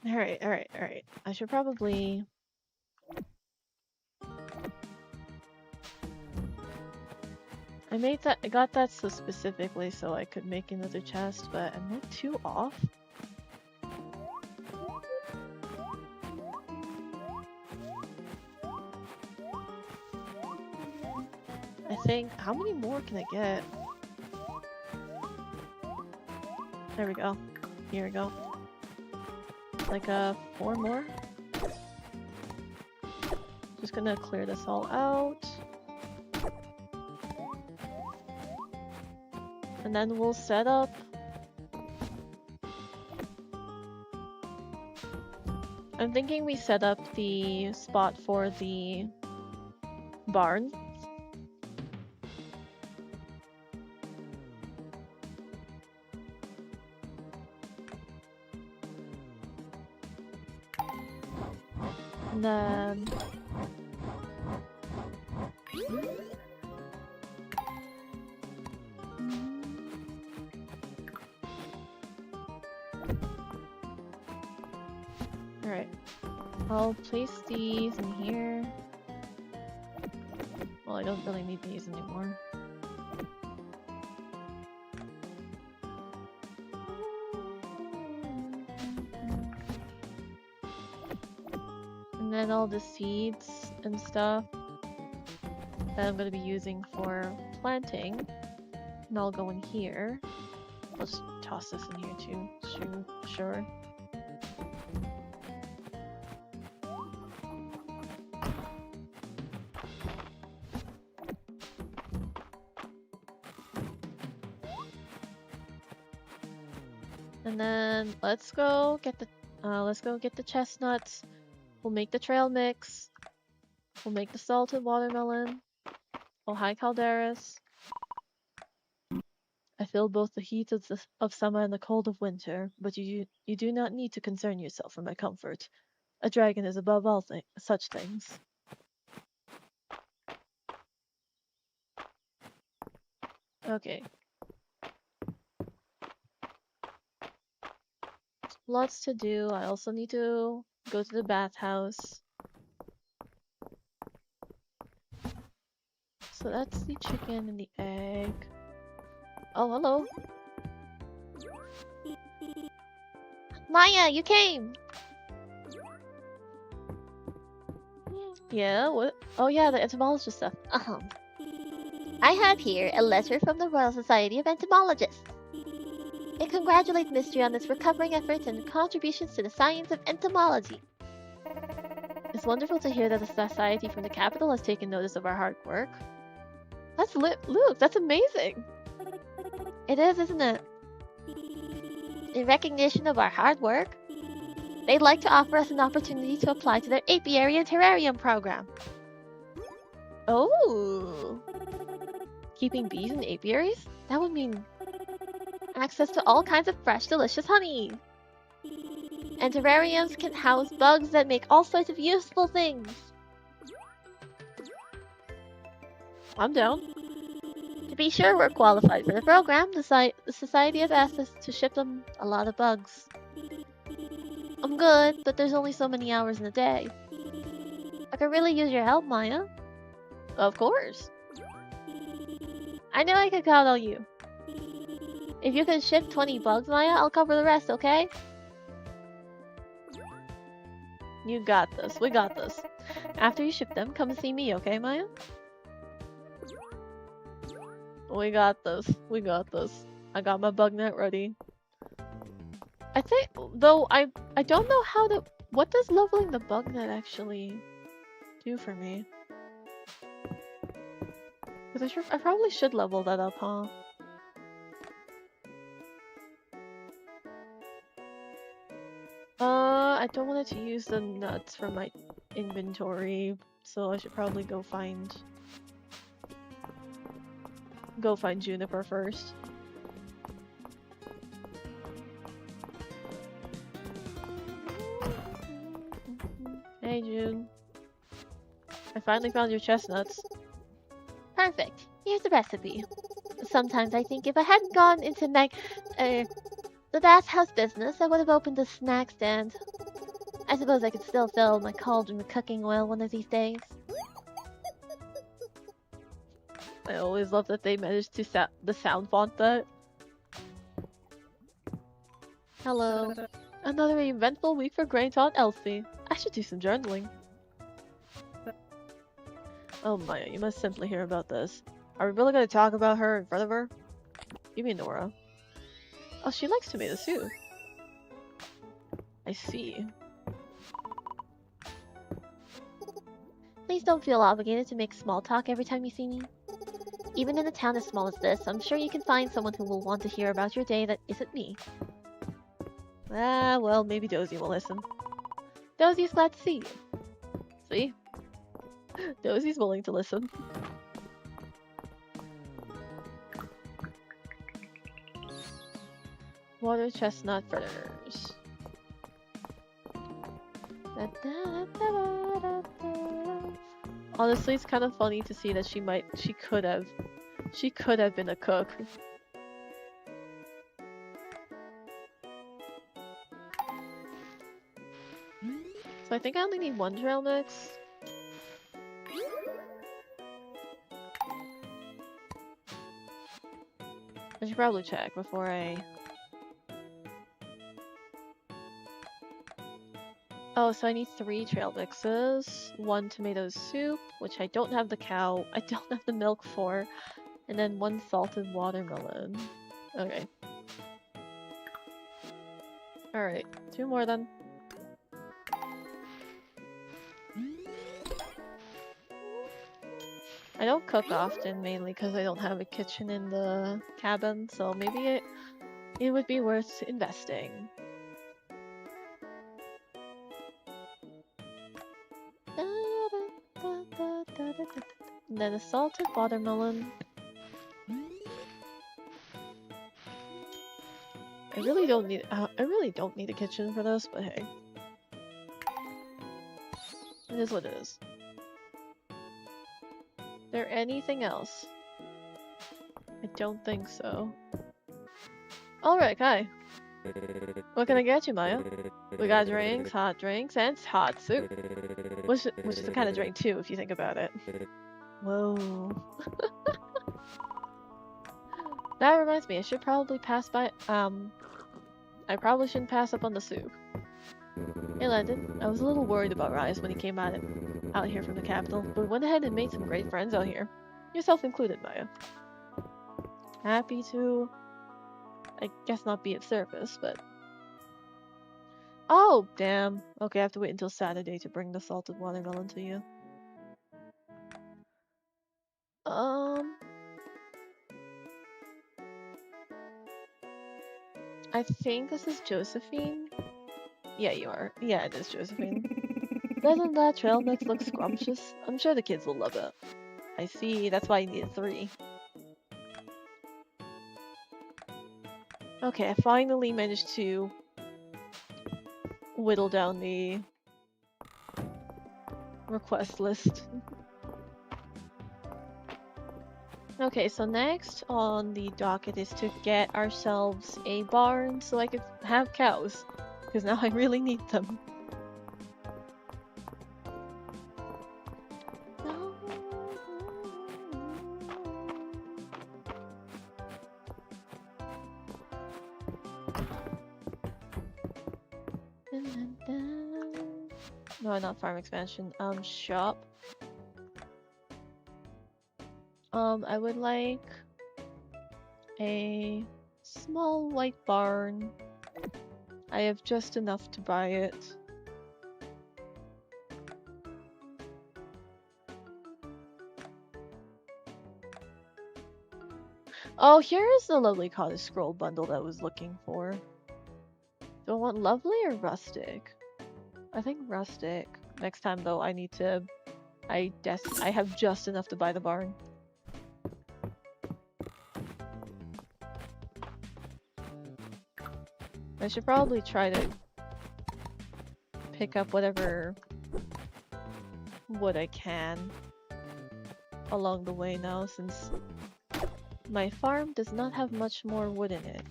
Alright, alright, alright. I should probably... I got that so specifically so I could make another chest, but am I too off? I think, how many more can I get? There we go. Here we go. Like 4 more? Just gonna clear this all out. And then we'll set up... I'm thinking we set up the spot for the barn. And then... Alright. I'll place these in here. Well, I don't really need these anymore. And then all the seeds and stuff that I'm going to be using for planting, and I'll go in here. I'll just toss this in here too, sure. And then let's go get the chestnuts. We'll make the trail mix. We'll make the salted watermelon. Oh, hi, Calderas. I feel both the heat of summer and the cold of winter, but you do not need to concern yourself for my comfort. A dragon is above all such things. Okay. Lots to do. I also need to go to the bathhouse. So that's the chicken and the egg. Oh, hello. Maya, you came! Yeah, what? Oh yeah, the entomologist stuff. I have here a letter from the Royal Society of Entomologists. It congratulates Mistria on its recovering efforts and contributions to the science of entomology. It's wonderful to hear that the society from the capital has taken notice of our hard work. That's Luke, that's amazing! It is, isn't it? In recognition of our hard work, they'd like to offer us an opportunity to apply to their apiary and terrarium program. Oh! Keeping bees in apiaries? That would mean access to all kinds of fresh, delicious honey. And terrariums can house bugs that make all sorts of useful things. I'm down. To be sure we're qualified for the program, the society has asked us to ship them a lot of bugs. I'm good, but there's only so many hours in a day. I could really use your help, Maya. Of course. I knew I could count on you. If you can ship 20 bugs, Maya, I'll cover the rest, okay? You got this. We got this. After you ship them, come and see me, okay, Maya? We got this. We got this. I got my bug net ready. I think, though, I don't know how to... What does leveling the bug net actually do for me? Because I probably should level that up, huh? I don't want it to use the nuts from my inventory, so I should probably go find Juniper first. Hey June. I finally found your chestnuts. Perfect. Here's the recipe. Sometimes I think if I hadn't gone into the bathhouse business, I would have opened a snack stand. I suppose I could still fill my cauldron with cooking oil one of these days. I always love that they managed to the sound font that. Hello. Another eventful week for Great Aunt Elsie. I should do some journaling. Oh Maya, you must simply hear about this. Are we really going to talk about her in front of her? You mean Nora? Oh, she likes tomato soup. I see. Please don't feel obligated to make small talk every time you see me. Even in a town as small as this, I'm sure you can find someone who will want to hear about your day that isn't me. Ah, well, maybe Josie will listen. Josie's glad to see you. See? Josie's willing to listen. Water chestnut fritters. Honestly, it's kind of funny to see that she could have been a cook. So I think I only need one trail mix. I should probably check before I... Oh, so I need 3 trail mixes, 1 tomato soup, which I don't have I don't have the milk for, and then 1 salted watermelon. Okay. Alright, 2 more then. I don't cook often, mainly because I don't have a kitchen in the cabin, so maybe it would be worth investing. And then a salted watermelon. I really don't need a kitchen for this, but hey. It is what it is. Is there anything else? I don't think so. Alright, hi. What can I get you, Maya? We got drinks, and hot soup. Which is the kind of drink too, if you think about it. Whoa. That reminds me, I should probably pass by, I probably shouldn't pass up on the soup. Hey Landon, I was a little worried about Rise when he came out here from the capital, but we went ahead and made some great friends out here. Yourself included, Maya. Happy to, I guess, not be of service, but... Oh, damn. Okay, I have to wait until Saturday to bring the salted watermelon to you. I think this is Josephine. Yeah, you are. Yeah, it is Josephine. Doesn't that trail mix look scrumptious? I'm sure the kids will love it. I see, that's why you needed 3. Okay, I finally managed to whittle down the request list. Okay, so next on the docket is to get ourselves a barn so I could have cows, because now I really need them. No, not farm expansion. Shop. I would like a small white barn. I have just enough to buy it. Oh, here is the lovely cottage scroll bundle that I was looking for. Do I want lovely or rustic? I think rustic. Next time though, I need to. I have just enough to buy the barn. I should probably try to pick up whatever wood I can along the way now, since my farm does not have much more wood in it.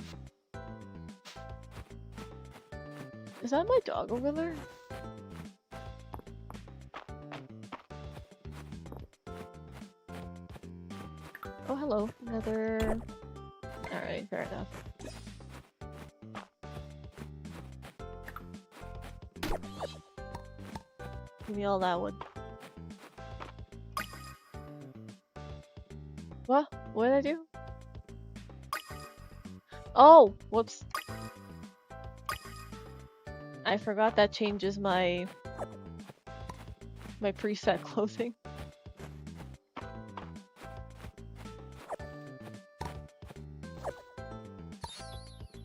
Is that my dog over there? Oh, hello. Another... Alright, fair enough. Give me all that wood. What? What did I do? Oh! Whoops. I forgot that changes my preset clothing.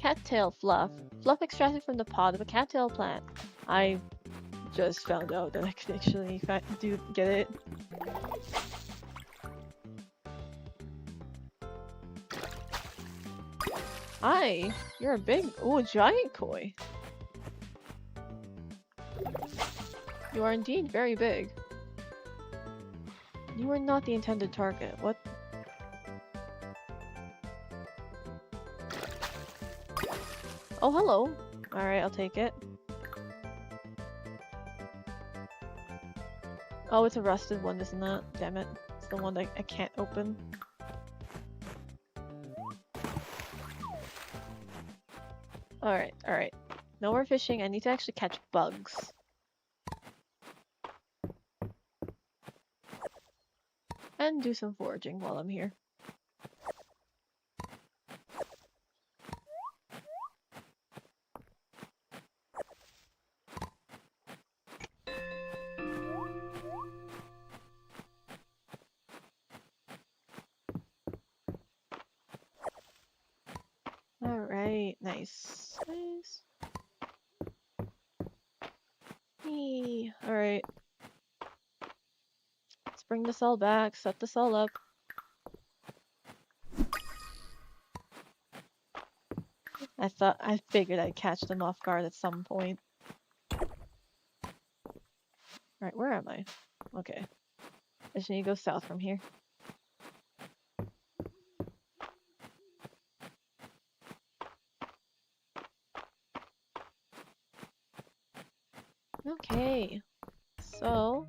Cattail fluff. Fluff extracted from the pod of a cattail plant. I just found out that I can actually get it. Hi! You're a big... Ooh, a giant koi! You are indeed very big. You are not the intended target. What? Oh, hello. Alright, I'll take it. Oh, it's a rusted one, isn't it? Damn it. It's the one that I can't open. Alright, alright. No more fishing. I need to actually catch bugs. And do some foraging while I'm here. Alright, nice. Nice. Eee. Alright. Let's bring this all back, set this all up. I figured I'd catch them off guard at some point. Alright, where am I? Okay. I just need to go south from here. Okay. So...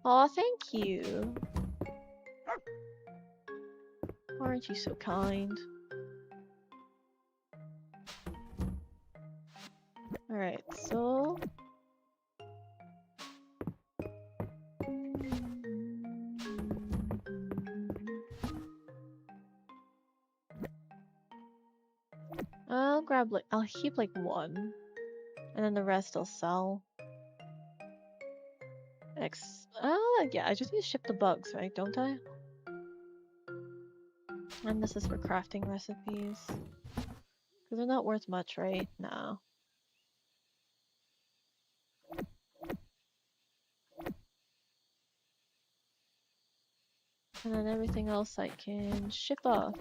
Aw, thank you. Aren't you so kind? Alright, so... I'll keep like one. And then the rest I'll sell. Yeah, I just need to ship the bugs, right? Don't I? And this is for crafting recipes. Because they're not worth much, right? No. And then everything else I can ship off.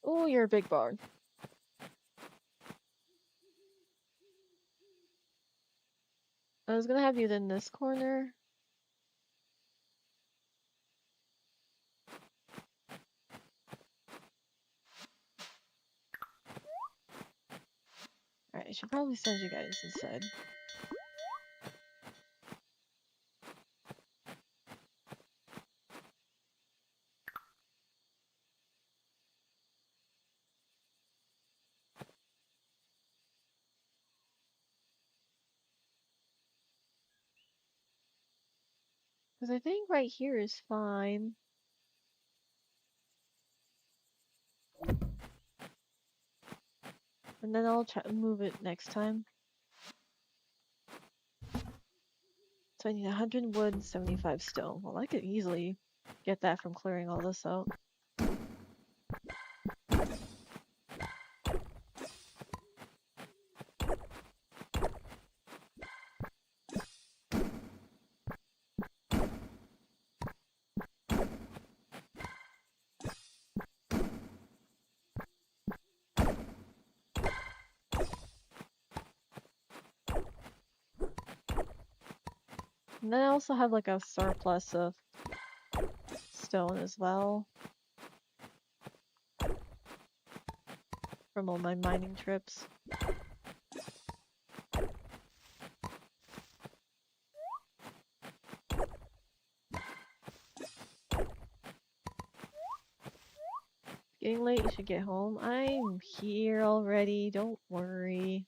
Oh, you're a big barn. I was gonna have you in this corner. Alright, I should probably send you guys instead. Because I think right here is fine. And then I'll try to move it next time. So I need 100 wood, 75 stone. Well, I could easily get that from clearing all this out. And then I also have like a surplus of stone as well from all my mining trips. Getting late, you should get home. I'm here already, don't worry.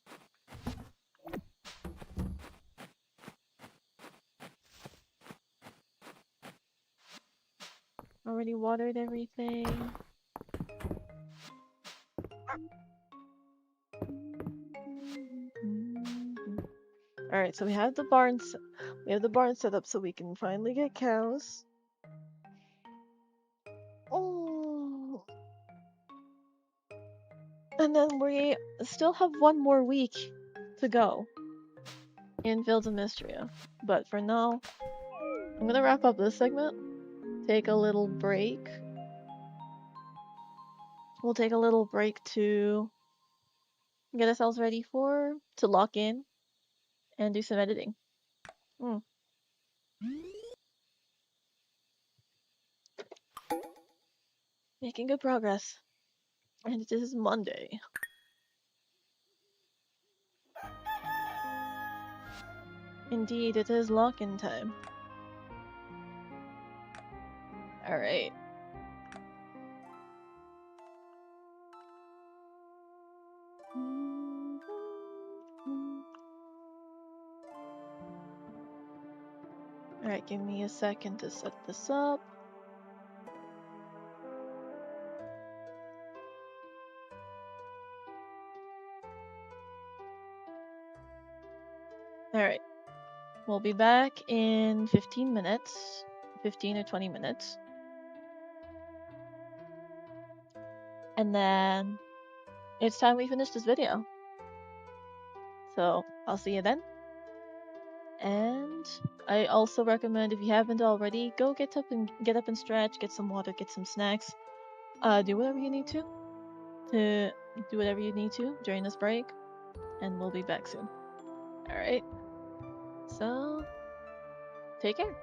Already watered everything. Alright, so we have the barn set up so we can finally get cows. Oh. And then we still have one more week to go in Fields of Mistria. But for now, I'm gonna wrap up this segment, take a little break. We'll take a little break to get ourselves ready to lock in and do some editing. Making good progress. And it is Monday. Indeed, it is lock-in time. Alright. Alright, give me a second to set this up. Alright. We'll be back in 15 minutes. 15 or 20 minutes. And then it's time we finish this video. So I'll see you then. And I also recommend, if you haven't already, go get up and stretch, get some water, get some snacks. Do whatever you need to do whatever you need to during this break, and we'll be back soon. Alright. So take care.